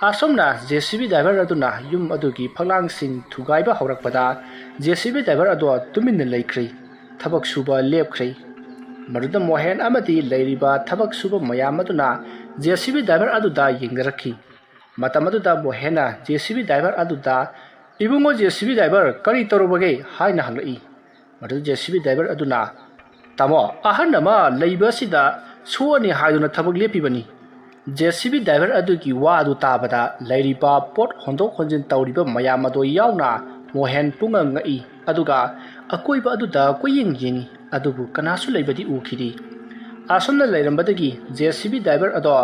ꯑꯁꯨꯝꯅ JCB ꯗ꯭राꯏꯚꯔ ꯑꯗꯨꯅ ꯌꯨꯝ ꯑꯗꯨꯒꯤ ꯐꯛꯂꯥꯡꯁꯤꯡ ꯊꯨꯒꯥꯏꯕ ꯍꯧꯔꯛꯄꯗ JCB ꯗ꯭राꯏꯚꯔ ꯑꯗꯣ ꯇꯨꯃꯤꯟꯅ ꯂꯩꯈ꯭ꯔꯦ ꯊꯕꯛ ꯁꯨꯕ ꯂꯦꯞꯈ꯭ꯔꯦ ꯃꯗꯨꯗ ꯃꯣꯍꯦꯟ ꯑꯃꯗꯤ ꯂꯩꯔꯤꯕ ꯊꯕꯛ ꯁꯨꯕ ꯃꯌꯥꯝ ꯑꯗꯨꯅ JCB ꯗ꯭राꯏꯚꯔ ꯑꯗꯨꯗ ꯌꯦꯡꯅꯔꯛꯈꯤ ꯃꯇꯝ ꯑꯗꯨꯗ ꯃꯣꯍꯦꯟꯅ JCB ꯗ꯭राꯏꯚꯔ ꯑꯗꯨꯗ ꯏꯕꯨꯡꯉꯣ JCB ꯗ꯭राꯏꯚꯔ ꯀꯔꯤ ꯇꯧꯔꯕꯒꯦ ꯍꯥꯏꯅ ꯍꯪꯂꯛꯏ ꯃꯗꯨꯗ JCB ꯗ꯭राꯏꯚꯔ ꯑꯗꯨꯅ ꯇꯥꯃꯣ ꯑꯍꯟ ꯑꯃ ꯂꯩꯕ ꯑꯁꯤꯗ ꯁꯣꯛꯑꯅꯤ ꯍꯥꯏꯗꯨꯅ ꯊꯕꯛ ꯂꯦꯞꯄꯤꯕꯅꯤ JCB ꯗ꯭राꯏꯚꯔ ꯑꯗꯨꯒꯤ ꯋꯥ ꯑꯗꯨ ꯇꯥꯕꯗ ꯂꯩꯔꯤꯕ ꯄꯣꯠ ꯍꯣꯟꯗꯣꯛ ꯍꯣꯟꯖꯤꯟ ꯇꯧꯔꯤꯕ ꯃꯌꯥꯝ ꯑꯗꯨ ꯌꯥꯎꯅ ꯃꯣꯍꯦꯟ ꯄꯨꯡꯉꯛ ꯉꯛꯏ ꯑꯗꯨꯒ ꯑꯀꯣꯏꯕ ꯑꯗꯨꯗ ꯀꯣꯏꯌꯦꯡ ꯌꯦꯡꯉꯤ ꯑꯗꯨꯕꯨ ꯀꯅꯥꯁꯨ ꯂꯩꯕꯗꯤ ꯎꯈꯤꯗꯦ ꯑꯁꯨꯝꯅ ꯂꯩꯔꯝꯕꯗꯒꯤ JCB ꯗ꯭राꯏꯚꯔ ꯑꯗꯣ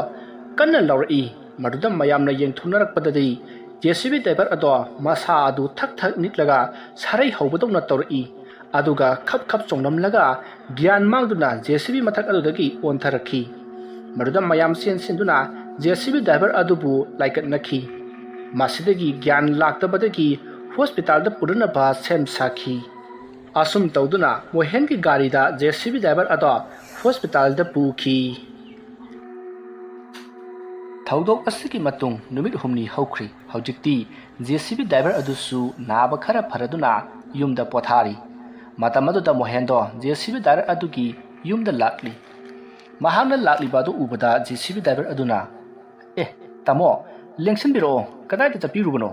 कन्ना लौरई मदुदा मयामना येंथुनरकपददि जेसीबी ड्राइवर अदो मसा अदु थक थक निकलगा सारै हौबदौना तौरई अदुगा खप खप चोंगनमलगा ग्यान मांगदुना जेसीबी मथक अदुदगी ओंथरखी मदुदा मयाम सेंसिंदुना जेसीबी ड्राइवर अदुबु लाइकटनखी मासिदगी ग्यान लाक्तबदगी हॉस्पिटल दा पुरनबा सेम साखी असुम तौदुना मोहेनगी गारीदा जेसीबी ड्राइवर अदो हॉस्पिटल दा पुखी थौदोक असकी मतुंग नुमित हुमनी हौख्री हौजिक्ति जेसीबी ड्राइवर अदुसु नाब खरा फरदुना युमदा पोथारी मतमदुदा मोहेंदो जेसीबी ड्राइवर अदुगी युमदा लाक्ली महान लाक्ली बादु उबदा जेसीबी ड्राइवर अदुना तमो लेंसन बिरो कदाय ता चपिरुबनो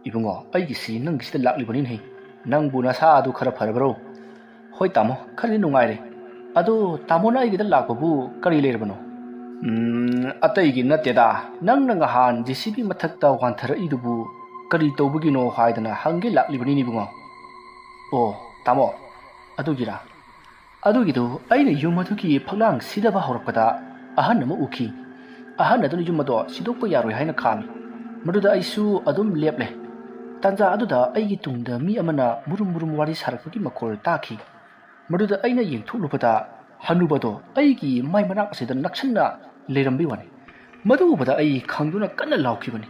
इबुंगो अइगिसी नंगिसिदा लाक्ली बनिन हे नंगबु नसा अदु खरा फरबरो होय तामो खरि नुंगाइरे अदु तामोना अइगिदा लाक्बबु करि लेरबनो अतैगी नतेदा नंग नंगहान जेसीबी मथक्ता वांथर इदुबु करी तौबगिनो हायदना हंगे लाक्लिबनि निबुंगो ओ तामो अदुगिरा अदुगिदो अइने युमदुगी फगलांग सिदबा हौरपदा अहन नम उखी अहन अदुन युमदो सिदोकपा यारोय हायना खामि मदुदा अइसु अदुम लेपले तंजा अदुदा अइगी तुंगदा मी अमना मुरुम मुरुम वारी सारकपगी मखोल ताखी मदुदा अइना येंथुलुबदा हनुबदो अइगी माइ मनाक असिदा नक्सन्ना लेरम्बी वानी मदु उबदा अइ खंगदुना कन्ना लाउखिबनी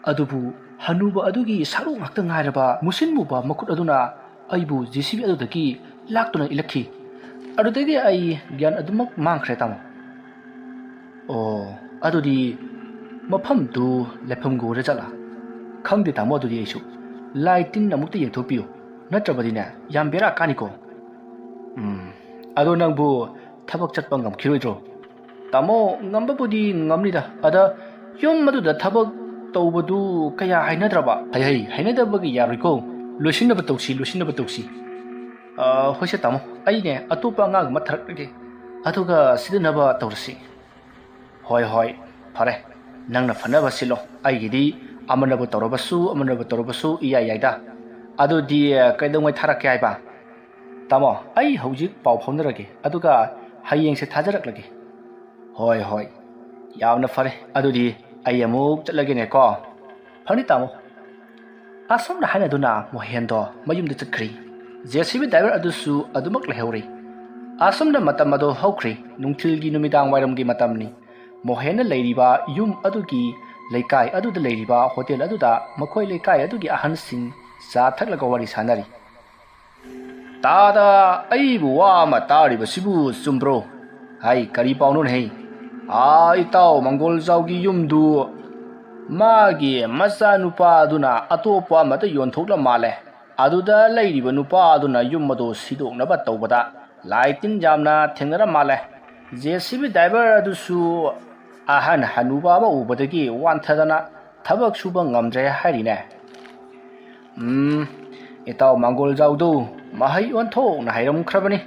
अदुबु हनुबा अदुगी सारू ngakta ngairaba मुसिन मुबा मखुट अदुना अइबु जेसीबी अदुदगी लाक्तुना इलखी अदुदगी अइ ग्यान अदुमक मांखरे तामो ओ अदुदी मफम दु लेफम गोरे चला खंगदे तामो अदुदी आइसु lai tin amukta yengthokpiyu natrabadine yam bera kaniko ado nangbu thabak chatpa ngamkhiroidro tamo ngambabudi ngamnida ada yum maduda thabak tawbadu kaya hainadraba hainadabagi yaroiko losinaba tawsi hoise tamo aine atopa ngang matharakge aduga sidanaba tawrasi hoi phare nangna fanaba silo aigidi amanaba tawrabasu iya yaida adudi kaidongai tharake aiba tamo ai hojik pau phonarage aduga hayeng se thajaraklage hoi yamna phare adudi ai amuk chatlage ne ko phani tamo asomna haina duna mohendo mayumda chakri JCB driver adusu adumak lehori asomna matam ado hokri nungthilgi numidang wairamgi matamni mohena leiriba yum adugi leikai aduda leiriba hotel aduda makhoi leikai adugi ahansing sa thaklaga wari sanari tada aibu wa matari basibu sumbro hai kari paunon hei ai tau mangol jaugi yumdu magi masa nupa aduna atopa mata yonthokla male aduda leiriba nupa aduna yummado sidoknaba tawbada laitin jamna thengnara male JCB driver adusu ahan hanuba ba ubadagi wanthadana thabak suba ngamjre hairine itaw mangol jaudu mahai onthok na hairam khrabani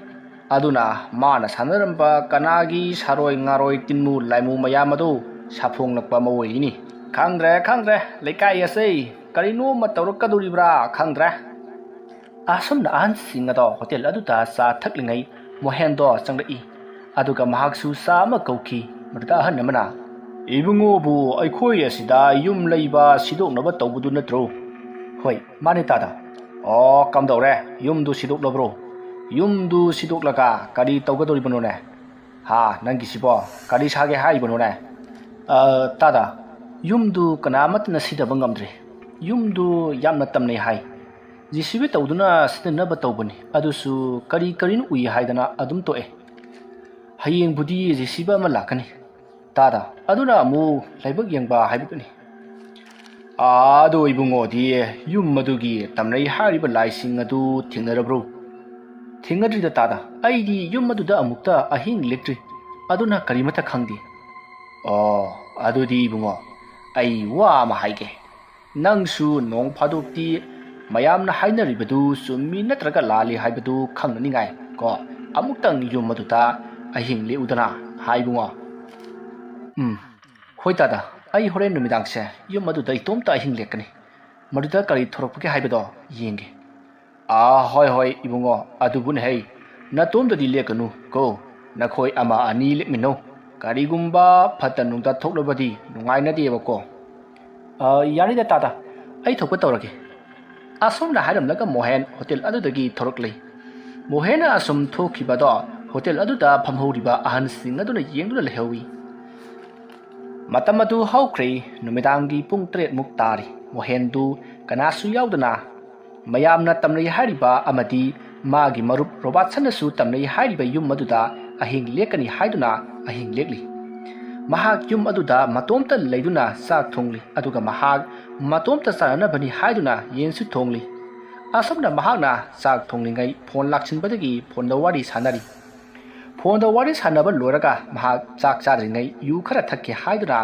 aduna mana sanaramba kanagi saroi ngaroi tinmu laimu mayamadu safong nakpa mawoini khangdre leikai ase karino matawrakaduribra khangdre asomna an singado hotel aduta sa thaklingai mohendo changrei aduga mahaksu sa ma kauki murda hanamana ibungo bu aikhoi asida yum leiba sidoknaba tawbudu natro hoi mani tada kamdawre yumdu sidoklabro yumdu sidoklaga kari tawgadoribonone ha nangisibo kari sage haibonone tada yumdu kanamatna sidaba ngamdre yumdu yamna tamnei hai JCB tawduna sidanaba tawbani adusu karin ui haidana adum toe hayeng budi JCB ama lakani tada aduna amu laibak yengba haibukani ado ibungo di yum madugi tamnei hariba laising adu thingnarabro thingadrida tada aidi yum maduda amukta ahing electric aduna karimata khangdi adudi ibungo ai wa ma haige nangsu nong phadokti mayamna hainaribadu summi natraga lali haibadu khangnani ngai ko amuktang yum maduda ahing le udana haibungo hoi tada ai horen numidangse yum maduda itomta ahing lekani maduda kari thorokpake haibado yenge hoi ibungo adubun hei natomda di lekanu ko nakhoi ama ani lekmino karigumba phatanungta thoklabadi nungaina debako yarida tada ai thokpa tawrage asomna hairamlaga mohen hotel adudagi thoroklei mohena asum thokibado hotel aduda phamhoriba ahan sing aduna yengduna lehawi matamadu hawkre numidangi pung 3 muk tari mohendu kanasu yaudana mayamna tamnei hariba amadi magi marup robatsanasu tamnei hariba yum maduda ahing lekani haiduna ahing lekli mahak yum aduda matomta leiduna sak thongli aduga mahak matomta sarana bani haiduna yensu thongli asomna mahakna sak thonglingai phone laksinbadagi phone da wari sanari phone da wari sanaba loraga mahak chak charingai yu khara thakki haiduna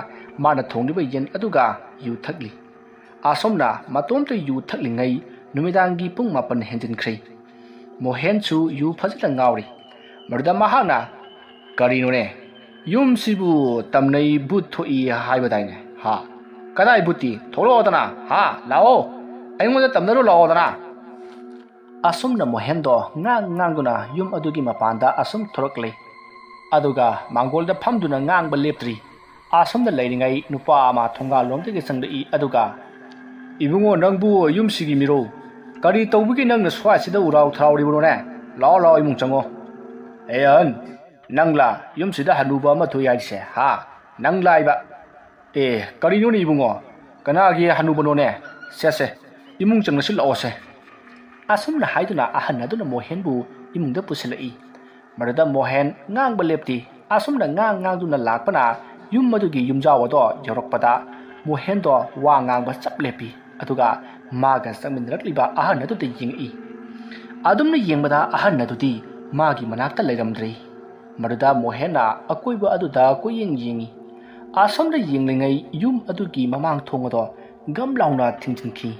mana thongliba yen aduga yu thakli asomna matomta yu thaklingai numidangi pung mapan henjin khrei mohenchu yu phajila ngawri marda mahakna karinone yum sibu tamnei but thoi haibadaine ha kadai buti tholo dana ha lao aingoda tamnaro lao dana asomna mohendo ngang yum adugi mapanda asum thoroklei aduga mangolda phamduna ngang ba leptri asomda leiringai nupa ama thonga lomtege sangdei aduga ibungo nangbu yum sigi miro kari tawbugi nangna swasida urau thrawribone lao imung chango an nangla yum sida hanuba ma thoyaise ha nangla iba kari noni ibungo kana gi hanuba none sese imung changna sil ose asumna haiduna ahan aduna mohenbu imungda pusilai marada mohen ngang balepti asumna ngang duna lakpana yum madugi yumjaw ado yorokpada mohendo wa ngang ba chaplepi aduga maga changminrakliba ahan adu te yingi adumna yengbada ahan adu di magi manakta leiramdri maruda mohena akoiba aduda koyeng yingi asomda yenglingai yum adugi mamang thongado gamlauna thingthingki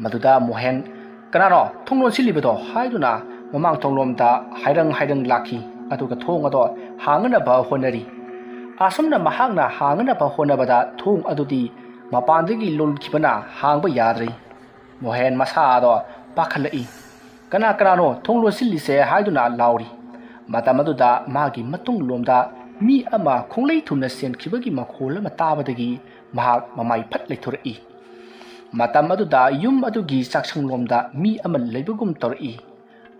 maduda mohen kanano thonglon silibado haiduna mamang thonglomda hairang lakhi aduga thongado hangana ba honari asomna mahangna hangana ba honabada thong adudi mapandagi lolkhibana hangba yadri mohen masado pakhalai kanano thonglon silise haiduna lauri matamaduda magi matung lomda mi ama khonglei thuna sen khibagi makhol ma tabadagi mahak mamai phat leithori matam aduda yum adugi sakchang lomda mi ama leibugum tori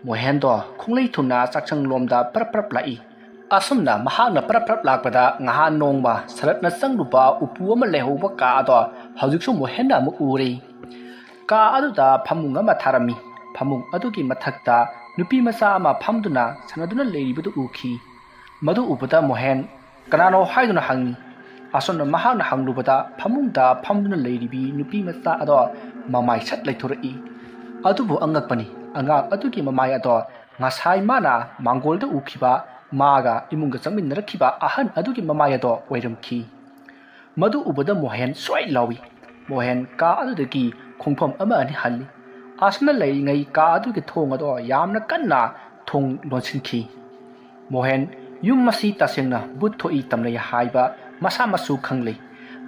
mohendo khonglei thuna sakchang lomda prap lai asumna mahakna prap lakpada ngaha nongba saratna sangrupa upu ama lehoba ka ado haujikshu mohenda mu uri ka aduda phamung ama tharami phamung adugi mathakta nupi masa ama phamduna sanaduna leiribadu ukhi madu ubada mohen kanano haiduna hangi asonna mahana hanglubada phamungda phamduna leiribi nupi masa ado mamai sat leithori adubu angakpani anga adugi mamai ado ngasai mana mangolda ukhiba maga imunga changminnarakhiba ahan adugi mamai ado oiramki madu ubada mohen swai lawi mohen ka adudagi khongpham ama ani halli asna leiringai ka adugi thong ado yamna kanna thong lonsinki mohen yum masi tasengna butthoi tamlei haiba masa masu khanglei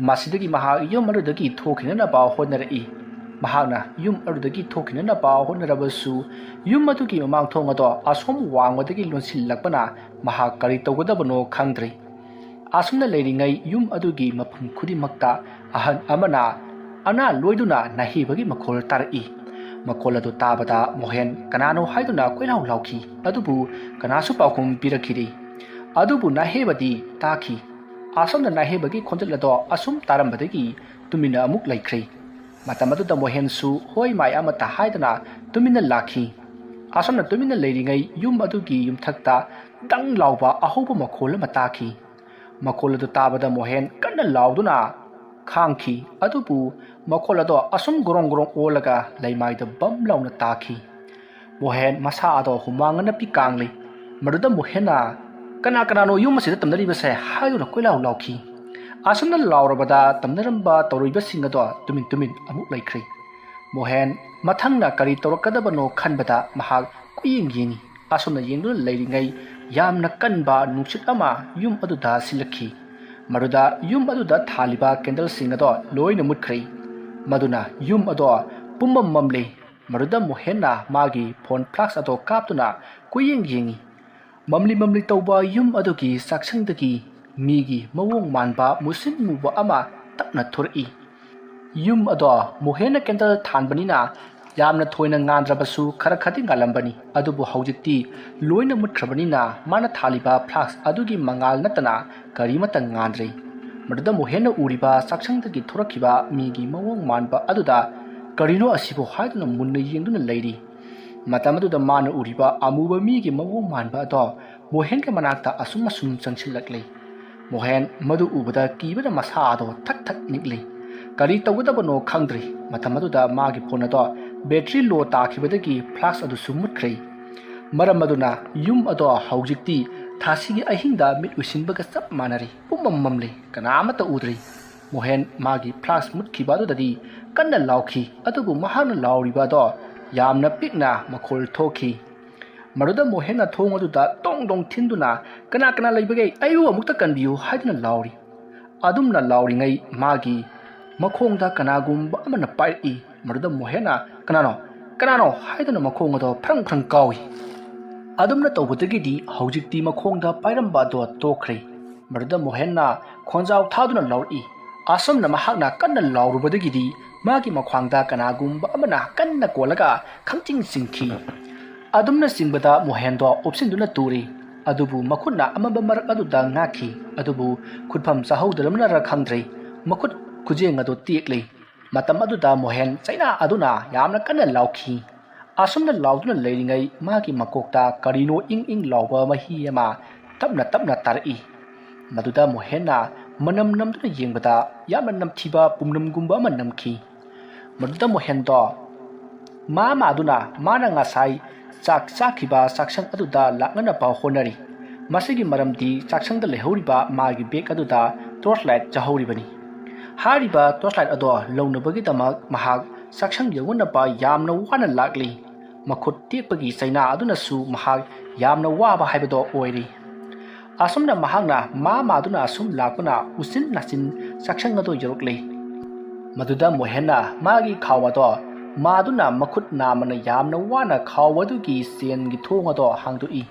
masidagi maha yum arudagi thokhina ba honari mahana yum arudagi thokhina ba honarabasu yum adugi mamang thong ado asom wangwadagi lonsilakbana maha kari tawgadabano khangdri asumna leiringai yum adugi mapum khudi makta ahan amana ana loiduna nahibagi makhol tarai makhol adu tabada mohen kanano haiduna koilau lauki adubu kanasu paukum pirakhiri adubu nahebadi taki asomna nahebagi khonjalado asum tarambadagi tumina amuk laikhri matamadu da mohen su hoi mai amata haidana tumina lakhi asomna tumina leiringai yum adugi yumthakta dang lauba ahoba makhol mataki makhol adu tabada mohen kanna lauduna khangki adubu makhol ado asum gorong olaga laimai da bam launa taki mohen masa ado humangana pikangli maruda mohena kanano yum asida tamnariba se hayuna koilau lauki asumna laurabada tamnaramba tawriba singado tumin amuk laikhri mohen mathangna kari tawrakadabano khanbada mahak kuying yingi asumna yengduna leiringai yamna kanba nungsit ama yum aduda silakhi maruda yum aduda thaliba candle singado loina mutkhri maduna yum ado pummam mamle maruda mohenna magi phone flash ado kaptuna kuying yingi mamli tauba yum adugi sakchangdagi migi mawong manba musin muba ama tapna thori yum ado mohena candle thanbanina yamna thoina ngandrabasu khara khati ngalambani adubu haujikti loina mutkhrabanina mana thaliba flash adugi mangal natana karimata ngandrei maduda mohena uriba sakchangdagi thorakiba migi mawong manba aduda karino asibo haiduna munna yengduna leiri matamaduda mana uriba amuba migi mawong manba ado mohen ke manakta asum changchilakle mohen madu ubada kibada masa ado thak nikli kari tawgadabano khangdri matamaduda magi phone ado battery low takhibadagi flash adu sumutkhri maramaduna yum ado haujikti thasigi ahingda mit usinbaga sap manari pummamle kanamata udri mohen magi flash mutkibadu dadi kanna laukhi adubu mahana lauriba do yamna pikna makhol thoki maruda mohena thong aduda tong thinduna kana leibage ayu amukta kanbiu haidna lauri adumna lauri ngai magi makhongda kanagumba amana pai maruda mohena kanano haidna makhong ado phrang kawi adumna tawbutagidi haujikti makhongda pairamba do tokhre maruda mohenna khonjau thaduna lauri asomna mahakna kanna laurubadagidi magi makhwangda kanagumba amana kanna kolaga khangching singki adumna singbada mohendo opsinduna turi adubu makhutna amaba marak aduda ngaki adubu khutpham chahaudaramna ra khangdrei makhut khujeng adu tiekle matam aduda mohen chaina aduna yamna kanna laukhi asumna lauduna leiringai magi makokta karino ing lauba mahi ama tapna tarai maduda mohenna manam namduna yengbada yamna namthiba pumnam gumba manamki ꯃꯗꯨꯗ ꯃꯣꯍꯦꯟꯗꯣ ꯃꯥꯗꯨꯅ ꯃꯥꯅ ꯉꯁꯥꯏ ꯆꯥꯈꯤꯕ ꯆꯥꯛꯁꯪ ꯑꯗꯨꯗ ꯂꯥꯛꯅꯅꯕ ꯍꯣꯠꯅꯔꯤ ꯃꯁꯤꯒꯤ ꯃꯔꯝꯗꯤ ꯆꯥꯛꯁꯪꯗ ꯂꯩꯍꯧꯔꯤꯕ ꯃꯥꯒꯤ ꯕꯦꯒ ꯑꯗꯨꯗ ꯇꯣꯔꯆ ꯂꯥꯏꯠ ꯌꯥꯍꯧꯔꯤꯕꯅꯤ ꯍꯥꯏꯔꯤꯕ ꯇꯣꯔꯆ ꯂꯥꯏꯠ ꯑꯗꯣ ꯂꯧꯅꯕꯒꯤꯗꯃꯛ ꯃꯍꯥꯛ ꯆꯥꯛꯁꯪ ꯌꯧꯅꯕ ꯌꯥꯝꯅ ꯋꯥꯅ ꯂꯥꯛꯂꯤ ꯃꯈꯨꯠ ꯇꯦꯛꯄꯒꯤ ꯆꯩꯅꯥ ꯑꯗꯨꯅꯁꯨ ꯃꯍꯥꯛ ꯌꯥꯝꯅ ꯋꯥꯕ ꯍꯥꯏꯕꯗꯣ ꯑꯣꯏꯔꯤ ꯑꯁꯨꯝꯅ ꯃꯍꯥꯛꯅ ꯃꯥꯗꯨꯅ ꯑꯁꯨꯝ ꯂꯥꯛꯄꯅ ꯎꯆꯤꯟ ꯅꯥꯆꯤꯟ ꯆꯥꯛꯁꯪ ꯑꯗꯨ ꯌꯧꯔꯛꯂꯤ ꯃꯗꯨꯗ ꯃꯣꯍꯦꯟꯅ ꯃꯥꯒꯤ ꯈꯥꯎ ꯑꯗꯣ ꯃꯥꯗꯨꯅ ꯃꯈꯨꯠ ꯅꯥꯝꯃꯅ ꯌꯥꯝꯅ ꯋꯥꯅ ꯈꯥꯎ ꯑꯗꯨꯒꯤ ꯆꯦꯟꯒꯤ ꯊꯣꯡ ꯑꯗꯣ ꯍꯥꯡꯗꯣꯛꯏ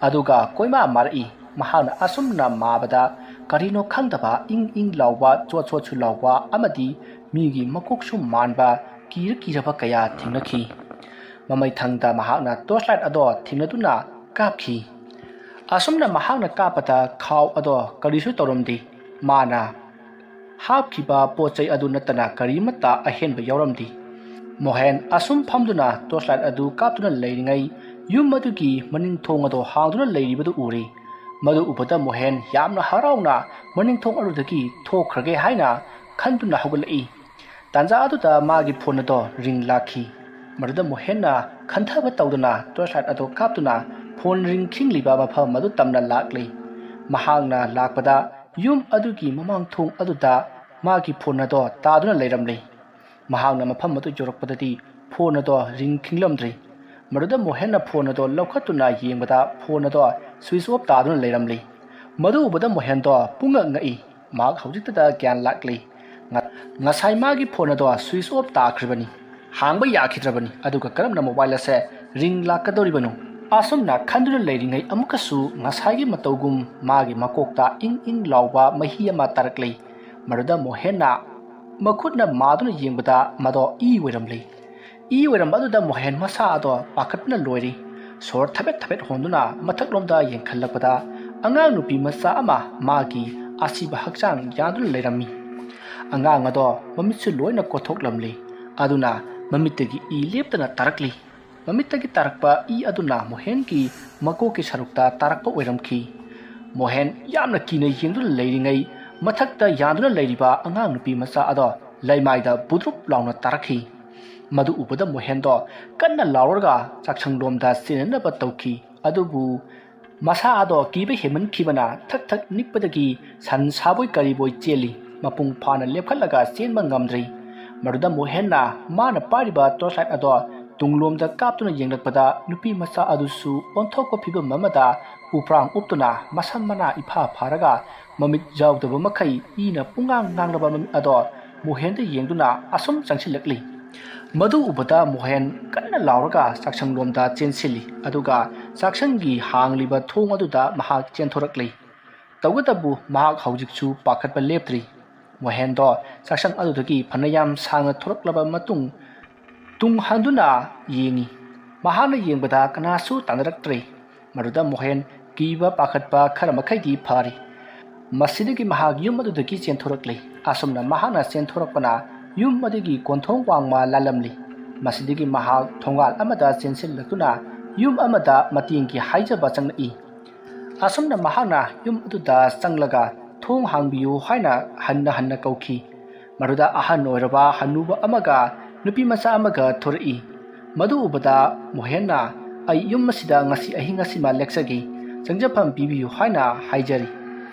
ꯑꯗꯨꯒ ꯀꯣꯏꯃꯥ ꯃꯥꯔꯛꯏ ꯃꯍꯥꯛꯅ ꯑꯁꯨꯝꯅ ꯃꯥꯕꯗ ꯀꯔꯤꯅꯣ ꯈꯪꯗꯕ ꯏꯪ ꯂꯥꯎꯕ ꯆꯣꯠ ꯆꯣꯠꯁꯨ ꯂꯥꯎꯕ ꯑꯃꯗꯤ ꯃꯤꯒꯤ ꯃꯀꯣꯛꯁꯨ ꯃꯥꯟꯕ ꯀꯤꯔꯕ ꯀꯌꯥ ꯊꯦꯡꯅꯈꯤ ꯃꯃꯩꯊꯪꯗ ꯃꯍꯥꯛꯅ ꯇꯣꯔꯆ ꯂꯥꯏꯠ ꯑꯗꯣ ꯊꯦꯡꯅꯗꯨꯅ ꯀꯥꯞꯈꯤ ꯑꯁꯨꯝꯅ ꯃꯍꯥꯛꯅ ꯀꯥꯞꯄꯗ ꯈꯥꯎ ꯑꯗꯣ ꯀꯔꯤꯁꯨ ꯇꯧꯔꯝꯗꯦ ꯃꯥꯅ ꯍꯥꯞꯈꯤꯕ ꯄꯣꯠ ꯆꯩ ꯑꯗꯨ ꯅꯠꯇꯅ ꯀꯔꯤꯃꯠꯇ ꯑꯍꯦꯟꯕ ꯌꯥꯎꯔꯝꯗꯦ ꯃꯣꯍꯦꯟ ꯑꯁꯨꯝ ꯐꯝꯗꯨꯅ ꯇꯣꯔꯆ ꯂꯥꯏꯠ ꯑꯗꯨ ꯀꯥꯞꯇꯨꯅ ꯂꯩꯔꯤꯉꯩ ꯌꯨꯝ ꯑꯗꯨꯒꯤ ꯃꯅꯤꯡ ꯊꯣꯡ ꯑꯗꯣ ꯍꯥꯡꯗꯨꯅ ꯂꯩꯔꯤꯕꯗꯨ ꯎꯔꯤ ꯃꯗꯨ ꯎꯕꯗ ꯃꯣꯍꯦꯟ ꯌꯥꯝꯅ ꯍꯔꯥꯎꯅ ꯃꯅꯤꯡ ꯊꯣꯡ ꯑꯗꯨꯗꯒꯤ ꯊꯣꯛꯈ꯭ꯔꯒꯦ ꯍꯥꯏꯅ ꯈꯟꯗꯨꯅ ꯍꯧꯒꯠꯂꯛꯏ ꯇꯥꯟꯖꯥ ꯑꯗꯨꯗ ꯃꯥꯒꯤ ꯐꯣꯟ ꯑꯗꯣ ꯔꯤꯡ ꯂꯥꯛꯈꯤ ꯃꯗꯨꯗ ꯃꯣꯍꯦꯟꯅ ꯈꯟꯊꯕ ꯇꯧꯗꯨꯅ ꯇꯣꯔꯆ ꯂꯥꯏꯠ ꯑꯗꯨ ꯀꯥꯞꯇꯨꯅ ꯐꯣꯟ ꯔꯤꯡ ꯈꯤꯡꯂꯤꯕ ꯃꯐꯝ ꯑꯗꯨ ꯇꯝꯅ ꯂꯥꯛꯂꯤ ꯃꯍꯥꯛꯅ ꯂꯥꯛꯄꯗ ꯌꯨꯝ ꯑꯗꯨꯒꯤ ꯃꯃꯥꯡ ꯊꯣꯡ ꯑꯗꯨꯗ ꯃꯥꯒꯤ ꯐꯣꯟ ꯑꯗꯣ ꯇꯥꯗꯨꯅ ꯂꯩꯔꯝꯂꯤ ꯃꯍꯥꯛꯅ ꯃꯐꯝ ꯑꯗꯨ ꯌꯧꯔꯛꯄꯗꯗꯤ ꯐꯣꯟ ꯑꯗꯣ ꯔꯤꯡ ꯈꯤꯡꯂꯝꯗ꯭ꯔꯤ ꯃꯗꯨꯗ ꯃꯣꯍꯦꯟꯅ ꯐꯣꯟ ꯑꯗꯣ ꯂꯧꯈꯠꯇꯨꯅ ꯌꯦꯡꯕꯗ ꯐꯣꯟ ꯑꯗꯣ ꯁ꯭ꯋꯤꯆ ꯑꯣꯐ ꯇꯥꯗꯨꯅ ꯂꯩꯔꯝꯂꯤ ꯃꯗꯨ ꯎꯕꯗ ꯃꯣꯍꯦꯟꯗꯣ ꯄꯨꯡꯉꯛ ꯉꯛꯏ ꯃꯍꯥꯛ ꯍꯧꯖꯤꯛꯇꯗ ꯒ꯭ꯌꯥꯟ ꯂꯥꯛꯂꯤ ꯉꯁꯥꯏ ꯃꯥꯒꯤ ꯐꯣꯟ ꯑꯗꯣ ꯁ꯭ꯋꯤꯆ ꯑꯣꯐ ꯇꯥꯈ꯭ꯔꯤꯕꯅꯤ ꯍꯥꯡꯕ ꯌꯥꯈꯤꯗ꯭ꯔꯕꯅꯤ ꯑꯗꯨꯒ ꯀꯔꯝꯅ ꯃꯣꯕꯥꯏꯜ ꯑꯁꯦ ꯔꯤꯡ ꯂꯥꯛꯀꯗꯧꯔꯤꯕꯅꯣ ꯑꯁꯨꯝꯅ ꯈꯟꯗꯨꯅ ꯂꯩꯔꯤꯉꯩ ꯑꯃꯨꯛꯀꯁꯨ ꯉꯁꯥꯏꯒꯤ ꯃꯇꯧꯒꯨꯝ ꯃꯥꯒꯤ ꯃꯀꯣꯛꯇ ꯏꯪ ꯂꯥꯎꯕ ꯃꯍꯤ ꯑꯃ ꯇꯥꯔꯛꯂꯤ ꯃꯗꯨꯗ ꯃꯣꯍꯦꯟꯅ ꯃꯈꯨꯠꯅ ꯃꯥꯗꯨꯅ ꯌꯦꯡꯕꯗ ꯃꯗꯣ ꯑꯣꯏꯔꯝꯂꯤ ꯑꯣꯏꯔꯝꯕ ꯑꯗꯨꯗ ꯃꯣꯍꯦꯟ ꯃꯁꯥ ꯑꯗꯣ ꯄꯥꯈꯠꯄꯅ ꯂꯣꯏꯔꯤ ꯁꯣꯔ ꯊꯕꯦꯠ ꯍꯣꯟꯗꯨꯅ ꯃꯊꯛꯂꯣꯝꯗ ꯌꯦꯡꯈꯠꯂꯛꯄꯗ ꯑꯉꯥꯡ ꯅꯨꯄꯤ ꯃꯆꯥ ꯑꯃ ꯃꯥꯒꯤ ꯑꯁꯤꯕ ꯍꯛꯆꯥꯡ ꯌꯥꯗꯨꯅ ꯂꯩꯔꯝꯃꯤ ꯑꯉꯥꯡ ꯑꯗꯣ ꯃꯃꯤꯠꯁꯨ ꯂꯣꯏꯅ ꯀꯣꯊꯣꯛꯂꯝꯂꯤ ꯑꯗꯨꯅ ꯃꯃꯤꯠꯇꯒꯤ ꯂꯦꯞꯇꯅ ꯇꯥꯔꯛꯂꯤ ꯃꯃꯤꯠꯇꯒꯤ ꯇꯥꯔꯛꯄ ꯑꯗꯨꯅ ꯃꯣꯍꯦꯟꯒꯤ ꯃꯀꯣꯛꯀꯤ ꯁꯔꯨꯛꯇ ꯇꯥꯔꯛꯄ ꯑꯣꯏꯔꯝꯈꯤ ꯃꯣꯍꯦꯟ ꯌꯥꯝꯅ ꯀꯤꯅ ꯌꯦꯡꯗꯨꯅ ꯂꯩꯔꯤꯉꯩ ꯃꯊꯛꯇ ꯌꯥꯟꯗꯨꯅ ꯂꯩꯔꯤꯕ ꯑꯉꯥꯡ ꯅꯨꯄꯤ ꯃꯆꯥ ꯑꯗꯣ ꯂꯩꯃꯥꯏꯗ ꯕꯨꯗ꯭ꯔꯨꯞ ꯂꯥꯎꯅ ꯇꯥꯔꯛꯈꯤ ꯃꯗꯨ ꯎꯕꯗ ꯃꯣꯍꯦꯟꯗꯣ ꯀꯟꯅ ꯂꯥꯎꯔꯒ ꯆꯥꯛꯁꯪꯂꯣꯝꯗ ꯆꯦꯟꯅꯅꯕ ꯇꯧꯈꯤ ꯑꯗꯨꯕꯨ ꯃꯁꯥ ꯑꯗꯣ ꯀꯤꯕ ꯍꯦꯟꯃꯟꯈꯤꯕꯅ ꯊꯛ ꯅꯤꯛꯄꯗꯒꯤ ꯁꯟ ꯁꯥꯕꯣꯏ ꯀꯔꯤꯕꯣꯏ ꯆꯦꯜꯂꯤ ꯃꯄꯨꯡ ꯐꯥꯅ ꯂꯦꯞꯈꯠꯂꯒ ꯆꯦꯟꯕ ꯉꯝꯗ꯭ꯔꯤ ꯃꯗꯨꯗ ꯃꯣꯍꯦꯟꯅ ꯃꯥꯅ ꯄꯥꯏꯔꯤꯕ ꯇꯣꯔꯆ ꯂꯥꯏꯠ ꯑꯗꯣ ꯇꯨꯡꯂꯣꯝꯗ ꯀꯥꯞꯇꯨꯅ ꯌꯦꯡꯂꯛꯄꯗ ꯅꯨꯄꯤ ꯃꯆꯥ ꯑꯗꯨꯁꯨ ꯑꯣꯟꯊꯣꯛꯄ ꯐꯤꯕꯝ ꯑꯃꯗ ꯎꯄ꯭ꯔꯥꯡ ꯎꯞꯇꯨꯅ ꯃꯁꯝ ꯃꯅꯥ ꯏꯐꯥ ꯐꯥꯔꯒ ꯃꯃꯤꯠ ꯌꯥꯎꯗꯕ ꯃꯈꯩ ꯏꯅ ꯄꯨꯡꯉꯥꯡꯂꯕ ꯃꯃꯤꯠ ꯑꯗꯣ ꯃꯣꯍꯦꯟꯗ ꯌꯦꯡꯗꯨꯅ ꯑꯁꯨꯝ ꯆꯪꯁꯤꯜꯂꯛꯂꯤ ꯃꯗꯨ ꯎꯕꯗ ꯃꯣꯍꯦꯟ ꯀꯟꯅ ꯂꯥꯎꯔꯒ ꯆꯥꯛꯁꯪꯂꯣꯝꯗ ꯆꯦꯟꯁꯤꯜꯂꯤ ꯑꯗꯨꯒ ꯆꯥꯛꯁꯪꯒꯤ ꯍꯥꯡꯂꯤꯕ ꯊꯣꯡ ꯑꯗꯨꯗ ꯃꯍꯥꯛ ꯆꯦꯟꯊꯣꯔꯛꯂꯤ ꯇꯧꯕꯇꯕꯨ ꯃꯍꯥꯛ ꯍꯧꯖꯤꯛꯁꯨ ꯄꯥꯈꯠꯄ ꯂꯦꯞꯇ꯭ꯔꯤ ꯃꯣꯍꯦꯟꯗꯣ ꯆꯥꯛꯁꯪ ꯑꯗꯨꯗꯒꯤ ꯐꯅꯌꯥꯝ ꯁꯥꯡꯅ ꯊꯣꯔꯛꯂꯕ ꯃꯇꯨꯡ ꯇꯨꯡ ꯍꯟꯗꯨꯅ ꯌꯦꯡꯉꯤ ꯃꯍꯥꯛꯅ ꯌꯦꯡꯕꯗ ꯀꯅꯥꯁꯨ ꯇꯥꯟꯅꯔꯛꯇ꯭ꯔꯦ ꯃꯗꯨꯗ ꯃꯣꯍꯦꯟ ꯀꯤꯕ ꯄꯥꯈꯠꯄ ꯈꯔ ꯃꯈꯩꯗꯤ ꯐꯔꯤ ꯃꯁꯤꯗꯒꯤ ꯃꯍꯥꯛ ꯌꯨꯝ ꯑꯗꯨꯗꯒꯤ ꯆꯦꯟꯊꯣꯔꯛꯂꯤ ꯑꯁꯨꯝꯅ ꯃꯍꯥꯛꯅ ꯆꯦꯟꯊꯣꯔꯛꯄꯅ ꯌꯨꯝ ꯑꯗꯨꯒꯤ ꯀꯣꯟꯊꯣꯡ ꯋꯥꯡꯃ ꯂꯥꯜꯂꯝꯂꯤ ꯃꯁꯤꯗꯒꯤ ꯃꯍꯥꯛ ꯊꯣꯡꯒꯥꯜ ꯑꯃꯗ ꯆꯦꯟꯁꯤꯜꯂꯛꯇꯨꯅ ꯌꯨꯝ ꯑꯃꯗ ꯃꯇꯦꯡꯒꯤ ꯍꯥꯏꯖꯕ ꯆꯪꯂꯛꯏ ꯑꯁꯨꯝꯅ ꯃꯍꯥꯛꯅ ꯌꯨꯝ ꯑꯗꯨꯗ ꯆꯪꯂꯒ ꯊꯣꯡ ꯍꯥꯡꯕꯤꯌꯨ ꯍꯥꯏꯅ ꯍꯟꯅ ꯀꯧꯈꯤ ꯃꯗꯨꯗ ꯑꯍꯟ ꯑꯣꯏꯔꯕ ꯍꯅꯨꯕ ꯑꯃꯒ ꯅꯨꯄꯤ ꯃꯆꯥ ꯑꯃꯒ ꯊꯣꯔꯛꯏ ꯃꯗꯨ ꯎꯕꯗ ꯃꯣꯍꯦꯟꯅ ꯑꯩ ꯌꯨꯝ ꯑꯁꯤꯗ ꯉꯁꯤ ꯑꯍꯤꯡ ꯑꯁꯤꯃ ꯂꯦꯛꯆꯒꯦ ꯆꯪꯖꯐꯝ ꯄꯤꯕꯤꯌꯨ ꯍꯥꯏꯅ ꯍꯥꯏꯖꯔꯤ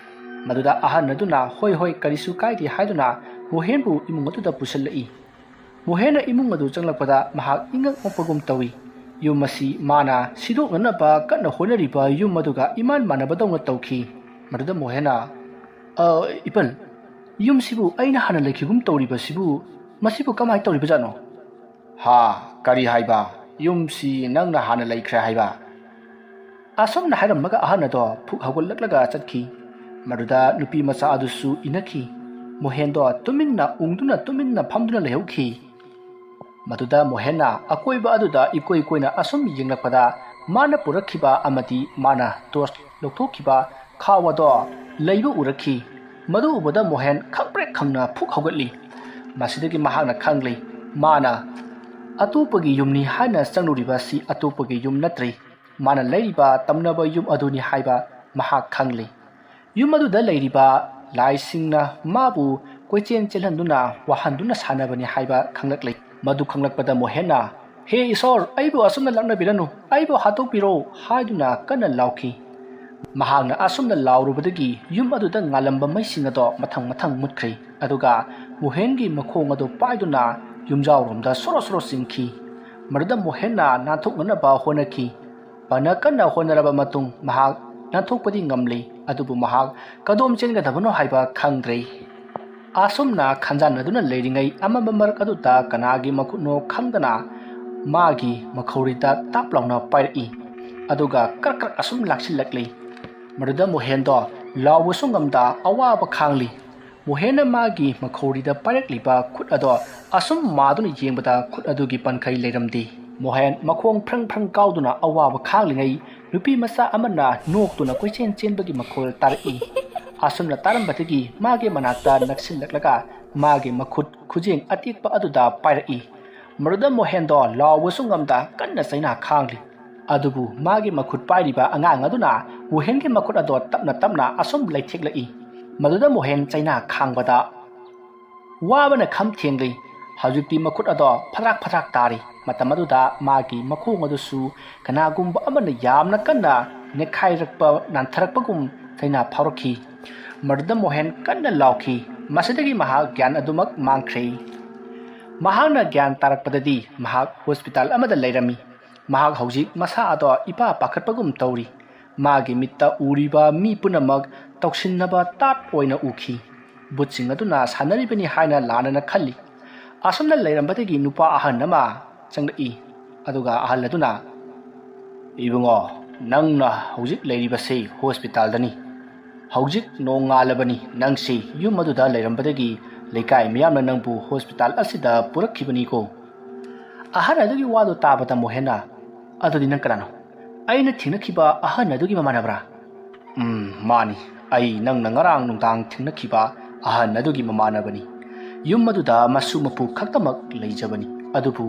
ꯃꯗꯨꯗ ꯑꯍꯟ ꯑꯗꯨꯅ ꯍꯣꯏ ꯀꯔꯤꯁꯨ ꯀꯥꯏꯗꯦ ꯍꯥꯏꯗꯨꯅ ꯃꯣꯍꯦꯟꯕꯨ ꯏꯃꯨꯡ ꯑꯗꯨꯗ ꯄꯨꯁꯤꯜꯂꯛꯏ ꯃꯣꯍꯦꯟꯅ ꯏꯃꯨꯡ ꯑꯗꯨ ꯆꯪꯂꯛꯄꯗ ꯃꯍꯥꯛ ꯏꯉꯛ ꯉꯛꯄꯒꯨꯝ ꯇꯧꯏ ꯌꯨꯝ ꯑꯁꯤ ꯃꯥꯅ ꯁꯤꯗꯣꯛꯅꯅꯕ ꯀꯟꯅ ꯍꯣꯠꯅꯔꯤꯕ ꯌꯨꯝ ꯑꯗꯨꯒ ꯏꯃꯥꯟ ꯃꯥꯟꯅꯕꯗꯧꯅ ꯇꯧꯈꯤ ꯃꯗꯨꯗ ꯃꯣꯍꯦꯟꯅ ꯏꯄꯜ ꯌꯨꯝꯁꯤꯕꯨ ꯑꯩꯅ ꯍꯥꯟꯅ ꯂꯩꯈꯤꯒꯨꯝ ꯇꯧꯔꯤꯕꯁꯤꯕꯨ ꯃꯁꯤꯕꯨ ꯀꯃꯥꯏꯅ ꯇꯧꯔꯤꯕꯖꯥꯠꯅꯣ ꯀꯔꯤ ꯍꯥꯏꯕ ꯌꯨꯝꯁꯤ ꯅꯪꯅ ꯍꯥꯟꯅ ꯂꯩꯈ꯭ꯔꯦ ꯍꯥꯏꯕ ꯑꯁꯨꯝꯅ ꯍꯥꯏꯔꯝꯃꯒ ꯑꯍꯟ ꯑꯗꯣ ꯐꯨꯛ ꯍꯧꯒꯠꯂꯛꯂꯒ ꯆꯠꯈꯤ ꯃꯗꯨꯗ ꯅꯨꯄꯤ ꯃꯆꯥ ꯑꯗꯨꯁꯨ ꯏꯅꯈꯤ ꯃꯣꯍꯦꯟꯗꯣ ꯇꯨꯃꯤꯟꯅ ꯎꯪꯗꯨꯅ ꯇꯨꯃꯤꯟꯅ ꯐꯝꯗꯨꯅ ꯂꯩꯍꯧꯈꯤ ꯃꯗꯨꯗ ꯃꯣꯍꯦꯟꯅ ꯑꯀꯣꯏꯕ ꯑꯗꯨꯗ ꯏꯀꯣꯏ ꯀꯣꯏꯅ ꯑꯁꯨꯝ ꯌꯦꯡꯂꯛꯄꯗ ꯃꯥꯅ ꯄꯨꯔꯛꯈꯤꯕ ꯑꯃꯗꯤ ꯃꯥꯅ ꯇꯣꯔꯆ ꯂꯧꯊꯣꯛꯈꯤꯕ ꯈꯥꯎ ꯑꯗꯣ ꯂꯩꯕ ꯎꯔꯛꯈꯤ ꯃꯗꯨ ꯎꯕꯗ ꯃꯣꯍꯦꯟ ꯈꯪꯄ꯭ꯔꯦꯛ ꯈꯪꯅ ꯐꯨꯛ ꯍꯧꯒꯠꯂꯤ ꯃꯁꯤꯗꯒꯤ ꯃꯍꯥꯛꯅ ꯈꯪꯂꯤ ꯃꯥꯅ ꯑꯇꯣꯞꯄꯒꯤ ꯌꯨꯝꯅꯤ ꯍꯥꯏꯅ ꯆꯪꯂꯨꯔꯤꯕꯁꯤ ꯑꯇꯣꯞꯄꯒꯤ ꯌꯨꯝ ꯅꯠꯇ꯭ꯔꯤ ꯃꯥꯅ ꯂꯩꯔꯤꯕ ꯇꯝꯅꯕ ꯌꯨꯝ ꯑꯗꯨꯅꯤ ꯍꯥꯏꯕ ꯃꯍꯥꯛ ꯈꯪꯂꯤ ꯌꯨꯝ ꯑꯗꯨꯗ ꯂꯩꯔꯤꯕ ꯂꯥꯏꯁꯤꯡꯅ ꯃꯥꯕꯨ ꯀꯣꯏꯆꯦꯟ ꯆꯦꯜꯍꯟꯗꯨꯅ ꯋꯥꯍꯟꯗꯨꯅ ꯁꯥꯟꯅꯕꯅꯤ ꯍꯥꯏꯕ ꯈꯪꯂꯛꯂꯤ ꯃꯗꯨ ꯈꯪꯂꯛꯄꯗ ꯃꯣꯍꯦꯟꯅ ꯍꯦ ꯏꯁꯣꯔ ꯑꯩꯕꯨ ꯑꯁꯨꯝꯅ ꯂꯛꯅꯕꯤꯔꯅꯨ ꯑꯩꯕꯨ ꯍꯥꯠꯇꯣꯛꯄꯤꯔꯣ ꯍꯥꯏꯗꯨꯅ ꯀꯟꯅ ꯂꯥꯎꯈꯤ ꯃꯍꯥꯛꯅ ꯑꯁꯨꯝꯅ ꯂꯥꯎꯔꯨꯕꯗꯒꯤ ꯌꯨꯝ ꯑꯗꯨꯗ ꯉꯥꯜꯂꯝꯕ ꯃꯩꯁꯤꯡ ꯑꯗꯣ ꯃꯊꯪ ꯃꯊꯪ ꯃꯨꯠꯈ꯭ꯔꯤ ꯑꯗꯨꯒ ꯃꯣꯍꯦꯟꯒꯤ ꯃꯈꯣꯡ ꯑꯗꯨ ꯄꯥꯏꯗꯨꯅ ꯌꯨꯝꯖꯥꯎꯔꯣꯝꯗ ꯁꯣꯔꯣ ꯁꯣꯔꯣ ꯆꯤꯡꯈꯤ ꯃꯗꯨꯗ ꯃꯣꯍꯦꯟꯅ ꯅꯥꯟꯊꯣꯛꯅꯅꯕ ꯍꯣꯠꯅꯈꯤ ꯐꯅ ꯀꯟꯅ ꯍꯣꯠꯅꯔꯕ ꯃꯇꯨꯡ ꯃꯍꯥꯛ ꯅꯥꯟꯊꯣꯛꯄꯗꯤ ꯉꯝꯂꯤ ꯑꯗꯨꯕꯨ ꯃꯍꯥꯛ ꯀꯗꯣꯝ ꯆꯦꯟꯒꯗꯕꯅꯣ ꯍꯥꯏꯕ ꯈꯪꯗ꯭ꯔꯦ ꯑꯁꯨꯝꯅ ꯈꯟꯖꯥꯟꯅꯗꯨꯅ ꯂꯩꯔꯤꯉꯩ ꯑꯃꯝꯕ ꯃꯔꯛ ꯑꯗꯨꯗ ꯀꯅꯥꯒꯤ ꯃꯈꯨꯠꯅꯣ ꯈꯪꯗꯅ ꯃꯥꯒꯤ ꯃꯈꯧꯔꯤꯗ ꯇꯥꯞ ꯂꯥꯎꯅ ꯄꯥꯏꯔꯛꯏ ꯑꯗꯨꯒ ꯀ꯭ꯔꯛ ꯀ꯭ꯔꯛ ꯑꯁꯨꯝ ꯂꯥꯛꯁꯤꯜꯂꯛꯂꯤ ꯃꯗꯨꯗ ꯃꯣꯍꯦꯟꯗꯣ ꯂꯥꯎꯕꯁꯨ ꯉꯝꯗ ꯑꯋꯥꯕ ꯈꯥꯡꯂꯤ ꯃꯣꯍꯦꯟꯅ ꯃꯥꯒꯤ ꯃꯈꯧꯔꯤꯗ ꯄꯥꯏꯔꯛꯂꯤꯕ ꯈꯨꯠ ꯑꯗꯣ ꯑꯁꯨꯝ ꯃꯥꯗꯨꯅ ꯌꯦꯡꯕꯗ ꯈꯨꯠ ꯑꯗꯨꯒꯤ ꯄꯟꯈꯩ ꯂꯩꯔꯝꯗꯦ ꯃꯣꯍꯦꯟ ꯃꯈꯣꯡ ꯐ꯭ꯔꯪ ꯐ꯭ꯔꯪ ꯀꯥꯎꯗꯨꯅ ꯑꯋꯥꯕ ꯈꯥꯡꯂꯤꯉꯩ ꯅꯨꯄꯤ ꯃꯆꯥ ꯑꯃꯅ ꯅꯣꯛꯇꯨꯅ ꯀꯣꯏꯆꯦꯟ ꯆꯦꯟꯕꯒꯤ ꯃꯈꯣꯜ ꯇꯥꯔꯛꯏ ꯑꯁꯨꯝꯅ ꯇꯥꯔꯝꯕꯗꯒꯤ ꯃꯥꯒꯤ ꯃꯅꯥꯛꯇ ꯅꯛꯁꯤꯜꯂꯛꯂꯒ ꯃꯥꯒꯤ ꯃꯈꯨꯠ ꯈꯨꯖꯦꯡ ꯑꯇꯦꯛꯄ ꯑꯗꯨꯗ ꯄꯥꯏꯔꯛꯏ ꯃꯗꯨꯗ ꯃꯣꯍꯦꯟꯗꯣ ꯂꯥꯎꯕꯁꯨ ꯉꯝꯗ ꯀꯟꯅ ꯆꯩꯅꯥ ꯈꯥꯡꯂꯤ ꯑꯗꯨꯕꯨ ꯃꯥꯒꯤ ꯃꯈꯨꯠ ꯄꯥꯏꯔꯤꯕ ꯑꯉꯥꯡ ꯑꯗꯨꯅ ꯃꯣꯍꯦꯟꯒꯤ ꯃꯈꯨꯠ ꯑꯗꯣ ꯇꯞꯅ ꯇꯞꯅ ꯑꯁꯨꯝ ꯂꯩꯊꯦꯛꯂꯛꯏ ꯃꯗꯨꯗ ꯃꯣꯍꯦꯟ ꯆꯩꯅꯥ ꯈꯥꯡꯕꯗ ꯋꯥꯕꯅ ꯈꯝ ꯊꯦꯡꯂꯤ ꯍꯧꯖꯤꯛꯇꯤ ꯃꯈꯨꯠ ꯑꯗꯣ ꯐꯔꯥꯛ ꯐꯔꯥꯛ ꯇꯥꯔꯤ ꯃꯇꯝ ꯑꯗꯨꯗ ꯃꯥꯒꯤ ꯃꯈꯣꯡ ꯑꯗꯨꯁꯨ ꯀꯅꯥꯒꯨꯝꯕ ꯑꯃꯅ ꯌꯥꯝꯅ ꯀꯟꯅ ꯅꯦꯠꯈꯥꯏꯔꯛꯄ ꯅꯥꯟꯊꯔꯛꯄꯒꯨꯝ ꯆꯩꯅꯥ ꯐꯥꯎꯔꯛꯈꯤ ꯃꯗꯨꯗ ꯃꯣꯍꯦꯟ ꯀꯟꯅ ꯂꯥꯎꯈꯤ ꯃꯁꯤꯗꯒꯤ ꯃꯍꯥꯛ ꯒ꯭ꯌꯥꯟ ꯑꯗꯨꯃꯛ ꯃꯥꯡꯈ꯭ꯔꯦ ꯃꯍꯥꯛꯅ ꯒ꯭ꯌꯥꯟ ꯇꯥꯔꯛꯄꯗꯗꯤ ꯃꯍꯥꯛ ꯍꯣꯁꯄꯤꯇꯥꯜ ꯑꯃꯗ ꯂꯩꯔꯝꯃꯤ ꯃꯍꯥꯛ ꯍꯧꯖꯤꯛ ꯃꯁꯥ ꯑꯗꯣ ꯏꯄꯥ ꯄꯥꯈꯠꯄꯒꯨꯝ ꯇꯧꯔꯤ ꯃꯥꯒꯤ ꯃꯤꯠꯇ ꯎꯔꯤꯕ ꯃꯤ ꯄꯨꯝꯅꯃꯛ ꯇꯧꯁꯤꯟꯅꯕ ꯇꯥꯠ ꯑꯣꯏꯅ ꯎꯈꯤ ꯕꯨꯠꯁꯤꯡ ꯑꯗꯨꯅ ꯁꯥꯟꯅꯔꯤꯕꯅꯤ ꯍꯥꯏꯅ ꯂꯥꯟꯅꯅ ꯈꯜꯂꯤ ꯑꯁꯨꯝꯅ ꯂꯩꯔꯝꯕꯗꯒꯤ ꯅꯨꯄꯥ ꯑꯍꯟ ꯑꯃ ꯆꯪꯂꯛꯏ ꯑꯗꯨꯒ ꯑꯍꯜ ꯑꯗꯨꯅ ꯏꯕꯨꯡꯉꯣ ꯅꯪꯅ ꯍꯧꯖꯤꯛ ꯂꯩꯔꯤꯕꯁꯤ ꯍꯣꯁꯄꯤꯇꯥꯜꯗꯅꯤ ꯍꯧꯖꯤꯛ ꯅꯣꯡꯉꯥꯜꯂꯕꯅꯤ ꯅꯪꯁꯤ ꯌꯨꯝ ꯑꯗꯨꯗ ꯂꯩꯔꯝꯕꯗꯒꯤ ꯂꯩꯀꯥꯏ ꯃꯤꯌꯥꯝꯅ ꯅꯪꯕꯨ ꯍꯣꯁꯄꯤꯇꯥꯜ ꯑꯁꯤꯗ ꯄꯨꯔꯛꯈꯤꯕꯅꯤꯀꯣ ꯑꯍꯟ ꯑꯗꯨꯒꯤ ꯋꯥꯗꯨ ꯇꯥꯕꯗ ꯃꯣꯍꯦꯟꯅ ꯑꯗꯨꯗꯤ ꯅꯪ ꯀꯅꯥꯅꯣ ꯑꯩꯅ ꯊꯦꯡꯅꯈꯤꯕ ꯑꯍꯟ ꯑꯗꯨꯒꯤ ꯃꯃꯥꯟꯅꯕ꯭ꯔꯥ ꯃꯥꯅꯤ ꯑꯩ ꯅꯪꯅ ꯉꯔꯥꯡ ꯅꯨꯡꯗꯥꯡ ꯊꯦꯡꯅꯈꯤꯕ ꯑꯍꯟ ꯑꯗꯨꯒꯤ ꯃꯃꯥꯟꯅꯕꯅꯤ ꯌꯨꯝ ꯑꯗꯨꯗ ꯃꯁꯨ ꯃꯄꯨ ꯈꯛꯇꯃꯛ ꯂꯩꯖꯕꯅꯤ ꯑꯗꯨꯕꯨ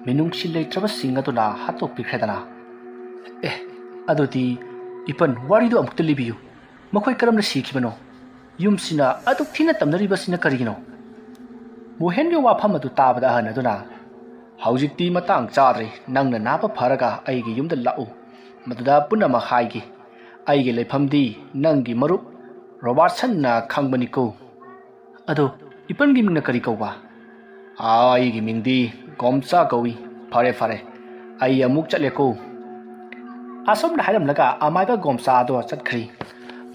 ꯃꯤꯅꯨꯡꯁꯤ ꯂꯩꯇ꯭ꯔꯕꯁꯤꯡ ꯑꯗꯨꯅ ꯍꯥꯠꯇꯣꯛꯄꯤꯈ꯭ꯔꯦꯗꯅ ꯑꯗꯨꯗꯤ ꯏꯄꯟ ꯋꯥꯔꯤꯗꯨ ꯑꯃꯨꯛꯇ ꯂꯤꯕꯤꯌꯨ ꯃꯈꯣꯏ ꯀꯔꯝꯅ ꯁꯤꯈꯤꯕꯅꯣ ꯌꯨꯝꯁꯤꯅ ꯑꯗꯨꯛ ꯊꯤꯅ ꯇꯝꯅꯔꯤꯕꯁꯤꯅ ꯀꯔꯤꯒꯤꯅꯣ ꯃꯣꯍꯦꯟꯒꯤ ꯋꯥꯐꯝ ꯑꯗꯨ ꯇꯥꯕꯗ ꯑꯍꯟ ꯑꯗꯨꯅ ꯍꯧꯖꯤꯛꯇꯤ ꯃꯇꯥꯡ ꯆꯥꯗ꯭ꯔꯦ ꯅꯪꯅ ꯅꯥꯕ ꯐꯔꯒ ꯑꯩꯒꯤ ꯌꯨꯝꯗ ꯂꯥꯛꯎ ꯃꯗꯨꯗ ꯄꯨꯝꯅꯃꯛ ꯍꯥꯏꯒꯦ ꯑꯩꯒꯤ ꯂꯩꯐꯝꯗꯤ ꯅꯪꯒꯤ ꯃꯔꯨꯞ ꯔꯣꯕꯥꯔꯠꯁꯟꯅ ꯈꯪꯕꯅꯤꯀꯣ ꯑꯗꯣ ꯏꯄꯟꯒꯤ ꯃꯤꯡꯅ ꯀꯔꯤ ꯀꯧꯕ ꯑꯩꯒꯤ ꯃꯤꯡꯗꯤ ꯒꯣꯝꯆꯥ ꯀꯧꯏ ꯐꯔꯦ ꯐꯔꯦ ꯑꯩ ꯑꯃꯨꯛ ꯆꯠꯂꯦꯀꯣ ꯑꯁꯨꯝꯅ ꯍꯥꯏꯔꯝꯂꯒ ꯑꯃꯥꯏꯕ ꯒꯣꯝꯆꯥ ꯑꯗꯣ ꯆꯠꯈ꯭ꯔꯤ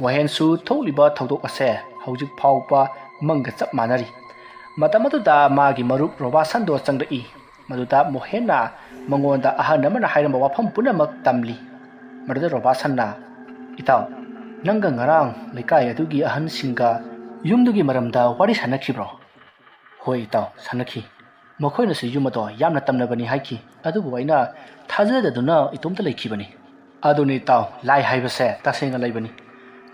ꯃꯣꯍꯦꯟꯁꯨ ꯊꯣꯛꯂꯤꯕ ꯊꯧꯗꯣꯛ ꯑꯁꯦ ꯍꯧꯖꯤꯛ ꯐꯥꯎꯕ ꯃꯪꯒ ꯆꯞ ꯃꯥꯟꯅꯔꯤ ꯃꯇꯝ ꯑꯗꯨꯗ ꯃꯥꯒꯤ ꯃꯔꯨꯞ ꯔꯣꯕꯥꯔꯠꯁꯟꯗꯣ ꯆꯪꯂꯛꯏ ꯃꯗꯨꯗ ꯃꯣꯍꯦꯟꯅ ꯃꯉꯣꯟꯗ ꯑꯍꯟ ꯑꯃꯅ ꯍꯥꯏꯔꯝꯕ ꯋꯥꯐꯝ ꯄꯨꯝꯅꯃꯛ ꯇꯝꯂꯤ ꯃꯗꯨꯗ ꯔꯣꯕꯥꯔꯠꯁꯟꯅ ꯏꯇꯥꯎ ꯅꯪꯒ ꯉꯔꯥꯡ ꯂꯩꯀꯥꯏ ꯑꯗꯨꯒꯤ ꯑꯍꯟꯁꯤꯡꯒ ꯌꯨꯝꯗꯨꯒꯤ ꯃꯔꯝꯗ ꯋꯥꯔꯤ ꯁꯥꯟꯅꯈꯤꯕ꯭ꯔꯣ ꯍꯣꯏ ꯏꯇꯥꯎ ꯁꯥꯟꯅꯈꯤ ꯃꯈꯣꯏꯅꯁꯨ ꯌꯨꯝ ꯑꯗꯣ ꯌꯥꯝꯅ ꯇꯝꯅꯕꯅꯤ ꯍꯥꯏꯈꯤ ꯑꯗꯨꯕꯨ ꯑꯩꯅ ꯊꯥꯖꯗꯗꯨꯅ ꯏꯇꯣꯝꯇ ꯂꯩꯈꯤꯕꯅꯤ ꯑꯗꯨꯅꯤ ꯏꯇꯥꯎ ꯂꯥꯏ ꯍꯥꯏꯕꯁꯦ ꯇꯁꯦꯡꯅ ꯂꯩꯕꯅꯤ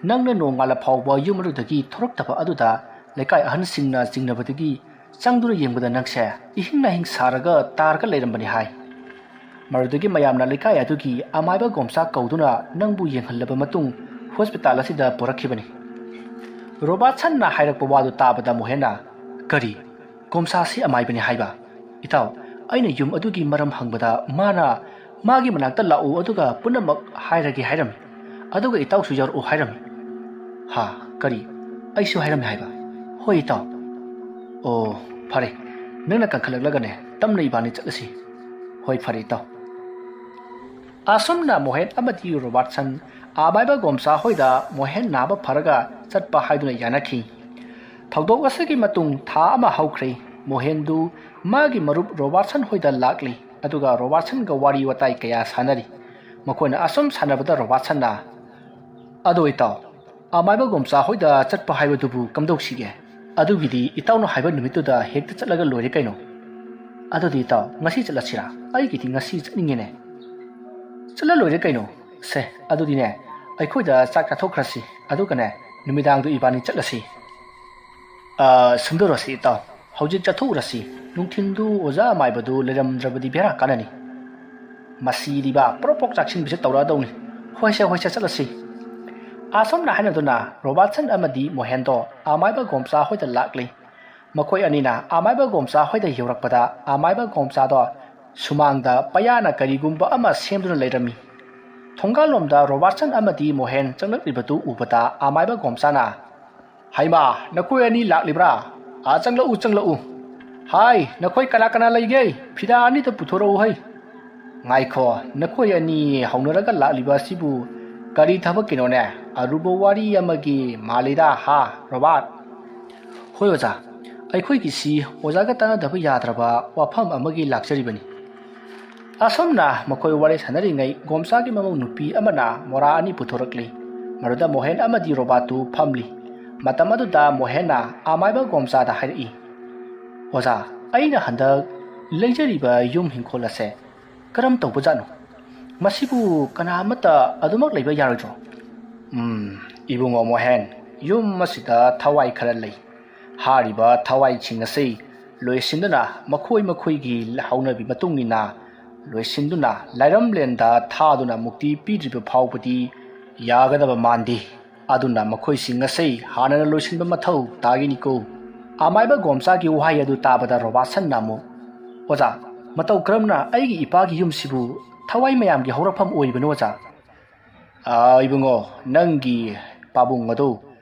ꯅꯪꯅ ꯅꯣꯡꯉꯥꯜꯂ ꯐꯥꯎꯕ ꯌꯨꯝ ꯑꯗꯨꯗꯒꯤ ꯊꯣꯔꯛꯇꯕ ꯑꯗꯨꯗ ꯂꯩꯀꯥꯏ ꯑꯍꯟꯁꯤꯡꯅ ꯆꯤꯡꯅꯕꯗꯒꯤ ꯆꯪꯗꯨꯅ ꯌꯦꯡꯕꯗ ꯅꯪꯁꯦ ꯏꯍꯤꯡ ꯅꯥꯍꯤꯡ ꯁꯥꯔꯒ ꯇꯥꯔꯒ ꯂꯩꯔꯝꯕꯅꯤ ꯍꯥꯏ ꯃꯗꯨꯗꯒꯤ ꯃꯌꯥꯝꯅ ꯂꯩꯀꯥꯏ ꯑꯗꯨꯒꯤ ꯑꯃꯥꯏꯕ ꯒꯣꯝꯆꯥ ꯀꯧꯗꯨꯅ ꯅꯪꯕꯨ ꯌꯦꯡꯍꯜꯂꯕ ꯃꯇꯨꯡ ꯍꯣꯁꯄꯤꯇꯥꯜ ꯑꯁꯤꯗ ꯄꯨꯔꯛꯈꯤꯕꯅꯤ ꯔꯣꯕꯥꯔꯠꯁꯟꯅ ꯍꯥꯏꯔꯛꯄ ꯋꯥꯗꯨ ꯇꯥꯕꯗ ꯃꯣꯍꯦꯟꯅ ꯀꯔꯤ ꯒꯣꯝꯆꯥꯁꯤ ꯑꯃꯥꯏꯕꯅꯤ ꯍꯥꯏꯕ ꯏꯇꯥꯎ ꯑꯩꯅ ꯌꯨꯝ ꯑꯗꯨꯒꯤ ꯃꯔꯝ ꯍꯪꯕꯗ ꯃꯥꯅ ꯃꯥꯒꯤ ꯃꯅꯥꯛꯇ ꯂꯥꯛꯎ ꯑꯗꯨꯒ ꯄꯨꯝꯅꯃꯛ ꯍꯥꯏꯔꯒꯦ ꯍꯥꯏꯔꯝꯃꯤ ꯑꯗꯨꯒ ꯏꯇꯥꯎꯁꯨ ꯌꯥꯎꯔꯛꯎ ꯍꯥꯏꯔꯝꯃꯤ ꯀꯔꯤ ꯑꯩꯁꯨ ꯍꯥꯏꯔꯝꯃꯤ ꯍꯥꯏꯕ ꯍꯣꯏ ꯏꯇꯥꯎ ꯑꯣ ꯐꯔꯦ ꯅꯪꯅ ꯀꯟꯈꯠꯂꯛꯂꯒꯅꯦ ꯇꯞꯅ ꯏꯕꯥꯅꯤ ꯆꯠꯂꯁꯤ ꯍꯣꯏ ꯐꯔꯦ ꯏꯇꯥꯎ ꯑꯁꯨꯝꯅ ꯃꯣꯍꯦꯟ ꯑꯃꯗꯤ ꯔꯣꯕꯥꯔꯠꯁꯟ ꯑꯃꯥꯏꯕ ꯒꯣꯝꯆꯥ ꯍꯣꯏꯗ ꯃꯣꯍꯦꯟ ꯅꯥꯕ ꯐꯔꯒ ꯆꯠꯄ ꯍꯥꯏꯗꯨꯅ ꯌꯥꯅꯈꯤ ꯊꯧꯗꯣꯛ ꯑꯁꯤꯒꯤ ꯃꯇꯨꯡ ꯊꯥ ꯑꯃ ꯍꯧꯈ꯭ꯔꯦ ꯃꯣꯍꯦꯟꯗꯨ ꯃꯥꯒꯤ ꯃꯔꯨꯞ ꯔꯣꯕꯥꯔꯠꯁꯟ ꯍꯣꯏꯗ ꯂꯥꯛꯂꯤ ꯑꯗꯨꯒ ꯔꯣꯕꯥꯔꯠꯁꯟꯒ ꯋꯥꯔꯤ ꯋꯥꯇꯥꯏ ꯀꯌꯥ ꯁꯥꯟꯅꯔꯤ ꯃꯈꯣꯏꯅ ꯑꯁꯨꯝ ꯁꯥꯟꯅꯕꯗ ꯔꯣꯕꯥꯔꯠꯁꯟꯅ ꯑꯗꯣ ꯏꯇꯥꯎ ꯑꯃꯥꯏꯕ ꯒꯣꯝꯆꯥ ꯍꯣꯏꯗ ꯆꯠꯄ ꯍꯥꯏꯕꯗꯨꯕꯨ ꯀꯝꯗꯧꯁꯤꯒꯦ ꯑꯗꯨꯒꯤꯗꯤ ꯏꯇꯥꯎꯅ ꯍꯥꯏꯕ ꯅꯨꯃꯤꯠꯇꯨꯗ ꯍꯦꯛꯇ ꯆꯠꯂꯒ ꯂꯣꯏꯔꯦ ꯀꯩꯅꯣ ꯑꯗꯨꯗꯤ ꯏꯇꯥꯎ ꯉꯁꯤ ꯆꯠꯂꯁꯤꯔꯥ ꯑꯩꯒꯤꯗꯤ ꯉꯁꯤ ꯆꯠꯅꯤꯡꯉꯦꯅꯦ ꯆꯠꯂ ꯂꯣꯏꯔꯦ ꯀꯩꯅꯣ ꯁꯦ ꯑꯗꯨꯗꯤꯅꯦ ꯑꯩꯈꯣꯏꯗ ꯆꯥꯛ ꯆꯥꯊꯣꯛꯈ꯭ꯔꯁꯤ ꯑꯗꯨꯒꯅꯦ ꯅꯨꯃꯤꯗꯥꯡꯗꯨ ꯏꯕꯥꯅꯤ ꯆꯠꯂꯁꯤ ꯁꯨꯝꯗꯧꯔꯁꯤ ꯏꯇꯥꯎ ꯍꯧꯖꯤꯛ ꯆꯠꯊꯣꯛꯎꯔꯁꯤ ꯅꯨꯡꯊꯤꯟꯗꯨ ꯑꯣꯖꯥ ꯑꯃꯥꯏꯕꯗꯨ ꯂꯩꯔꯝꯗ꯭ꯔꯕꯗꯤ ꯕꯦꯔꯥ ꯀꯥꯟꯅꯅꯤ ꯃꯁꯤꯗꯤꯕ ꯄ꯭ꯔꯣꯛ ꯆꯥꯛꯁꯤꯟꯕꯁꯦ ꯇꯧꯔꯛꯑꯗꯧꯅꯤ ꯍꯣꯏꯁꯦ ꯆꯠꯂꯁꯤ ꯑꯁꯨꯝꯅ ꯍꯥꯏꯅꯗꯨꯅ ꯔꯣꯕꯥꯔꯠꯁꯟ ꯑꯃꯗꯤ ꯃꯣꯍꯦꯟꯗꯣ ꯑꯃꯥꯏꯕ ꯒꯣꯝꯆꯥ ꯍꯣꯏꯗ ꯂꯥꯛꯂꯤ ꯃꯈꯣꯏ ꯑꯅꯤꯅ ꯑꯃꯥꯏꯕ ꯒꯣꯝꯆꯥ ꯍꯣꯏꯗ ꯌꯧꯔꯛꯄꯗ ꯑꯃꯥꯏꯕ ꯒꯣꯝꯆꯥꯗꯣ ꯁꯨꯃꯥꯡꯗ ꯄꯌꯥꯅ ꯀꯔꯤꯒꯨꯝꯕ ꯑꯃ ꯁꯦꯝꯗꯨꯅ ꯂꯩꯔꯝꯃꯤ꯫ ꯊꯣꯡꯒꯥꯜꯂꯣꯝꯗ ꯔꯣꯕꯥꯔꯠꯁꯟ ꯑꯃꯗꯤ ꯃꯣꯍꯦꯟ ꯆꯪꯂꯛꯂꯤꯕꯗꯨ ꯎꯕꯗ ꯑꯃꯥꯏꯕ ꯒꯣꯝꯆꯥꯅ "ꯍꯩꯃꯥ, ꯅꯈꯣꯏ ꯑꯅꯤ ꯂꯥꯛꯂꯤꯕ꯭ꯔꯥ? ꯆꯪꯂꯛꯎ꯫ ꯍꯥꯏ, ꯅꯈꯣꯏ ꯀꯅꯥ ꯀꯅꯥ ꯂꯩꯒꯦ? ꯐꯤꯗꯥ ꯑꯅꯤꯇ ꯄꯨꯊꯣꯔꯛꯎ ꯍꯩ꯫ ꯉꯥꯏꯈꯣ, ꯅꯈꯣꯏ ꯑꯅꯤ ꯍꯧꯅꯔꯒ ꯂꯥꯛꯂꯤꯕ ꯑꯁꯤꯕꯨ ꯀꯔꯤ ꯊꯕꯛꯀꯤꯅꯣꯅꯦ? ꯑꯔꯨꯕ ꯋꯥꯔꯤ ꯑꯃꯒꯤ ꯃꯥꯜꯂꯤꯗ ꯍꯥ ꯔꯣꯕꯥꯔꯠ? ꯍꯣꯏ ꯑꯣꯖꯥ, ꯑꯩꯈꯣꯏꯒꯤꯁꯤ ꯑꯣꯖꯥꯒ ꯇꯥꯟꯅꯗꯕ ꯌꯥꯗ꯭ꯔꯕ ꯋꯥꯐꯝ ꯑꯃꯒꯤ ꯂꯥꯛꯆꯔꯤꯕꯅꯤ꯫ ꯑꯁꯣꯝꯅ ꯃꯈꯣꯏ ꯋꯥꯔꯤ ꯁꯥꯟꯅꯔꯤꯉꯩ ꯒꯣꯝꯆꯥꯒꯤ ꯃꯃꯧ ꯅꯨꯄꯤ ꯑꯃꯅ ꯃꯣꯔꯥ ꯑꯅꯤ ꯄꯨꯊꯣꯔꯛꯂꯤ꯫ ꯃꯗꯨꯗ ꯃꯣꯍꯦꯟ ꯑꯃꯗꯤ ꯔꯣꯕꯥꯔꯠꯇꯨ ꯐꯝꯂꯤ꯫ ꯃꯇꯝ ꯑꯗꯨꯗ ꯃꯣꯍꯦꯟꯅ ꯑꯃꯥꯏꯕ ꯒꯣꯝꯆꯥꯗ ꯍꯥꯏꯔꯛꯏ, "ꯑꯣꯖꯥ, ꯑꯩꯅ ꯍꯟꯗꯛ ꯂꯩꯖꯔꯤꯕ ꯌꯨꯝ ꯍꯤꯡꯈꯣꯜ ꯑꯁꯦ ꯀꯔꯝ ꯇꯧꯕꯖꯥꯠꯅꯣ? ꯃꯁꯤꯕꯨ ꯀꯅꯥ ꯑꯃꯠꯇ ꯑꯗꯨꯃꯛ ꯂꯩꯕ ꯌꯥꯔꯣꯏꯗ꯭ꯔꯣ?" ꯏꯕꯨꯡꯉꯣ ꯃꯣꯍꯦꯟ, ꯌꯨꯝ ꯑꯁꯤꯗ ꯊꯋꯥꯏ ꯈꯔ ꯂꯩ꯫ ꯍꯥꯏꯔꯤꯕ ꯊꯋꯥꯏꯁꯤꯡ ꯑꯁꯤ ꯂꯣꯏꯁꯤꯟꯗꯨꯅ ꯃꯈꯣꯏꯒꯤ ꯍꯧꯅꯕꯤ ꯃꯇꯨꯡ ꯏꯟꯅ ꯂꯣꯏꯁꯤꯟꯗꯨꯅ ꯂꯥꯏꯔꯝꯂꯦꯟꯗ ꯊꯥꯗꯨꯅ ꯃꯨꯛꯇꯤ ꯄꯤꯗ꯭ꯔꯤꯕ ꯐꯥꯎꯕꯗꯤ ꯌꯥꯒꯗꯕ ꯃꯥꯟꯗꯦ꯫ ꯑꯗꯨꯅ ꯃꯈꯣꯏꯁꯤꯡ ꯑꯁꯤ ꯍꯥꯟꯅꯅ ꯂꯣꯏꯁꯤꯟꯕ ꯃꯊꯧ ꯇꯥꯒꯅꯤꯀꯣ꯫ ꯑꯃꯥꯏꯕ ꯒꯣꯝꯆꯥꯒꯤ ꯋꯥꯍꯩ ꯑꯗꯨ ꯇꯥꯕꯗ ꯔꯣꯕꯥꯔꯠꯁꯟꯅ ꯑꯃꯨꯛ, "ꯑꯣꯖꯥ, ꯃꯇꯧ ꯀꯔꯝꯅ ꯑꯩꯒꯤ ꯏꯄꯥꯒꯤ ꯌꯨꯝꯁꯤꯕు ꯊꯋꯥꯏ ꯃꯌꯥꯝꯒꯤ ꯍꯧꯔꯛꯐꯝ ꯑꯣꯏꯔꯤꯕꯅꯣ ꯑꯣꯖꯥ?" "ꯏꯕꯨꯡꯉꯣ, ꯅꯪꯒꯤ ꯄꯥꯕꯨꯡ ꯑꯗꯨ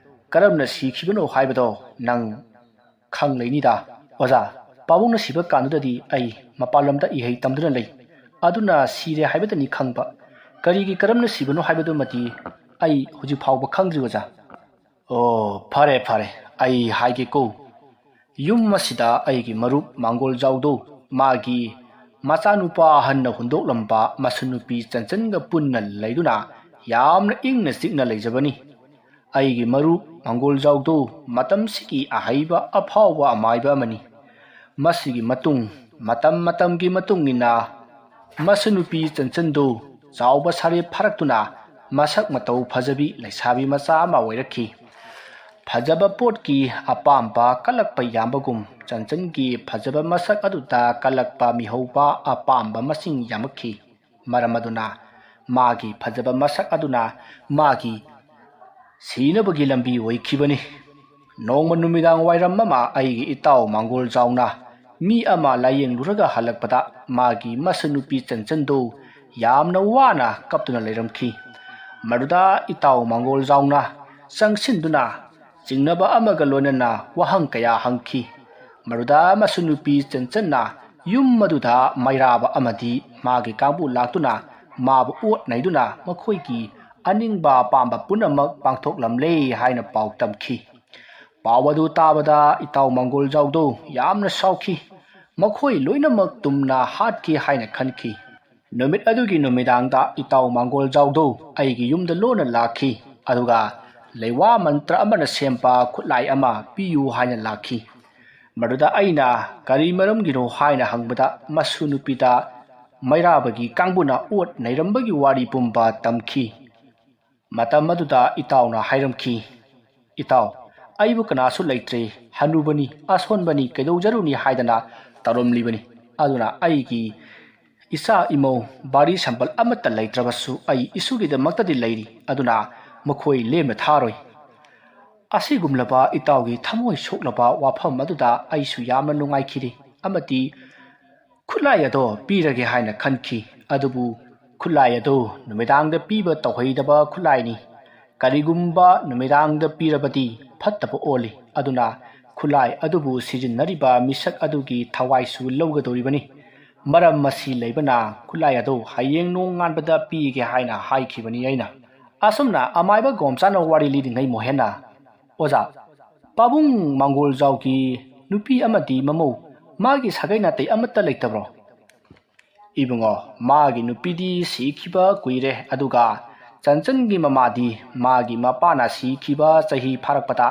ꯀꯔꯝꯅ ꯁꯤꯈꯤꯕꯅꯣ ꯍꯥꯏꯕꯗꯣ ꯅꯪ ꯈꯪꯂꯩꯅꯤꯗ꯫ ꯑꯣꯖꯥ, ꯄꯥꯕꯨꯡꯅ ꯁꯤꯕ ꯀꯥꯟꯗꯨꯗꯗꯤ ꯑꯩ ꯃꯄꯥꯟꯂꯝꯗ ꯏꯍꯩ ꯇꯝꯗꯨꯅ ꯂꯩ꯫ ꯑꯗꯨꯅ ꯁꯤꯔꯦ ꯍꯥꯏꯕꯗꯅꯤ ꯈꯪꯕ, ꯀꯔꯝꯅ ꯁꯤꯕꯅꯣ ꯍꯥꯏꯕꯗꯨꯃꯗꯤ ꯑꯩ ꯍꯧꯖꯤꯛ ꯐꯥꯎꯕ ꯈꯪꯗ꯭ꯔꯤ ꯑꯣꯖꯥ." "ꯑꯣ, ꯐꯔꯦ, ꯑꯩ ꯍꯥꯏꯒꯦꯀꯣ꯫ ꯌꯨꯝ ꯑꯁꯤꯗ ꯑꯩꯒꯤ ꯃꯔꯨꯞ ꯃꯥꯡꯒꯣꯜꯖꯥꯎꯗꯣ ꯃꯥꯒꯤ ꯃꯆꯥꯅꯨꯄꯥ ꯑꯍꯟꯅ ꯍꯨꯟꯗꯣꯛꯂꯝꯕ ꯃꯁꯨꯅꯨꯄꯤ ꯆꯟꯆꯟꯒ ꯄꯨꯟꯅ ꯂꯩꯗꯨꯅ ꯌꯥꯝꯅ ꯏꯪꯅ ꯆꯤꯛꯅ ꯂꯩꯖꯕꯅꯤ꯫ ꯑꯩꯒꯤ ꯃꯔꯨꯞ ꯃꯥꯡꯒꯣꯜꯖꯥꯎꯗꯣ ꯃꯇꯝꯁꯤꯒꯤ ꯑꯍꯩꯕ ꯑꯐꯥꯎꯕ ꯑꯃꯥꯏꯕ ꯑꯃꯅꯤ꯫ ꯃꯁꯤꯒꯤ ꯃꯇꯝꯒꯤ ꯃꯇꯨꯡ ꯏꯟꯅ ꯃꯁꯨꯅꯨꯄꯤ ꯆꯟꯆꯟꯗꯣ ꯆꯥꯎꯕ ꯁꯥꯔꯦꯞ ꯐꯥꯔꯛꯇꯨꯅ ꯃꯁꯛ ꯃꯇꯧ ꯐꯖꯕꯤ ꯂꯩꯁꯥꯕꯤ ꯃꯆꯥ ꯑꯃ ꯑꯣꯏꯔꯛꯈꯤ꯫ ꯐꯖꯕ ꯄꯣꯠꯀꯤ ꯑꯄꯥꯝꯕ ꯀꯜꯂꯛꯄ ꯌꯥꯝꯕꯒꯨꯝ ꯆꯟꯆꯟꯒꯤ ꯐꯖꯕ ꯃꯁꯛ ꯑꯗꯨꯗ ꯀꯜꯂꯛꯄ ꯃꯤꯍꯧꯕ ꯑꯄꯥꯝꯕ ꯃꯁꯤꯡ ꯌꯥꯝꯃꯛꯈꯤ꯫ ꯃꯔꯝ ꯑꯗꯨꯅ ꯃꯥꯒꯤ ꯐꯖꯕ ꯃꯁꯛ ꯑꯗꯨꯅ ꯃꯥꯒꯤ ꯁꯤꯅꯕꯒꯤ ꯂꯝꯕꯤ ꯑꯣꯏꯈꯤꯕꯅꯤ꯫ ꯅꯣꯡꯃ ꯅꯨꯃꯤꯗꯥꯡ ꯋꯥꯏꯔꯝ ꯑꯃ ꯑꯩꯒꯤ ꯏꯇꯥꯎ ꯃꯥꯡꯒꯣꯜꯖꯥꯎꯅ ꯃꯤ ꯑꯃ ꯂꯥꯌꯦꯡꯂꯨꯔꯒ ꯍꯜꯂꯛꯄꯗ ꯃꯥꯒꯤ ꯃꯁꯨꯅꯨꯄꯤ ꯆꯟꯆꯟꯗꯣ ꯌꯥꯝꯅ ꯋꯥꯅ ꯀꯞꯇꯨꯅ ꯂꯩꯔꯝꯈꯤ꯫ ꯃꯗꯨꯗ ꯏꯇꯥꯎ ꯃꯥꯡꯒꯣꯜꯖꯥꯎꯅ ꯆꯪꯁꯤꯟꯗꯨꯅ ꯆꯤꯡꯅꯕ ꯑꯃꯒ ꯂꯣꯏꯅꯅ ꯋꯥꯍꯪ ꯀꯌꯥ ꯍꯪꯈꯤ꯫ ꯃꯗꯨꯗ ꯃꯁꯨꯅꯨꯄꯤ ꯆꯟꯆꯟꯅ ꯌꯨꯝ ꯑꯗꯨꯗ ꯃꯩꯔꯥꯕ ꯑꯃꯗꯤ ꯃꯥꯒꯤ ꯀꯥꯡꯕꯨ ꯂꯥꯛꯇꯨꯅ ꯃꯥꯕꯨ ꯑꯣꯠ ꯅꯩꯗꯨꯅ ꯃꯈꯣꯏꯒꯤ ꯑꯅꯤꯡꯕ ꯑꯄꯥꯝꯕ ꯄꯨꯝꯅꯃꯛ ꯄꯥꯡꯊꯣꯛꯂꯝꯂꯦ ꯍꯥꯏꯅ ꯄꯥꯎ ꯇꯝꯈꯤ꯫ ꯄꯥꯎ ꯑꯗꯨ ꯇꯥꯕꯗ ꯏꯇꯥꯎ ꯃꯥꯡꯒꯣꯜꯖꯥꯎꯗꯣ ꯌꯥꯝꯅ ꯁꯥꯎꯈꯤ꯫ ꯃꯈꯣꯏ ꯂꯣꯏꯅꯃꯛ ꯇꯨꯝꯅ ꯍꯥꯠꯀꯦ ꯍꯥꯏꯅ ꯈꯟꯈꯤ꯫ ꯅꯨꯃꯤꯠ ꯑꯗꯨꯒꯤ ꯅꯨꯃꯤꯗꯥꯡꯗ ꯏꯇꯥꯎ ꯃꯥꯡꯒꯣꯜꯖꯥꯎꯗꯣ ꯑꯩꯒꯤ ꯌꯨꯝꯗ ꯂꯣꯟꯅ ꯂꯥꯛꯈꯤ꯫ ꯑꯗꯨꯒ ꯂꯩꯋꯥ ꯃꯟꯇ꯭ꯔ ꯑꯃꯅ ꯁꯦꯝꯕ ꯈꯨꯠꯂꯥꯏ ꯑꯃ ꯄꯤꯌꯨ ꯍꯥꯏꯅ ꯂꯥꯛꯈꯤ꯫ ꯃꯗꯨꯗ ꯑꯩꯅ ꯀꯔꯤ ꯃꯔꯝꯒꯤꯅꯣ ꯍꯥꯏꯅ ꯍꯪꯕꯗ ꯃꯁꯨꯅꯨꯄꯤꯗ ꯃꯩꯔꯥꯕꯒꯤ ꯀꯥꯡꯕꯨꯅ ꯑꯣꯠ ꯅꯩꯔꯝꯕꯒꯤ ꯋꯥꯔꯤ ꯄꯨꯝꯕ ꯇꯝꯈꯤ꯫ ꯃꯇꯝ ꯑꯗꯨꯗ ꯏꯇꯥꯎꯅ ꯍꯥꯏꯔꯝꯈꯤ, "ꯏꯇꯥꯎ, ꯑꯩꯕꯨ ꯀꯅꯥꯁꯨ ꯂꯩꯇ꯭ꯔꯦ, ꯍꯅꯨꯕꯅꯤ, ꯑꯁꯣꯟꯕꯅꯤ, ꯀꯩꯗꯧꯖꯔꯨꯅꯤ ꯍꯥꯏꯗꯅ ꯇꯧꯔꯝꯂꯤꯕꯅꯤ꯫ ꯑꯗꯨꯅ ꯑꯩꯒꯤ ꯏꯆꯥ ꯏꯃꯧ ꯕꯥꯔꯤ ꯁꯝꯕꯜ ꯑꯃꯠꯇ ꯂꯩꯇ꯭ꯔꯕꯁꯨ ꯑꯩ ꯏꯁꯨꯒꯤꯗꯃꯛꯇꯗꯤ ꯂꯩꯔꯤ꯫ ꯑꯗꯨꯅ ꯃꯈꯣꯏ ꯂꯦꯝꯅ ꯊꯥꯔꯣꯏ." ꯑꯁꯤꯒꯨꯝꯂꯕ ꯏꯇꯥꯎꯒꯤ ꯊꯃꯣꯏ ꯁꯣꯛꯂꯕ ꯋꯥꯐꯝ ꯑꯗꯨꯗ ꯑꯩꯁꯨ ꯌꯥꯝꯅ ꯅꯨꯡꯉꯥꯏꯈꯤꯗꯦ ꯑꯃꯗꯤ ꯈꯨꯠꯂꯥꯏ ꯑꯗꯣ ꯄꯤꯔꯒꯦ ꯍꯥꯏꯅ ꯈꯟꯈꯤ꯫ ꯑꯗꯨꯕꯨ ꯈꯨꯠꯂꯥꯏ ꯑꯗꯣ ꯅꯨꯃꯤꯗꯥꯡꯗ ꯄꯤꯕ ꯇꯧꯍꯩꯗꯕ ꯈꯨꯠꯂꯥꯏꯅꯤ꯫ ꯀꯔꯤꯒꯨꯝꯕ ꯅꯨꯃꯤꯗꯥꯡꯗ ꯄꯤꯔꯕꯗꯤ ꯐꯠꯇꯕ ꯑꯣꯜꯂꯤ꯫ ꯑꯗꯨꯅ ꯈꯨꯠꯂꯥꯏ ꯑꯗꯨꯕꯨ ꯁꯤꯖꯤꯟꯅꯔꯤꯕ ꯃꯤꯁꯛ ꯑꯗꯨꯒꯤ ꯊꯋꯥꯏꯁꯨ ꯂꯧꯒꯗꯧꯔꯤꯕꯅꯤ꯫ ꯃꯔꯝ ꯑꯁꯤ ꯂꯩꯕꯅ ꯈꯨꯠꯂꯥꯏ ꯑꯗꯣ ꯍꯌꯦꯡ ꯅꯣꯡꯉꯥꯟꯕꯗ ꯄꯤꯒꯦ ꯍꯥꯏꯅ ꯍꯥꯏꯈꯤꯕꯅꯤ ꯑꯩꯅ꯫ ꯑꯁꯨꯝꯅ ꯑꯃꯥꯏꯕ ꯒꯣꯝꯆꯥꯅ ꯋꯥꯔꯤ ꯂꯤꯔꯤꯉꯩ ꯃꯣꯍꯦꯟꯅ, "ꯑꯣꯖꯥ, ꯄꯥꯕꯨꯡ ꯃꯥꯡꯒꯣꯜꯖꯥꯎꯒꯤ ꯅꯨꯄꯤ ꯑꯃꯗꯤ ꯃꯃꯧ ꯃꯥꯒꯤ ꯁꯥꯒꯩ ꯅꯥꯇꯩ ꯑꯃꯠꯇ ꯂꯩꯇꯕ꯭ꯔꯣ?" "ꯏꯕꯨꯡꯉꯣ, ꯃꯥꯒꯤ ꯅꯨꯄꯤꯗꯤ ꯁꯤꯈꯤꯕ ꯀꯨꯏꯔꯦ꯫ ꯑꯗꯨꯒ ꯆꯟꯆꯟꯒꯤ ꯃꯃꯥꯗꯤ ꯃꯥꯒꯤ ꯃꯄꯥꯅ ꯁꯤꯈꯤꯕ ꯆꯍꯤ ꯐꯥꯔꯛꯄꯗ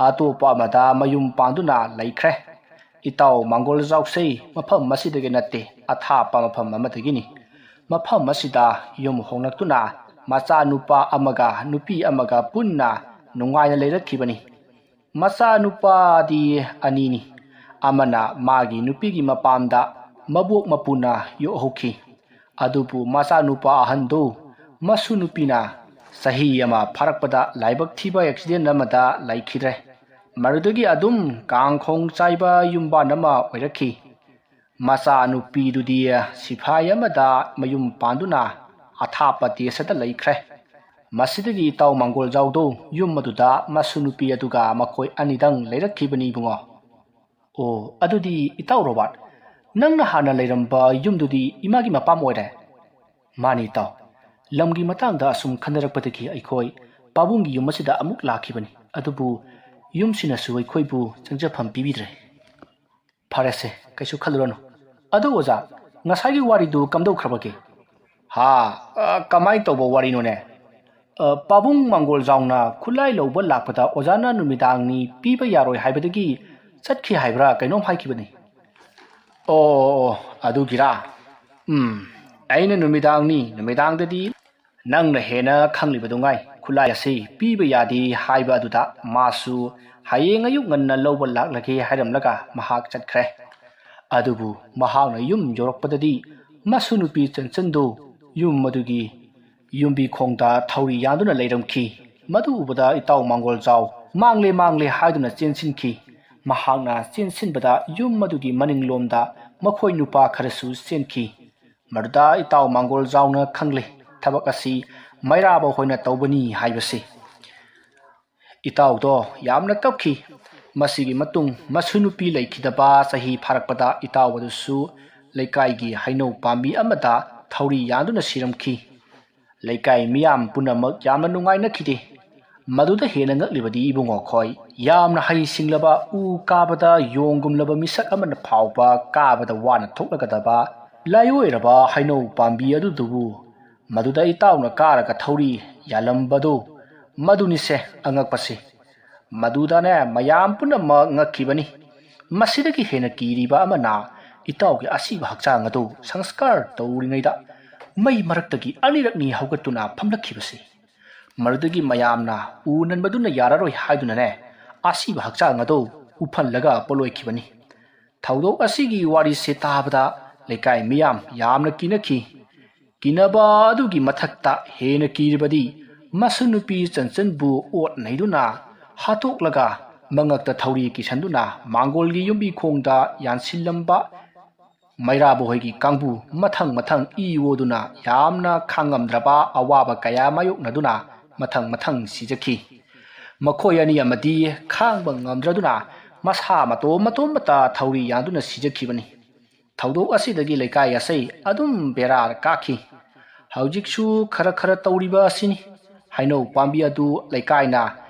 ꯑꯇꯣꯞꯄ ꯑꯃꯗ ꯃꯌꯨꯝ ꯄꯥꯟꯗꯨꯅ ꯂꯩꯈ꯭ꯔꯦ꯫ ꯏꯇꯥꯎ ꯃꯥꯡꯒꯣꯜꯖꯥꯎꯁꯦ ꯃꯐꯝ ꯑꯁꯤꯗꯒꯤ ꯅꯠꯇꯦ, ꯑꯊꯥꯞꯄ ꯃꯐꯝ ꯑꯃꯗꯒꯤꯅꯤ꯫ ꯃꯐꯝ ꯑꯁꯤꯗ ꯌꯨꯝ ꯍꯣꯡꯂꯛꯇꯨꯅ ꯃꯆꯥꯅꯨꯄꯥ ꯑꯃꯒ ꯅꯨꯄꯤ ꯑꯃꯒ ꯄꯨꯟꯅ ꯅꯨꯡꯉꯥꯏꯅ ꯂꯩꯔꯛꯈꯤꯕꯅꯤ꯫ ꯃꯆꯥꯅꯨꯄꯥꯗꯤ ꯑꯅꯤꯅꯤ꯫ ꯑꯃꯅ ꯃꯥꯒꯤ ꯅꯨꯄꯤꯒꯤ ꯃꯄꯥꯝꯗ ꯃꯕꯣꯛ ꯃꯄꯨꯅ ꯌꯣꯛꯍꯧꯈꯤ꯫ ꯑꯗꯨꯕꯨ ꯃꯆꯥꯅꯨꯄꯥ ꯑꯍꯟꯗꯣ ꯃꯁꯨꯅꯨꯄꯤꯅ ꯆꯍꯤ ꯑꯃ ꯐꯥꯔꯛꯄꯗ ꯂꯥꯏꯕꯛ ꯊꯤꯕ ꯑꯦꯛꯁꯤꯗꯦꯟ ꯑꯃꯗ ꯂꯩꯈꯤꯗ꯭ꯔꯦ꯫ ꯃꯔꯨꯗꯒꯤ ꯑꯗꯨꯝ ꯀꯥꯡꯈꯣꯡ ꯆꯥꯏꯕ ꯌꯨꯝꯕꯥꯟ ꯑꯃ ꯑꯣꯏꯔꯛꯈꯤ꯫ ꯃꯆꯥꯅꯨꯄꯤꯗꯨꯗꯤ ꯁꯤꯐꯥꯏ ꯑꯃꯗ ꯃꯌꯨꯝ ꯄꯥꯟꯗꯨꯅ ꯑꯊꯥꯞꯄ ꯗꯦꯁꯗ ꯂꯩꯈ꯭ꯔꯦ꯫ ꯃꯁꯤꯗꯒꯤ ꯏꯇꯥꯎ ꯃꯥꯡꯒꯣꯜꯖꯥꯎꯗꯣ ꯌꯨꯝ ꯑꯗꯨꯗ ꯃꯁꯨꯅꯨꯄꯤ ꯑꯗꯨꯒ ꯃꯈꯣꯏ ꯑꯅꯤꯗꯪ ꯂꯩꯔꯛꯈꯤꯕꯅꯤ ꯏꯕꯨꯡꯉꯣ꯫ ꯑꯣ, ꯑꯗꯨꯗꯤ ꯏꯇꯥꯎ ꯔꯣꯕꯥꯔꯠ, ꯅꯪꯅ ꯍꯥꯟꯅ ꯂꯩꯔꯝꯕ ꯌꯨꯝꯗꯨꯗꯤ ꯏꯃꯥꯒꯤ ꯃꯄꯥꯝ ꯑꯣꯏꯔꯦ? ꯃꯥꯅꯤ ꯏꯇꯥꯎ, ꯂꯝꯒꯤ ꯃꯇꯥꯡꯗ ꯑꯁꯨꯝ ꯈꯟꯅꯔꯛꯄꯗꯒꯤ ꯑꯩꯈꯣꯏ ꯄꯥꯕꯨꯡꯒꯤ ꯌꯨꯝ ꯑꯁꯤꯗ ꯑꯃꯨꯛ ꯂꯥꯛꯈꯤꯕꯅꯤ, ꯑꯗꯨꯕꯨ ꯌꯨꯝꯁꯤꯅꯁꯨ ꯑꯩꯈꯣꯏꯕꯨ ꯆꯪꯖꯐꯝ ꯄꯤꯕꯤꯗ꯭ꯔꯦ꯫ ꯐꯔꯦꯁꯦ, ꯀꯩꯁꯨ ꯈꯜꯂꯨꯔꯅꯨ꯫ ꯑꯗꯣ ꯑꯣꯖꯥ, ꯉꯁꯥꯏꯒꯤ ꯋꯥꯔꯤꯗꯨ ꯀꯝꯗꯧꯈ꯭ꯔꯕꯒꯦ? ꯀꯃꯥꯏ ꯇꯧꯕ ꯋꯥꯔꯤꯅꯣꯅꯦ? ꯄꯥꯕꯨꯡ ꯃꯥꯡꯒꯣꯜꯖꯥꯎꯅ ꯈꯨꯠꯂꯥꯏ ꯂꯧꯕ ꯂꯥꯛꯄꯗ ꯑꯣꯖꯥꯅ ꯅꯨꯃꯤꯗꯥꯡꯅꯤ ꯄꯤꯕ ꯌꯥꯔꯣꯏ ꯍꯥꯏꯕꯗꯒꯤ ꯆꯠꯈꯤ ꯍꯥꯏꯕ꯭ꯔꯥ ꯀꯩꯅꯣꯝ ꯍꯥꯏꯈꯤꯕꯅꯤ꯫ ꯑꯣ, ꯑꯗꯨꯒꯤꯔꯥ? ꯑꯩꯅ ꯅꯨꯃꯤꯗꯥꯡꯗꯗꯤ ꯅꯪꯅ ꯍꯦꯟꯅ ꯈꯪꯂꯤꯕꯗꯨꯉꯥꯏ ꯈꯨꯠꯂꯥꯏ ꯑꯁꯤ ꯄꯤꯕ ꯌꯥꯗꯦ ꯍꯥꯏꯕ ꯑꯗꯨꯗ ꯃꯥꯁꯨ ꯍꯌꯦꯡ ꯑꯌꯨꯛ ꯉꯟꯅ ꯂꯧꯕ ꯂꯥꯛꯂꯒꯦ ꯍꯥꯏꯔꯝꯂꯒ ꯃꯍꯥꯛ ꯆꯠꯈ꯭ꯔꯦ꯫ ꯑꯗꯨꯕꯨ ꯃꯍꯥꯛꯅ ꯌꯨꯝ ꯌꯧꯔꯛꯄꯗꯗꯤ ꯃꯁꯨꯅꯨꯄꯤ ꯆꯟꯆꯟꯗꯨ ꯌꯨꯝ ꯑꯗꯨꯒꯤ ꯌꯨꯝꯕꯤꯈꯣꯡꯗ ꯊꯧꯔꯤ ꯌꯥꯟꯗꯨꯅ ꯂꯩꯔꯝꯈꯤ꯫ ꯃꯗꯨ ꯎꯕꯗ ꯏꯇꯥꯎ ꯃꯥꯡꯒꯣꯜꯖꯥꯎ ꯃꯥꯡꯂꯦ ꯍꯥꯏꯗꯨꯅ ꯆꯦꯟꯁꯤꯟꯈꯤ꯫ ꯃꯍꯥꯛꯅ ꯆꯦꯟꯁꯤꯟꯕꯗ ꯌꯨꯝ ꯑꯗꯨꯒꯤ ꯃꯅꯤꯡꯂꯣꯝꯗ ꯃꯈꯣꯏ ꯅꯨꯄꯥ ꯈꯔꯁꯨ ꯆꯦꯟꯈꯤ꯫ ꯃꯗꯨꯗ ꯏꯇꯥꯎ ꯃꯥꯡꯒꯣꯜꯖꯥꯎꯅ ꯈꯪꯂꯦ ꯊꯕꯛ ꯑꯁꯤ ꯃꯩꯔꯥꯕ ꯍꯣꯏꯅ ꯇꯧꯕꯅꯤ ꯍꯥꯏꯕꯁꯤ꯫ ꯏꯇꯥꯎꯗꯣ ꯌꯥꯝꯅ ꯀꯞꯈꯤ꯫ ꯃꯁꯤꯒꯤ ꯃꯇꯨꯡ ꯃꯁꯨꯅꯨꯄꯤ ꯂꯩꯈꯤꯗꯕ ꯆꯍꯤ ꯐꯥꯔꯛꯄꯗ ꯏꯇꯥꯎ ꯑꯗꯨꯁꯨ ꯂꯩꯀꯥꯏꯒꯤ ꯍꯩꯅꯧ ꯄꯥꯝꯕꯤ ꯑꯃꯗ ꯊꯧꯔꯤ ꯌꯥꯟꯗꯨꯅ ꯁꯤꯔꯝꯈꯤ꯫ ꯂꯩꯀꯥꯏ ꯃꯤꯌꯥꯝ ꯄꯨꯝꯅꯃꯛ ꯌꯥꯝꯅ ꯅꯨꯡꯉꯥꯏꯅꯈꯤꯗꯦ꯫ ꯃꯗꯨꯗ ꯍꯦꯟꯅ ꯉꯛꯂꯤꯕꯗꯤ ꯏꯕꯨꯡꯉꯣ ꯈꯣꯏ, ꯌꯥꯝꯅ ꯍꯩꯁꯤꯡꯂꯕ ꯎ ꯀꯥꯕꯗ ꯌꯣꯡꯒꯨꯝꯂꯕ ꯃꯤꯁꯛ ꯑꯃꯅ ꯐꯥꯎꯕ ꯀꯥꯕꯗ ꯋꯥꯅ ꯊꯣꯛꯂꯒꯗꯕ ꯂꯥꯏꯑꯣꯏꯔꯕ ꯍꯩꯅꯧ ꯄꯥꯝꯕꯤ ꯑꯗꯨꯗꯨꯕꯨ ꯃꯗꯨꯗ ꯏꯇꯥꯎꯅ ꯀꯥꯔꯒ ꯊꯧꯔꯤ ꯌꯥꯜꯂꯝꯕꯗꯨ, ꯃꯗꯨꯅꯤꯁꯦ ꯑꯉꯛꯄꯁꯤ꯫ ꯃꯗꯨꯗꯅꯦ ꯃꯌꯥꯝ ꯄꯨꯝꯅꯃꯛ ꯉꯛꯈꯤꯕꯅꯤ꯫ ꯃꯁꯤꯗꯒꯤ ꯍꯦꯟꯅ ꯀꯤꯔꯤꯕ ꯑꯃꯅ ꯏꯇꯥꯎꯒꯤ ꯑꯁꯤꯕ ꯍꯛꯆꯥꯡ ꯑꯗꯨ ꯁꯪꯁꯀꯥꯔ ꯇꯧꯔꯤꯉꯩꯗ ꯃꯩ ꯃꯔꯛꯇꯒꯤ ꯑꯅꯤꯔꯛꯅꯤ ꯍꯧꯒꯠꯇꯨꯅ ꯐꯝꯂꯛꯈꯤꯕꯁꯤ꯫ ꯃꯗꯨꯗꯒꯤ ꯃꯌꯥꯝꯅ ꯎ ꯅꯟꯕꯗꯨꯅ ꯌꯥꯔꯔꯣꯏ ꯍꯥꯏꯗꯨꯅꯅꯦ ꯑꯁꯤꯕ ꯍꯛꯆꯥꯡ ꯑꯗꯨ ꯎꯐꯜꯂꯒ ꯄꯣꯂꯣꯏꯈꯤꯕꯅꯤ꯫ ꯊꯧꯗꯣꯛ ꯑꯁꯤꯒꯤ ꯋꯥꯔꯤꯁꯦ ꯇꯥꯕꯗ ꯂꯩꯀꯥꯏ ꯃꯤꯌꯥꯝ ꯌꯥꯝꯅ ꯀꯤꯅꯈꯤ꯫ ꯀꯤꯅꯕ ꯑꯗꯨꯒꯤ ꯃꯊꯛꯇ ꯍꯦꯟꯅ ꯀꯤꯔꯤꯕꯗꯤ ꯃꯁꯨꯅꯨꯄꯤ ꯆꯟꯆꯟꯕꯨ ꯑꯣꯠ ꯅꯩꯗꯨꯅ ꯍꯥꯠꯇꯣꯛꯂꯒ ꯃꯉꯛꯇ ꯊꯧꯔꯤ ꯀꯤꯁꯟꯗꯨꯅ ꯃꯥꯡꯒꯣꯜꯒꯤ ꯌꯨꯝꯕꯤꯈꯣꯡꯗ ꯌꯥꯟꯁꯤꯜꯂꯝꯕ ꯃꯩꯔꯥꯕ ꯍꯣꯏꯒꯤ ꯀꯥꯡꯕꯨ ꯃꯊꯪ ꯏ ꯑꯣꯗꯨꯅ ꯌꯥꯝꯅ ꯈꯥꯡꯉꯝꯗ꯭ꯔꯕ ꯑꯋꯥꯕ ꯀꯌꯥ ꯃꯥꯌꯣꯛꯅꯗꯨꯅ ꯃꯊꯪ ꯁꯤꯖꯈꯤ꯫ ꯃꯈꯣꯏ ꯑꯅꯤ ꯑꯃꯗꯤ ꯈꯥꯡꯕ ꯉꯝꯗ꯭ꯔꯗꯨꯅ ꯃꯁꯥ ꯃꯇꯣꯝꯇ ꯊꯧꯔꯤ ꯌꯥꯟꯗꯨꯅ ꯁꯤꯖꯈꯤꯕꯅꯤ꯫ ꯊꯧꯗꯣꯛ ꯑꯁꯤꯗꯒꯤ ꯂꯩꯀꯥꯏ ꯑꯁꯤ ꯑꯗꯨꯝ ꯕꯦꯔꯥ ꯀꯥꯈꯤ꯫ ꯍꯧꯖꯤꯛꯁꯨ ꯈꯔ ꯇꯧꯔꯤꯕ ꯑꯁꯤꯅꯤ꯫ ꯍꯩꯅꯧ ꯄꯥꯝꯕꯤ ꯑꯗꯨ ꯂꯩꯀꯥꯏꯅ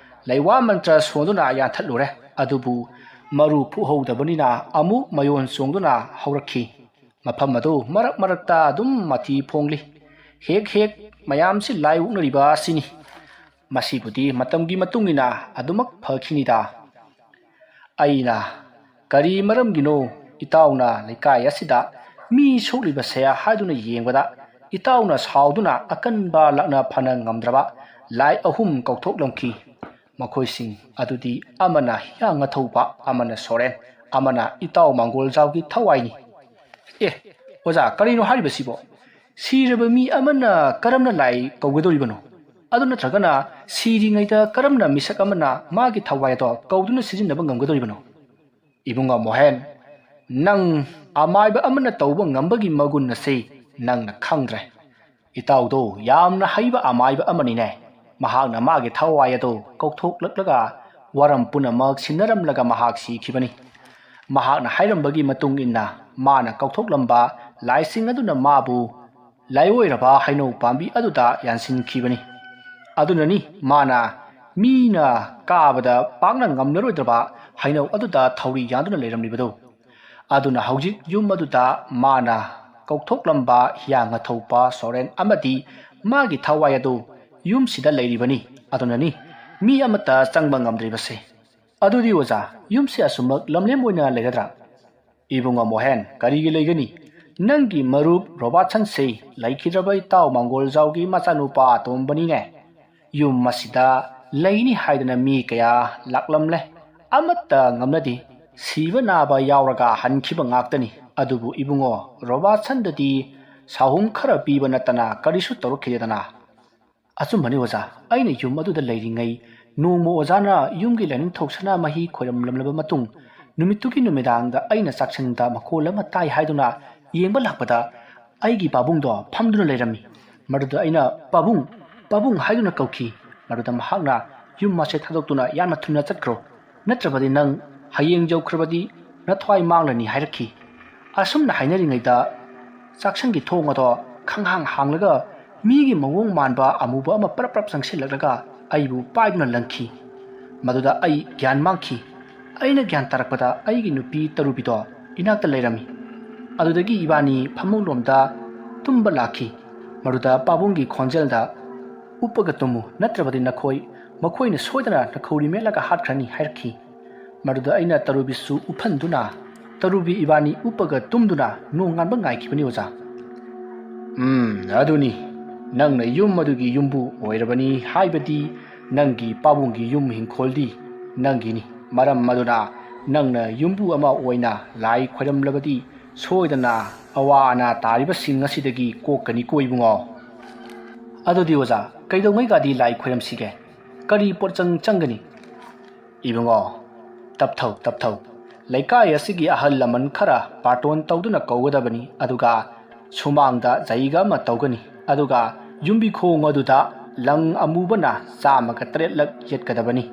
ꯂꯩꯋꯥ ꯃꯟꯇ꯭ꯔ ꯁꯣꯟꯗꯨꯅ ꯌꯥꯟꯊꯠꯂꯨꯔꯦ, ꯑꯗꯨꯕꯨ ꯃꯔꯨ ꯐꯨꯛꯍꯧꯗꯕꯅꯤꯅ ꯑꯃꯨꯛ ꯃꯌꯣꯟ ꯆꯣꯡꯗꯨꯅ ꯍꯧꯔꯛꯈꯤ꯫ ꯃꯐꯝ ꯑꯗꯨ ꯃꯔꯛꯇ ꯑꯗꯨꯝ ꯃꯊꯤ ꯐꯣꯡꯂꯤ꯫ ꯍꯦꯛ ꯃꯌꯥꯝꯁꯤ ꯂꯥꯏ ꯑꯣꯛꯅꯔꯤꯕ ꯑꯁꯤꯅꯤ꯫ ꯃꯁꯤꯕꯨꯗꯤ ꯃꯇꯝꯒꯤ ꯃꯇꯨꯡꯏꯟꯅ ꯑꯗꯨꯃꯛ ꯐꯈꯤꯅꯤꯗ꯫ ꯑꯩꯅ ꯀꯔꯤ ꯃꯔꯝꯒꯤꯅꯣ ꯏꯇꯥꯎꯅ ꯂꯩꯀꯥꯏ ꯑꯁꯤꯗ ꯃꯤ ꯁꯣꯛꯂꯤꯕꯁꯦ ꯍꯥꯏꯗꯨꯅ ꯌꯦꯡꯕꯗ ꯏꯇꯥꯎꯅ ꯁꯥꯎꯗꯨꯅ ꯑꯀꯟꯕ ꯂꯥꯛꯅ ꯐꯅ ꯉꯝꯗ꯭ꯔꯕ ꯂꯥꯏ 3 ꯀꯧꯊꯣꯛꯂꯝꯈꯤ꯫ ꯃꯈꯣꯏꯁꯤꯡ ꯑꯗꯨꯗꯤ ꯑꯃꯅ ꯍꯤꯌꯥꯡꯉꯥꯊꯧꯕ, ꯑꯃꯅ ꯁꯣꯔꯦꯟ, ꯑꯃꯅ ꯏꯇꯥꯎ ꯃꯥꯡꯒꯣꯜꯖꯥꯎꯒꯤ ꯊꯋꯥꯏꯅꯤ꯫ ꯑꯣꯖꯥ, ꯀꯔꯤꯅꯣ ꯍꯥꯏꯔꯤꯕꯁꯤꯕꯣ? ꯁꯤꯔꯕ ꯃꯤ ꯑꯃꯅ ꯀꯔꯝꯅ ꯂꯥꯏ ꯀꯧꯒꯗꯧꯔꯤꯕꯅꯣ? ꯑꯗꯨ ꯅꯠꯇ꯭ꯔꯒꯅ ꯁꯤꯔꯤꯉꯩꯗ ꯀꯔꯝꯅ ꯃꯤꯁꯛ ꯑꯃꯅ ꯃꯥꯒꯤ ꯊꯋꯥꯏ ꯑꯗꯣ ꯀꯧꯗꯨꯅ ꯁꯤꯖꯤꯟꯅꯕ ꯉꯝꯒꯗꯧꯔꯤꯕꯅꯣ? ꯏꯕꯨꯡꯉꯣ ꯃꯣꯍꯦꯟ, ꯅꯪ ꯑꯃꯥꯏꯕ ꯑꯃꯅ ꯇꯧꯕ ꯉꯝꯕꯒꯤ ꯃꯒꯨꯟ ꯑꯁꯤ ꯅꯪꯅ ꯈꯪꯗ꯭ꯔꯦ꯫ ꯏꯇꯥꯎꯗꯣ ꯌꯥꯝꯅ ꯍꯩꯕ ꯑꯃꯥꯏꯕ ꯑꯃꯅꯤꯅꯦ꯫ ꯃꯍꯥꯛꯅ ꯃꯥꯒꯤ ꯊꯋꯥꯏ ꯑꯗꯣ ꯀꯧꯊꯣꯛꯂꯛꯂꯒ ꯋꯥꯔꯝ ꯄꯨꯝꯅꯃꯛ ꯁꯤꯟꯅꯔꯝꯂꯒ ꯃꯍꯥꯛ ꯁꯤꯈꯤꯕꯅꯤ꯫ ꯃꯍꯥꯛꯅ ꯍꯥꯏꯔꯝꯕꯒꯤ ꯃꯇꯨꯡ ꯏꯟꯅ ꯃꯥꯅ ꯀꯧꯊꯣꯛꯂꯝꯕ ꯂꯥꯏꯁꯤꯡ ꯑꯗꯨꯅ ꯃꯥꯕꯨ ꯂꯥꯏꯑꯣꯏꯔꯕ ꯍꯩꯅꯧ ꯄꯥꯝꯕꯤ ꯑꯗꯨꯗ ꯌꯥꯟꯁꯤꯟꯈꯤꯕꯅꯤ꯫ ꯑꯗꯨꯅꯅꯤ ꯃꯥꯅ ꯃꯤꯅ ꯀꯥꯕꯗ ꯄꯥꯛꯅ ꯉꯝꯂꯔꯣꯏꯗ꯭ꯔꯕ ꯍꯩꯅꯧ ꯑꯗꯨꯗ ꯊꯧꯔꯤ ꯌꯥꯟꯗꯨꯅ ꯂꯩꯔꯝꯂꯤꯕꯗꯨ꯫ ꯑꯗꯨꯅ ꯍꯧꯖꯤꯛ ꯌꯨꯝ ꯑꯗꯨꯗ ꯃꯥꯅ ꯀꯧꯊꯣꯛꯂꯝꯕ ꯍꯤꯌꯥꯡꯉꯥꯊꯧꯕ, ꯁꯣꯔꯦꯟ ꯑꯃꯗꯤ ꯃꯥꯒꯤ ꯊꯋꯥꯏ ꯑꯗꯨ ꯌꯨꯝꯁꯤꯗ ꯂꯩꯔꯤꯕꯅꯤ꯫ ꯑꯗꯨꯅꯅꯤ ꯃꯤ ꯑꯃꯠꯇ ꯆꯪꯕ ꯉꯝꯗ꯭ꯔꯤꯕꯁꯦ꯫ ꯑꯗꯨꯗꯤ ꯑꯣꯖꯥ, ꯌꯨꯝꯁꯤ ꯑꯁꯨꯝꯃꯛ ꯂꯝꯂꯦꯝ ꯑꯣꯏꯅ ꯂꯩꯒꯗ꯭ꯔꯥ? ꯏꯕꯨꯡꯉꯣ ꯃꯣꯍꯦꯟ, ꯀꯔꯤꯒꯤ ꯂꯩꯒꯅꯤ? ꯅꯪꯒꯤ ꯃꯔꯨꯞ ꯔꯣꯕꯥꯔꯠꯁꯟꯁꯤ ꯂꯩꯈꯤꯗ꯭ꯔꯕ ꯏꯇꯥꯎ ꯃꯥꯡꯒꯣꯜꯖꯥꯎꯒꯤ ꯃꯆꯥꯅꯨꯄꯥ ꯑꯇꯣꯝꯕꯅꯤꯅꯦ꯫ ꯌꯨꯝ ꯑꯁꯤꯗ ꯂꯩꯅꯤ ꯍꯥꯏꯗꯅ ꯃꯤ ꯀꯌꯥ ꯂꯥꯛꯂꯝꯂꯦ, ꯑꯃꯠꯇ ꯉꯝꯅꯗꯦ꯫ ꯁꯤꯕ ꯅꯥꯕ ꯌꯥꯎꯔꯒ ꯍꯟꯈꯤꯕ ꯉꯥꯛꯇꯅꯤ꯫ ꯑꯗꯨꯕꯨ ꯏꯕꯨꯡꯉꯣ ꯔꯣꯕꯥꯔꯠꯁꯟꯗꯗꯤ ꯁꯥꯍꯨꯝ ꯈꯔ ꯄꯤꯕ ꯅꯠꯇꯅ ꯀꯔꯤꯁꯨ ꯇꯧꯔꯛꯈꯤꯗꯦꯗꯅ꯫ ꯑꯆꯨꯝꯕꯅꯤ ꯑꯣꯖꯥ, ꯑꯩꯅ ꯌꯨꯝ ꯑꯗꯨꯗ ꯂꯩꯔꯤꯉꯩ ꯅꯣꯡꯃ ꯑꯣꯖꯥꯅ ꯌꯨꯝꯒꯤ ꯂꯥꯏꯅꯤꯡ ꯊꯧꯁꯅ ꯃꯍꯤ ꯈꯣꯏꯔꯝꯂꯝꯂꯕ ꯃꯇꯨꯡ ꯅꯨꯃꯤꯠꯇꯨꯒꯤ ꯅꯨꯃꯤꯗꯥꯡꯗ ꯑꯩꯅ ꯆꯥꯛꯁꯪꯗ ꯃꯈꯣꯜ ꯑꯃ ꯇꯥꯏ ꯍꯥꯏꯗꯨꯅ ꯌꯦꯡꯕ ꯂꯥꯛꯄꯗ ꯑꯩꯒꯤ ꯄꯥꯕꯨꯡꯗꯣ ꯐꯝꯗꯨꯅ ꯂꯩꯔꯝꯃꯤ꯫ ꯃꯗꯨꯗ ꯑꯩꯅ ꯄꯥꯕꯨꯡ ꯄꯥꯕꯨꯡ ꯍꯥꯏꯗꯨꯅ ꯀꯧꯈꯤ꯫ ꯃꯗꯨꯗ ꯃꯍꯥꯛꯅ ꯌꯨꯝ ꯃꯥꯁꯦ ꯊꯥꯗꯣꯛꯇꯨꯅ ꯌꯥꯝꯅ ꯊꯨꯅ ꯆꯠꯈ꯭ꯔꯣ, ꯅꯠꯇ꯭ꯔꯕꯗꯤ ꯅꯪ ꯍꯌꯦꯡ ꯌꯧꯈ꯭ꯔꯕꯗꯤ ꯅꯊ꯭ꯋꯥꯏ ꯃꯥꯡꯂꯅꯤ ꯍꯥꯏꯔꯛꯈꯤ꯫ ꯑꯁꯨꯝꯅ ꯍꯥꯏꯅꯔꯤꯉꯩꯗ ꯆꯥꯛꯁꯪꯒꯤ ꯊꯣꯡ ꯑꯗꯣ ꯈꯪꯍꯥꯡ ꯍꯥꯡꯂꯒ ꯃꯤꯒꯤ ꯃꯑꯣꯡ ꯃꯥꯟꯕ ꯑꯃꯨꯕ ꯑꯃ ꯄ꯭ꯔꯞ ꯄ꯭ꯔꯞ ꯆꯪꯁꯤꯜꯂꯛꯂꯒ ꯑꯩꯕꯨ ꯄꯥꯏꯗꯨꯅ ꯂꯪꯈꯤ꯫ ꯃꯗꯨꯗ ꯑꯩ ꯒ꯭ꯌꯥꯟ ꯃꯥꯡꯈꯤ꯫ ꯑꯩꯅ ꯒ꯭ꯌꯥꯟ ꯇꯥꯔꯛꯄꯗ ꯑꯩꯒꯤ ꯅꯨꯄꯤ ꯇꯔꯨꯕꯤꯗꯣ ꯏꯅꯥꯛꯇ ꯂꯩꯔꯝꯃꯤ꯫ ꯑꯗꯨꯗꯒꯤ ꯏꯕꯥꯅꯤ ꯐꯃꯨꯡꯂꯣꯝꯗ ꯇꯨꯝꯕ ꯂꯥꯛꯈꯤ꯫ ꯃꯗꯨꯗ ꯄꯥꯕꯨꯡꯒꯤ ꯈꯣꯟꯖꯦꯜꯗ ꯎꯞꯄꯒ ꯇꯨꯝꯃꯨ, ꯅꯠꯇ꯭ꯔꯕꯗꯤ ꯃꯈꯣꯏꯅ ꯁꯣꯏꯗꯅ ꯅꯈꯧꯔꯤ ꯃꯦꯠꯂꯒ ꯍꯥꯠꯈ꯭ꯔꯅꯤ ꯍꯥꯏꯔꯛꯈꯤ꯫ ꯃꯗꯨꯗ ꯑꯩꯅ ꯇꯔꯨꯕꯤꯁꯨ ꯎꯞꯍꯟꯗꯨꯅ ꯇꯔꯨꯕꯤ ꯏꯕꯥꯅꯤ ꯎꯞꯄꯒ ꯇꯨꯝꯗꯨꯅ ꯅꯣꯡ ꯉꯥꯟꯕ ꯉꯥꯏꯈꯤꯕꯅꯤ ꯑꯣꯖꯥ꯫ ꯑꯗꯨꯅꯤ ꯅꯪꯅ ꯌꯨꯝ ꯑꯗꯨꯒꯤ ꯌꯨꯝꯕꯨ ꯑꯣꯏꯔꯕꯅꯤ ꯍꯥꯏꯕꯗꯤ ꯅꯪꯒꯤ ꯄꯥꯕꯨꯡꯒꯤ ꯌꯨꯝ ꯍꯤꯡꯈꯣꯜꯗꯤ ꯅꯪꯒꯤꯅꯤ꯫ ꯃꯔꯝ ꯑꯗꯨꯅ ꯅꯪꯅ ꯌꯨꯝꯕꯨ ꯑꯃ ꯑꯣꯏꯅ ꯂꯥꯏ ꯈꯣꯏꯔꯝꯂꯕꯗꯤ ꯁꯣꯏꯗꯅ ꯑꯋꯥ ꯑꯅꯥ ꯇꯥꯔꯤꯕꯁꯤꯡ ꯑꯁꯤꯗꯒꯤ ꯀꯣꯛꯀꯅꯤꯀꯣ ꯏꯕꯨꯡꯉꯣ꯫ ꯑꯗꯨꯗꯤ ꯑꯣꯖꯥ ꯀꯩꯗꯧꯉꯩꯒꯗꯤ ꯂꯥꯏ ꯈꯣꯏꯔꯝꯁꯤꯒꯦ? ꯀꯔꯤ ꯄꯣꯠꯆꯪ ꯆꯪꯒꯅꯤ? ꯏꯕꯨꯡꯉꯣ, ꯇꯞꯊꯧ ꯂꯩꯀꯥꯏ ꯑꯁꯤꯒꯤ ꯑꯍꯜ ꯂꯃꯟ ꯈꯔ ꯕꯥꯔꯇꯣꯟ ꯇꯧꯗꯨꯅ ꯀꯧꯒꯗꯕꯅꯤ, ꯑꯗꯨꯒ ꯁꯨꯃꯥꯡꯗ ꯖꯩꯒ ꯑꯃ ꯇꯧꯒꯅꯤ, ꯑꯗꯨꯒ ꯌꯨꯝꯕꯤꯈꯣꯡ ꯑꯗꯨꯗ ꯂꯪ ꯑꯃꯨꯕꯅ 103ꯂꯛ ꯌꯦꯠꯀꯗꯕꯅꯤ꯫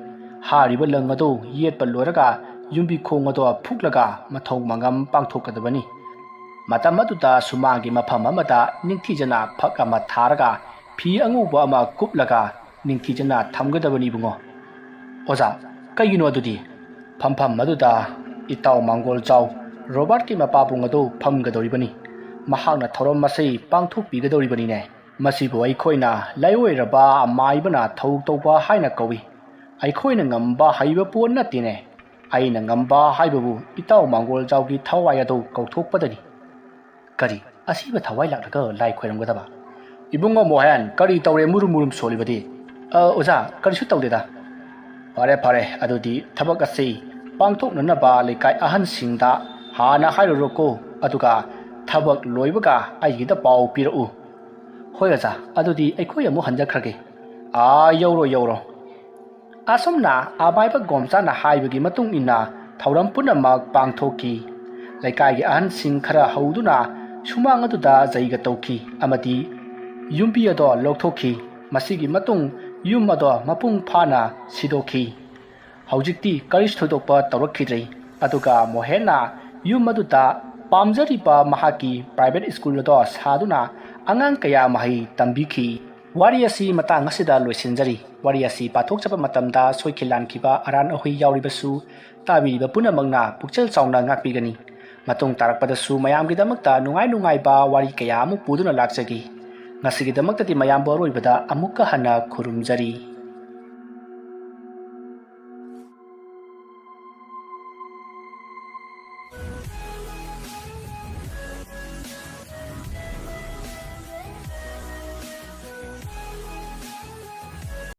ꯍꯥꯏꯔꯤꯕ ꯂꯪ ꯑꯗꯨ ꯌꯦꯠꯄ ꯂꯣꯏꯔꯒ ꯌꯨꯝꯕꯤꯈꯣꯡ ꯑꯗꯨ ꯐꯨꯛꯂꯒ ꯃꯊꯧ ꯃꯉꯝ ꯄꯥꯡꯊꯣꯛꯀꯗꯕꯅꯤ꯫ ꯃꯇꯝ ꯑꯗꯨꯗ ꯁꯨꯃꯥꯡꯒꯤ ꯃꯐꯝ ꯑꯃꯗ ꯅꯤꯡꯊꯤꯖꯅ ꯐꯛ ꯑꯃ ꯊꯥꯔꯒ ꯐꯤ ꯑꯉꯧꯕ ꯑꯃ ꯀꯨꯞꯂꯒ ꯅꯤꯡꯊꯤꯖꯅ ꯊꯝꯒꯗꯕꯅꯤ ꯏꯕꯨꯡꯉꯣ꯫ ꯑꯣꯖꯥ, ꯀꯩꯒꯤꯅꯣ ꯑꯗꯨꯗꯤ? ꯐꯝꯐꯝ ꯑꯗꯨꯗ ꯏꯇꯥꯎ ꯃꯥꯡꯒꯣꯜꯖꯥꯎ ꯔꯣꯕꯥꯔꯠꯀꯤ ꯃꯄꯥꯕꯨꯡ ꯑꯗꯨ ꯐꯝꯒꯗꯧꯔꯤꯕꯅꯤ꯫ ꯃꯍꯥꯛꯅ ꯊꯧꯔꯝ ꯑꯁꯤ ꯄꯥꯡꯊꯣꯛꯄꯤꯒꯗꯧꯔꯤꯕꯅꯤꯅꯦ꯫ ꯃꯁꯤꯕꯨ ꯑꯩꯈꯣꯏꯅ ꯂꯥꯏꯑꯣꯏꯔꯕ ꯑꯃꯥꯏꯕꯅ ꯊꯧ ꯇꯧꯕ ꯍꯥꯏꯅ ꯀꯧꯏ꯫ ꯑꯩꯈꯣꯏꯅ ꯉꯝꯕ ꯍꯩꯕ ꯄꯣꯠ ꯅꯠꯇꯦꯅꯦ꯫ ꯑꯩꯅ ꯉꯝꯕ ꯍꯥꯏꯕꯕꯨ ꯏꯇꯥꯎ ꯃꯥꯡꯒꯣꯜꯖꯥꯎꯒꯤ ꯊꯋꯥꯏ ꯑꯗꯨ ꯀꯧꯊꯣꯛꯄꯗꯅꯤ꯫ ꯀꯔꯤ ꯑꯁꯤꯕ ꯊꯋꯥꯏ ꯂꯥꯛꯂꯒ ꯂꯥꯏ ꯈꯣꯏꯔꯝꯒꯗꯕ? ꯏꯕꯨꯡꯉꯣ ꯃꯣꯍꯦꯟ, ꯀꯔꯤ ꯇꯧꯔꯦ ꯃꯨꯔꯨꯝ ꯁꯣꯜꯂꯤꯕꯗꯤ? ꯑꯣꯖꯥ ꯀꯔꯤꯁꯨ ꯇꯧꯗꯦꯗ꯫ ꯐꯔꯦ ꯑꯗꯨꯗꯤ ꯊꯕꯛ ꯑꯁꯤ ꯄꯥꯡꯊꯣꯛꯅꯅꯕ ꯂꯩꯀꯥꯏ ꯑꯍꯟꯁꯤꯡꯗ ꯍꯥꯟꯅ ꯍꯥꯏꯔꯨꯔꯣꯀꯣ, ꯑꯗꯨꯒ ꯊꯕꯛ ꯂꯣꯏꯕꯒ ꯑꯩꯒꯤꯗ ꯄꯥꯎ ꯄꯤꯔꯛꯎ꯫ ꯍꯣꯏ ꯑꯣꯖꯥ, ꯑꯗꯨꯗꯤ ꯑꯩꯈꯣꯏ ꯑꯃꯨꯛ ꯍꯟꯖꯈ꯭ꯔꯒꯦ꯫ ꯌꯧꯔꯣ꯫ ꯑꯁꯨꯝꯅ ꯑꯃꯥꯏꯕ ꯒꯣꯝꯆꯥꯅ ꯍꯥꯏꯕꯒꯤ ꯃꯇꯨꯡ ꯏꯟꯅ ꯊꯧꯔꯝ ꯄꯨꯝꯅꯃꯛ ꯄꯥꯡꯊꯣꯛꯈꯤ꯫ ꯂꯩꯀꯥꯏꯒꯤ ꯑꯍꯟꯁꯤꯡ ꯈꯔ ꯍꯧꯗꯨꯅ ꯁꯨꯃꯥꯡ ꯑꯗꯨꯗ ꯖꯩꯒ ꯇꯧꯈꯤ ꯑꯃꯗꯤ ꯌꯨꯝꯕꯤ ꯑꯗꯣ ꯂꯧꯊꯣꯛꯈꯤ꯫ ꯃꯁꯤꯒꯤ ꯃꯇꯨꯡ ꯌꯨꯝ ꯑꯗꯣ ꯃꯄꯨꯡ ꯐꯥꯅ ꯁꯤꯗꯣꯛꯈꯤ꯫ ꯍꯧꯖꯤꯛꯇꯤ ꯀꯔꯤꯁꯨ ꯊꯣꯏꯗꯣꯛꯄ ꯇꯧꯔꯛꯈꯤꯗ꯭ꯔꯦ꯫ ꯑꯗꯨꯒ ꯃꯣꯍꯦꯟꯅ ꯌꯨꯝ ꯑꯗꯨꯗ ꯄꯥꯝꯖꯔꯤꯕ ꯃꯍꯥꯛꯀꯤ ꯄ꯭ꯔꯥꯏꯚꯦꯠ ꯁ꯭ꯀꯨꯜ ꯑꯗꯣ ꯁꯥꯗꯨꯅ ꯑꯉꯥꯡ ꯀꯌꯥ ꯃꯍꯩ ꯇꯝꯕꯤꯈꯤ꯫ ꯋꯥꯔꯤ ꯑꯁꯤ ꯃꯇꯥꯡ ꯑꯁꯤꯗ ꯂꯣꯏꯁꯤꯟꯖꯔꯤ꯫ ꯋꯥꯔꯤ ꯑꯁꯤ ꯄꯥꯊꯣꯛꯆꯕ ꯃꯇꯝꯗ ꯁꯣꯏꯈꯤ ꯂꯥꯟꯈꯤꯕ ꯑꯔꯥꯟ ꯑꯍꯣꯏ ꯌꯥꯎꯔꯤꯕꯁꯨ ꯇꯥꯕꯤꯔꯤꯕ ꯄꯨꯝꯅꯃꯛꯅ ꯄꯨꯛꯆꯦꯜ ꯆꯥꯎꯅ ꯉꯥꯛꯄꯤꯒꯅꯤ꯫ ꯃꯇꯨꯡ ꯇꯥꯔꯛꯄꯗꯁꯨ ꯃꯌꯥꯝꯒꯤꯗꯃꯛꯇ ꯅꯨꯡꯉꯥꯏꯕ ꯋꯥꯔꯤ ꯀꯌꯥ ꯑꯃꯨꯛ ꯄꯨꯗꯨꯅ ꯂꯥꯛꯆꯈꯤ꯫ ꯉꯁꯤꯒꯤꯗꯃꯛꯇꯗꯤ ꯃꯌꯥꯝꯕꯨ ꯑꯔꯣꯏꯕꯗ ꯑꯃꯨꯛꯀ ꯍꯟꯅ ꯈꯨꯔꯨꯝꯖꯔꯤ꯫